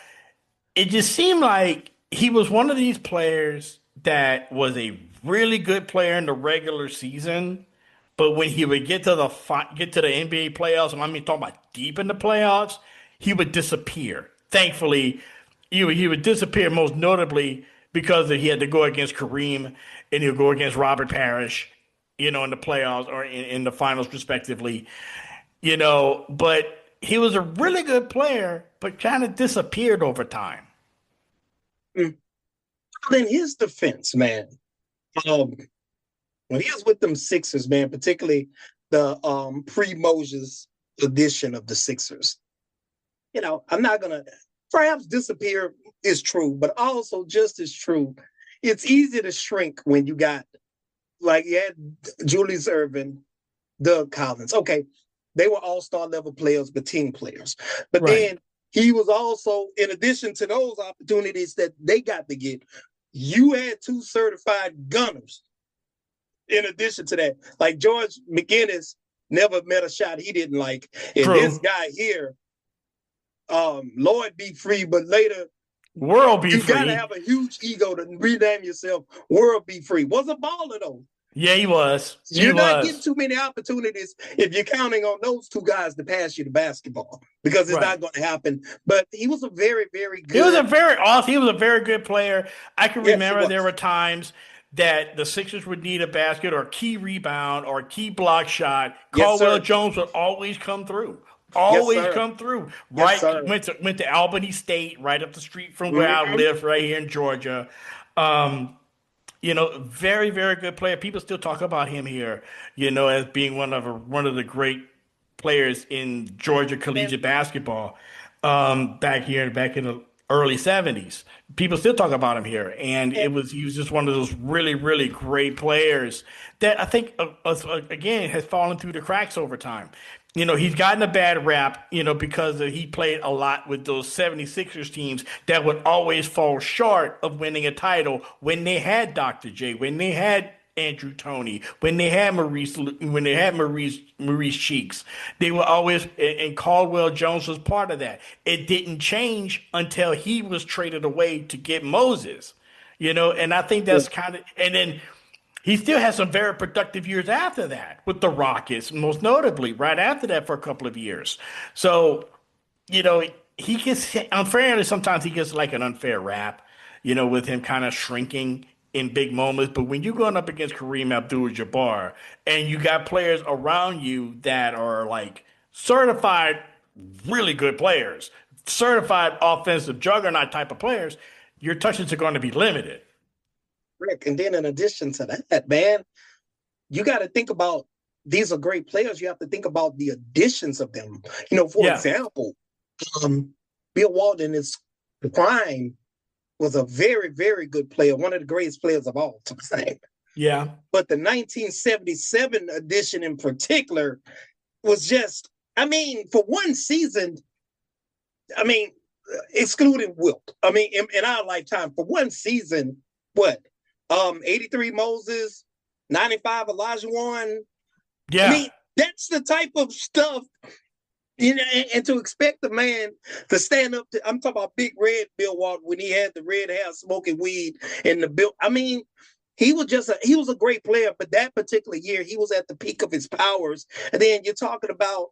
it just seemed like he was one of these players that was a really good player in the regular season, but when he would get to the NBA playoffs, and I mean talking about deep in the playoffs, he would disappear. Thankfully, he would disappear most notably because he had to go against Kareem and he'll go against Robert Parrish, in the playoffs or in the finals respectively. But he was a really good player, but kind of disappeared over time. In his defense, man, when he was with them Sixers, man, particularly the pre-Moses edition of the Sixers, I'm not going to, perhaps disappear is true, but also just as true, it's easy to shrink when you got, like, you had Julius Erving, Doug Collins. Okay, they were all-star level players, but team players. But then he was also, in addition to those opportunities that they got to get, you had two certified gunners. In addition to that, like George McGinnis never met a shot he didn't like. And this guy here, Lord be free, but later, World be free. You gotta have a huge ego to rename yourself World Be Free. Was a baller though. Yeah, he was. You're not getting too many opportunities if you're counting on those two guys to pass you the basketball, because it's not going to happen. But he was a very, very good. He was a very awesome. He was a very good player. I can remember there were times that the Sixers would need a basket or a key rebound or a key block shot. Caldwell Jones would always come through. Come through. Yes, went to Albany State, right up the street from where I live, right here in Georgia. Very, very good player. People still talk about him here, as being one of the great players in Georgia collegiate basketball. Back in the early 70s. People still talk about him here, and he was just one of those really, really great players that I think again has fallen through the cracks over time. He's gotten a bad rap, because he played a lot with those 76ers teams that would always fall short of winning a title when they had Dr. J, when they had Andrew Toney, when they had Maurice Cheeks. They were always, and Caldwell Jones was part of that. It didn't change until he was traded away to get Moses, and I think that's kind of, and then he still has some very productive years after that with the Rockets, most notably right after that for a couple of years. So, he gets unfairly, sometimes he gets like an unfair rap, with him kind of shrinking in big moments. But when you're going up against Kareem Abdul-Jabbar and you got players around you that are like certified really good players, certified offensive juggernaut type of players, your touches are going to be limited. Rick, and then in addition to that, man, you got to think about, these are great players. You have to think about the additions of them. For example, Bill Walton is prime, was a very, very good player, one of the greatest players of all time. Yeah. But the 1977 edition in particular was just, for one season, excluding Wilt, in our lifetime, for one season, 83 Moses, 95 Olajuwon. Yeah. That's the type of stuff, and to expect the man to stand up to, I'm talking about Big Red Bill Walton when he had the red hair smoking weed in the bill. He was a great player, but that particular year he was at the peak of his powers. And then you're talking about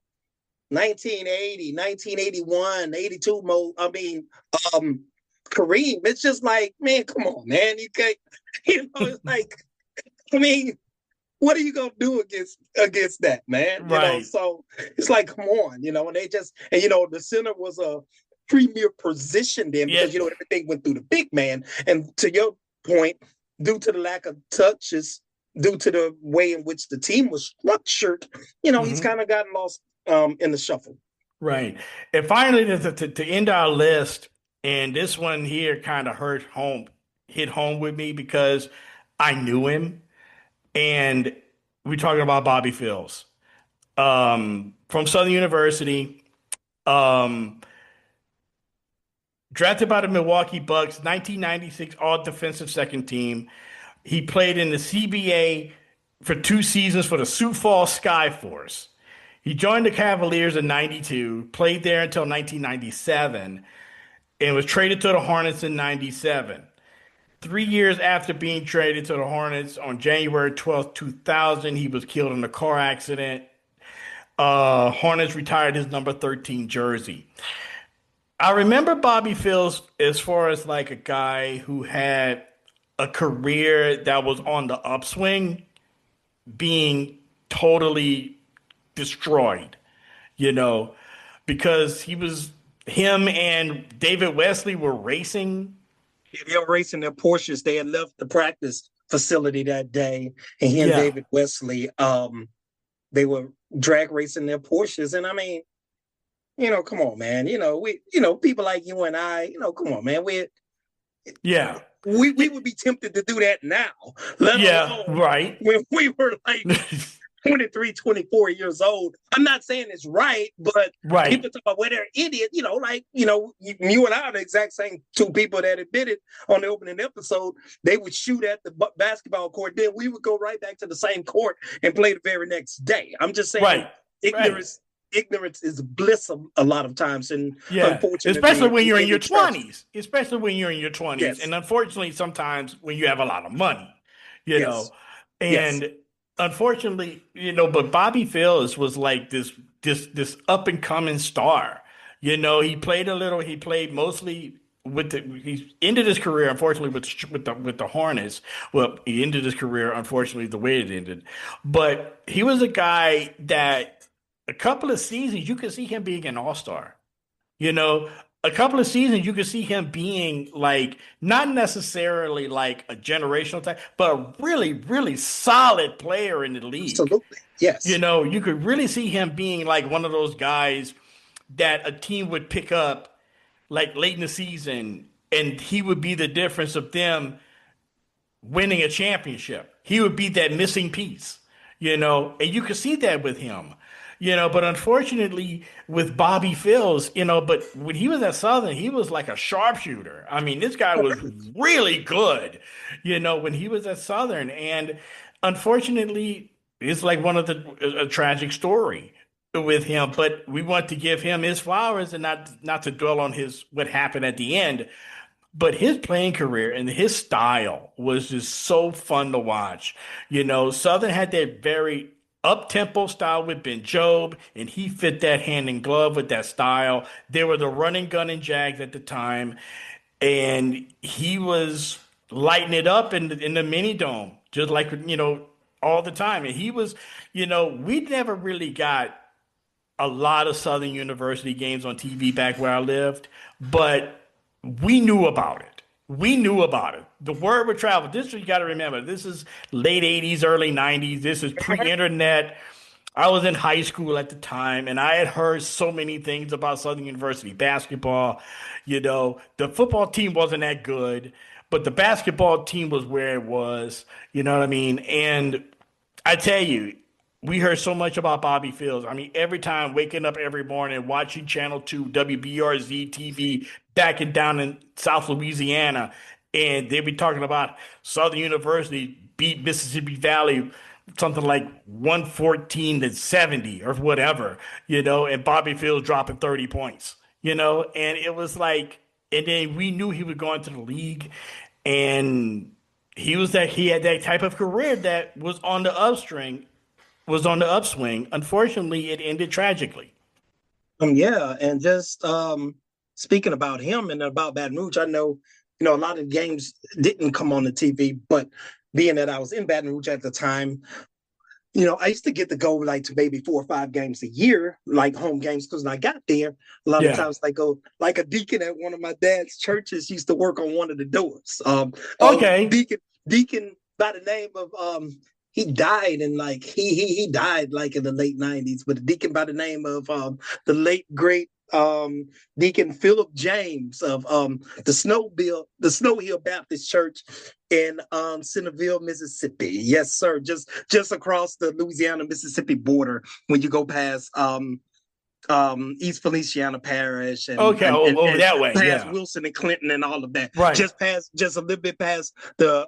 1980, 1981, 82 mode. Kareem. It's just like, man, come on, man. You can't, it's like, I mean, what are you gonna do against that, man? Right. So it's like, come on, and they just and the center was a premier position then because everything went through the big man. And to your point, due to the lack of touches, due to the way in which the team was structured, he's kind of gotten lost in the shuffle. Right. And finally, to end our list, and this one here kind of hit home with me because I knew him. And we're talking about Bobby Fields from Southern University, drafted by the Milwaukee Bucks, 1996 All-Defensive Second Team. He played in the CBA for 2 seasons for the Sioux Falls Skyforce. He joined the Cavaliers in 92, played there until 1997, and was traded to the Hornets in 97. 3 years after being traded to the Hornets on January 12th, 2000, he was killed in a car accident. Hornets retired his number 13 jersey. I remember Bobby Fields as far as like a guy who had a career that was on the upswing being totally destroyed, because him and David Wesley were racing. They were racing their Porsches. They had left the practice facility that day, and he and David Wesley, they were drag racing their Porsches. And I mean, come on, man. We, people like you and I, come on, man. We would be tempted to do that now. Let alone right. When we were like 23, 24 years old. I'm not saying it's right, but people talk about whether they're idiot, you and I are the exact same 2 people that admitted on the opening episode, they would shoot at the basketball court. Then we would go right back to the same court and play the very next day. I'm just saying ignorance is bliss a lot of times. And unfortunately, especially when you're in your 20s, Yes. And unfortunately, sometimes when you have a lot of money, Yes. Unfortunately, but Bobby Fields was like this up and coming star. He played a little. He played mostly he ended his career, unfortunately, with the Hornets. Well, he ended his career, unfortunately, the way it ended. But he was a guy that a couple of seasons you could see him being an all-star. A couple of seasons, you could see him being like, not necessarily like a generational type, but a really, really solid player in the league. Absolutely. Yes. You could really see him being like one of those guys that a team would pick up like late in the season, and he would be the difference of them winning a championship. He would be that missing piece, and you could see that with him. But unfortunately with Bobby Fields, but when he was at Southern, he was like a sharpshooter. I mean, this guy was really good, when he was at Southern. And unfortunately, it's like a tragic story with him. But we want to give him his flowers and not to dwell on what happened at the end. But his playing career and his style was just so fun to watch. Southern had that very up-tempo style with Ben Jobe, and he fit that hand in glove with that style. They were the running gun and Jags at the time, and he was lighting it up in the mini dome, just like all the time. And he was, we never really got a lot of Southern University games on TV back where I lived, but we knew about it. The word would travel. This, you got to remember, this is late 80s, early 90s. This is pre-internet. I was in high school at the time, and I had heard so many things about Southern University basketball. The football team wasn't that good, but the basketball team was where it was. You know what I mean? And I tell you, we heard so much about Bobby Fields. I mean, every time waking up every morning, watching Channel 2, WBRZ TV back down in South Louisiana, and they'd be talking about Southern University beat Mississippi Valley something like 114-70 or whatever, and Bobby Fields dropping 30 points, and it was like, and then we knew he would go into the league, and he had that type of career that was on the upswing. Unfortunately, it ended tragically. Yeah, and just speaking about him and about Baton Rouge, I know, a lot of games didn't come on the TV, but being that I was in Baton Rouge at the time, I used to get to go like to maybe 4 or 5 games a year, like home games, because when I got there, a lot of times I go like a deacon at one of my dad's churches used to work on one of the doors. Okay. Deacon by the name of he died in like he died like in the late 90s, but a deacon by the name of the late great Deacon Philip James of the Snow Hill Baptist Church in Centerville, Mississippi. Yes, sir. Just across the Louisiana Mississippi border when you go past East Feliciana Parish and that way, past Wilson and Clinton and all of that. Right. Just a little bit past the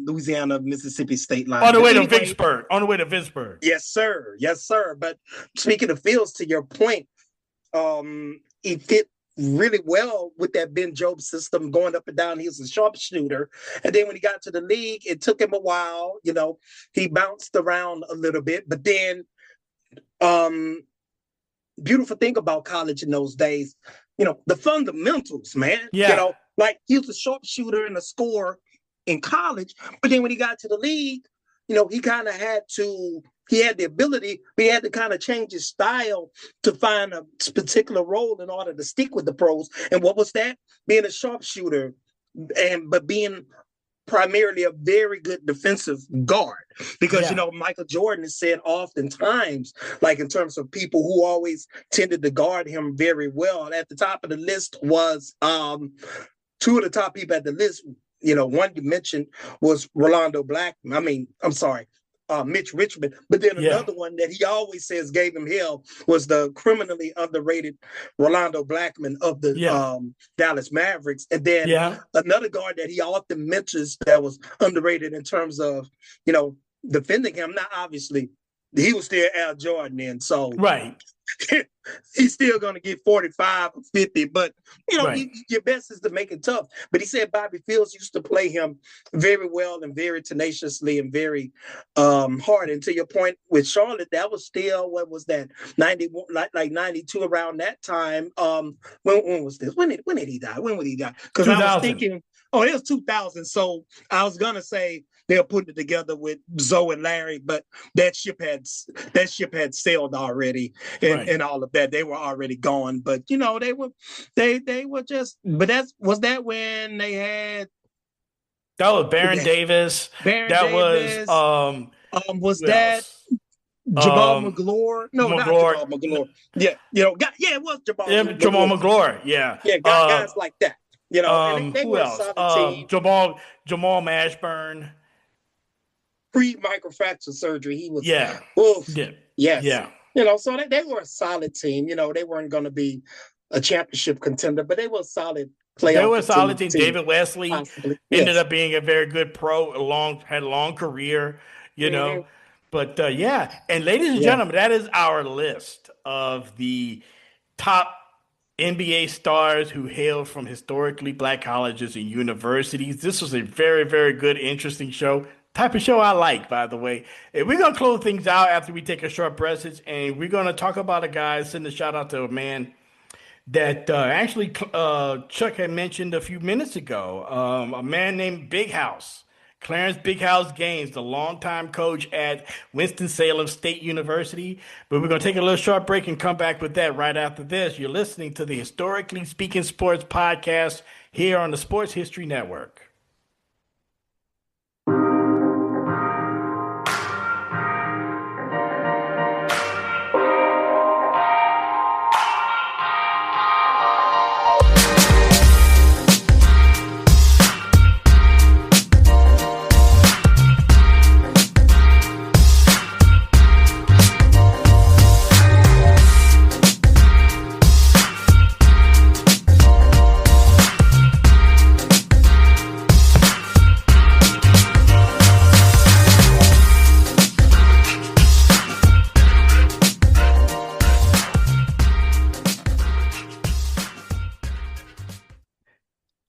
Louisiana Mississippi state line. On the way to Vicksburg. Yes, sir. Yes, sir. But speaking of fields, to your point, he fit really well with that Ben Jobe system going up and down. He was a sharpshooter. And then when he got to the league, it took him a while. He bounced around a little bit. But then beautiful thing about college in those days, the fundamentals, man. Yeah. Like he was a sharpshooter and a scorer in college. But then when he got to the league, he kind of he had the ability, but he had to kind of change his style to find a particular role in order to stick with the pros. And what was that? Being a sharpshooter, but being primarily a very good defensive guard. Because, Michael Jordan has said oftentimes, like in terms of people who always tended to guard him very well, at the top of the list was two of the top people at the list. One you mentioned was Mitch Richmond. But then another one that he always says gave him hell was the criminally underrated Rolando Blackman of the Dallas Mavericks. And then another guard that he often mentions that was underrated in terms of, defending him. Now, obviously, he was still Al Jordan then. So right. He's still going to get 45 or 50, but your best is to make it tough. But he said Bobby Fields used to play him very well and very tenaciously and very hard. And to your point with Charlotte, that was still, what was that, 91, like 92 around that time. When was this? When did he die? When would he die? Because I was thinking, it was 2000. So I was gonna say they're putting it together with Zoe and Larry, but that ship had sailed already, and all of that. They were already gone. But they were just. But was that when they had? That was Baron Davis. Was that Jamal McGlure? No, not Jamal McGlure. Yeah, it was Jamal. Jamal McGlure. Yeah, guys like that. And they who were else? a solid team. Jamal Mashburn. Pre-microfracture surgery, he was. Yeah. Oof. Yeah. Yes. Yeah. So they were a solid team. They weren't going to be a championship contender, but they were a solid playoff. They were a solid team. David Wesley ended up being a very good pro. Had a long career. But and ladies and gentlemen, that is our list of the top NBA stars who hail from historically black colleges and universities. This was a very, very good, interesting show. Type of show I like, by the way. And we're going to close things out after we take a short break, and we're going to talk about a guy, send a shout out to a man that actually Chuck had mentioned a few minutes ago, a man named Big House. Clarence Big House Gaines, the longtime coach at Winston-Salem State University. But we're going to take a little short break and come back with that right after this. You're listening to the Historically Speaking Sports podcast here on the Sports History Network.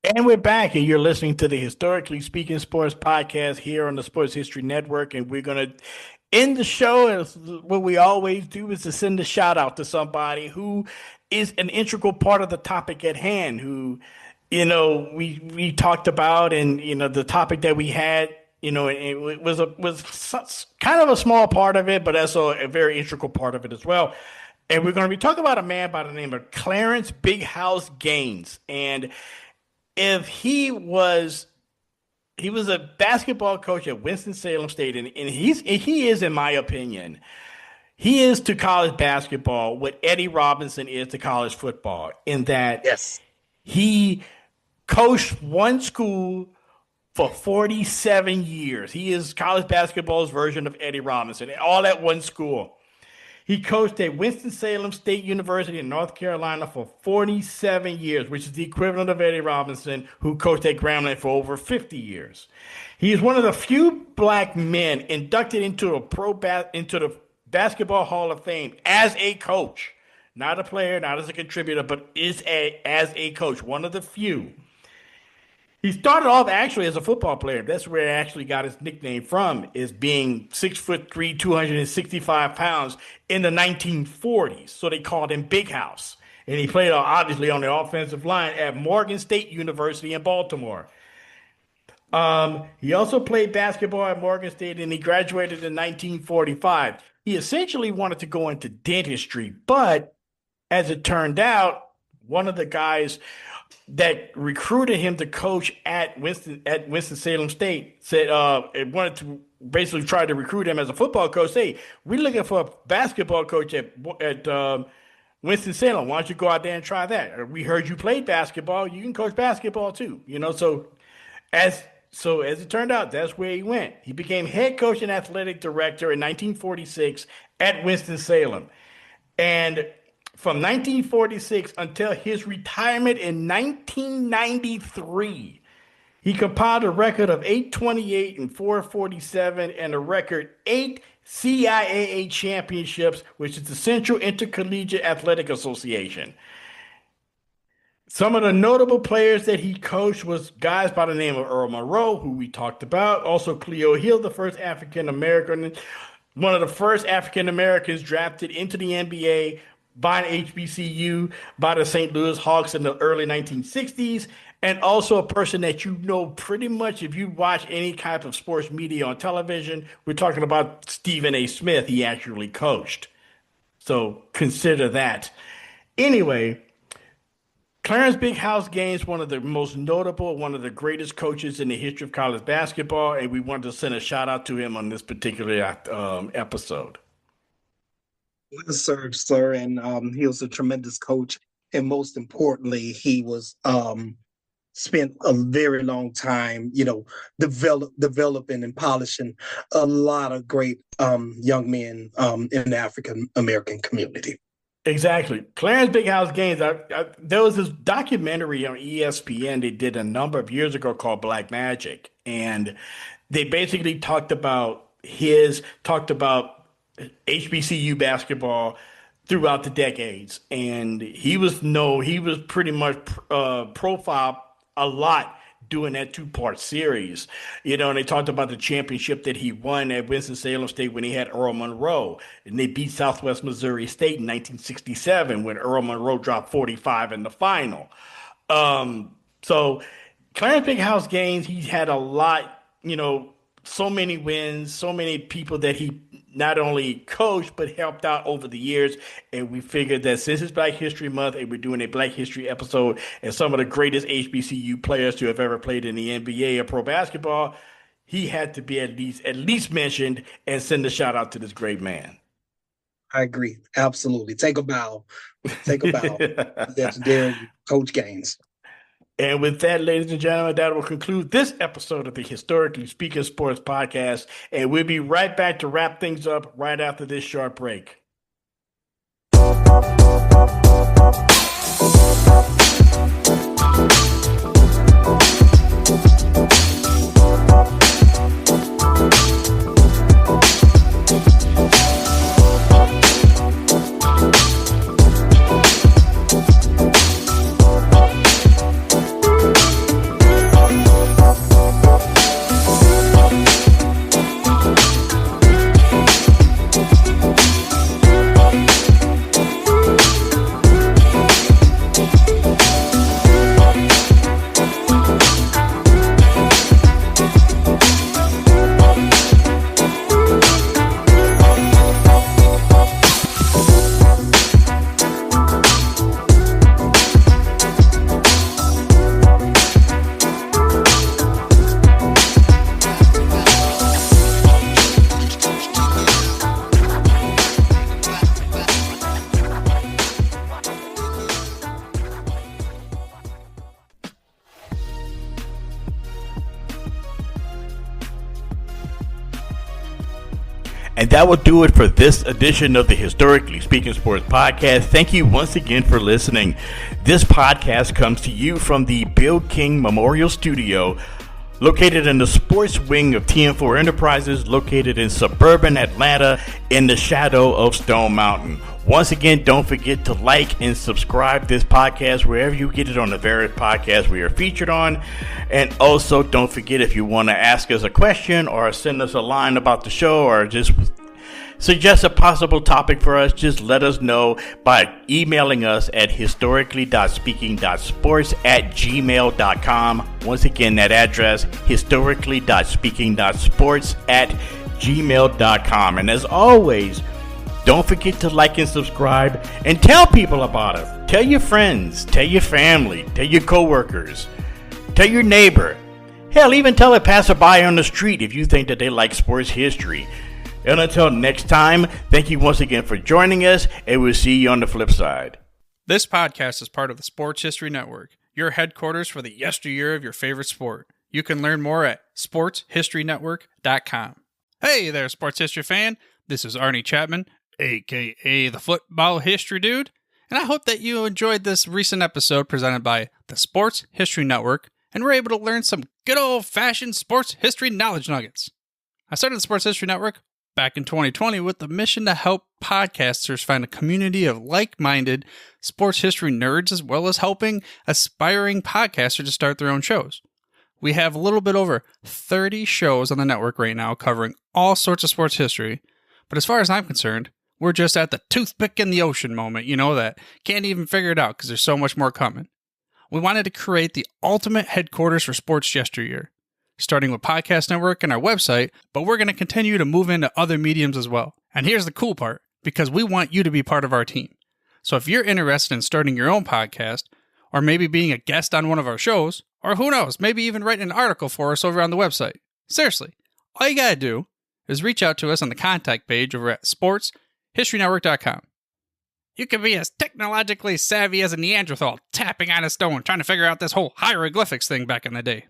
And we're back, and you're listening to the Historically Speaking Sports podcast here on the Sports History Network, and we're going to in the show, as what we always do, is to send a shout out to somebody who is an integral part of the topic at hand, who, we talked about, and, the topic that we had, it was kind of a small part of it, but also a very integral part of it as well. And we're going to be talking about a man by the name of Clarence Big House Gaines. And if he was a basketball coach at Winston-Salem State, and he is, in my opinion, he is to college basketball what Eddie Robinson is to college football, in that he coached one school for 47 years. He is college basketball's version of Eddie Robinson, all at one school. He coached at Winston-Salem State University in North Carolina for 47 years, which is the equivalent of Eddie Robinson, who coached at Grambling for over 50 years. He is one of the few black men inducted into the Basketball Hall of Fame as a coach, not a player, not as a contributor, but as a coach, one of the few. He started off actually as a football player. That's where he actually got his nickname from, is being 6'3", 265 pounds in the 1940s. So they called him Big House. And he played obviously on the offensive line at Morgan State University in Baltimore. He also played basketball at Morgan State, and he graduated in 1945. He essentially wanted to go into dentistry, but as it turned out, one of the guys that recruited him to coach at Winston-Salem State said it wanted to basically try to recruit him as a football coach. Hey, we're looking for a basketball coach at Winston-Salem. Why don't you go out there and try that? We heard you played basketball. You can coach basketball too. So as it turned out, that's where he went. He became head coach and athletic director in 1946 at Winston-Salem. And from 1946 until his retirement in 1993, he compiled a record of 828 and 447 and a record 8 CIAA championships, which is the Central Intercollegiate Athletic Association. Some of the notable players that he coached was guys by the name of Earl Monroe, who we talked about. Also, Cleo Hill, the first African-American, one of the first African-Americans drafted into the NBA by an HBCU by the St. Louis Hawks in the early 1960s, and also a person that pretty much if you watch any type of sports media on television. We're talking about Stephen A. Smith. He actually coached. So consider that. Anyway, Clarence Big House Gaines, one of the most notable, one of the greatest coaches in the history of college basketball, and we wanted to send a shout out to him on this particular episode. Well served, sir. And he was a tremendous coach. And most importantly, he was spent a very long time, developing and polishing a lot of great young men in the African American community. Exactly. Clarence Big House Gaines, there was this documentary on ESPN they did a number of years ago called Black Magic. And they basically talked about HBCU basketball throughout the decades, and he was pretty much profiled a lot doing that two-part series, and they talked about the championship that he won at Winston-Salem State when he had Earl Monroe, and they beat Southwest Missouri State in 1967 when Earl Monroe dropped 45 in the final. So Clarence Big House Gaines, he had a lot, so many wins, so many people that he not only coached but helped out over the years. And we figured that since it's Black History Month and we're doing a Black History episode and some of the greatest HBCU players to have ever played in the NBA or pro basketball, he had to be at least mentioned and send a shout out to this great man. I agree. Absolutely. Take a bow. That's Darren, Coach Gaines. And with that, ladies and gentlemen, that will conclude this episode of the Historically Speaking Sports Podcast. And we'll be right back to wrap things up right after this short break. And that will do it for this edition of the Historically Speaking Sports Podcast. Thank you once again for listening. This podcast comes to you from the Bill King Memorial Studio, located in the sports wing of TM4 Enterprises, located in suburban Atlanta in the shadow of Stone Mountain. Once again, don't forget to like and subscribe this podcast wherever you get it on the various podcasts we are featured on. And also, don't forget, if you want to ask us a question or send us a line about the show or just suggest a possible topic for us, just let us know by emailing us at historically.speaking.sports@gmail.com. Once again, that address, historically.speaking.sports@gmail.com. And as always, don't forget to like and subscribe and tell people about us. Tell your friends, tell your family, tell your coworkers, tell your neighbor. Hell, even tell a passerby on the street if you think that they like sports history. And until next time, thank you once again for joining us, and we'll see you on the flip side. This podcast is part of the Sports History Network, your headquarters for the yesteryear of your favorite sport. You can learn more at sportshistorynetwork.com. Hey there, sports history fan. This is Arnie Chapman, a.k.a. the Football History Dude, and I hope that you enjoyed this recent episode presented by the Sports History Network and were able to learn some good old-fashioned sports history knowledge nuggets. I started the Sports History Network back in 2020 with the mission to help podcasters find a community of like-minded sports history nerds, as well as helping aspiring podcasters to start their own shows. We have a little bit over 30 shows on the network right now covering all sorts of sports history, but as far as I'm concerned, we're just at the toothpick in the ocean moment, that can't even figure it out because there's so much more coming. We wanted to create the ultimate headquarters for sports yesteryear, starting with Podcast Network and our website, but we're going to continue to move into other mediums as well. And here's the cool part, because we want you to be part of our team. So if you're interested in starting your own podcast, or maybe being a guest on one of our shows, or who knows, maybe even writing an article for us over on the website, seriously, all you got to do is reach out to us on the contact page over at sportshistorynetwork.com. You can be as technologically savvy as a Neanderthal tapping on a stone trying to figure out this whole hieroglyphics thing back in the day.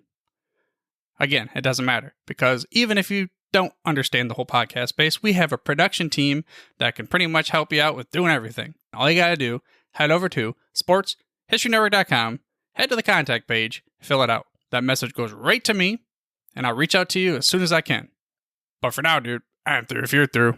Again, it doesn't matter, because even if you don't understand the whole podcast space, we have a production team that can pretty much help you out with doing everything. All you got to do, head over to sportshistorynetwork.com, head to the contact page, fill it out. That message goes right to me, and I'll reach out to you as soon as I can. But for now, dude, I'm through if you're through.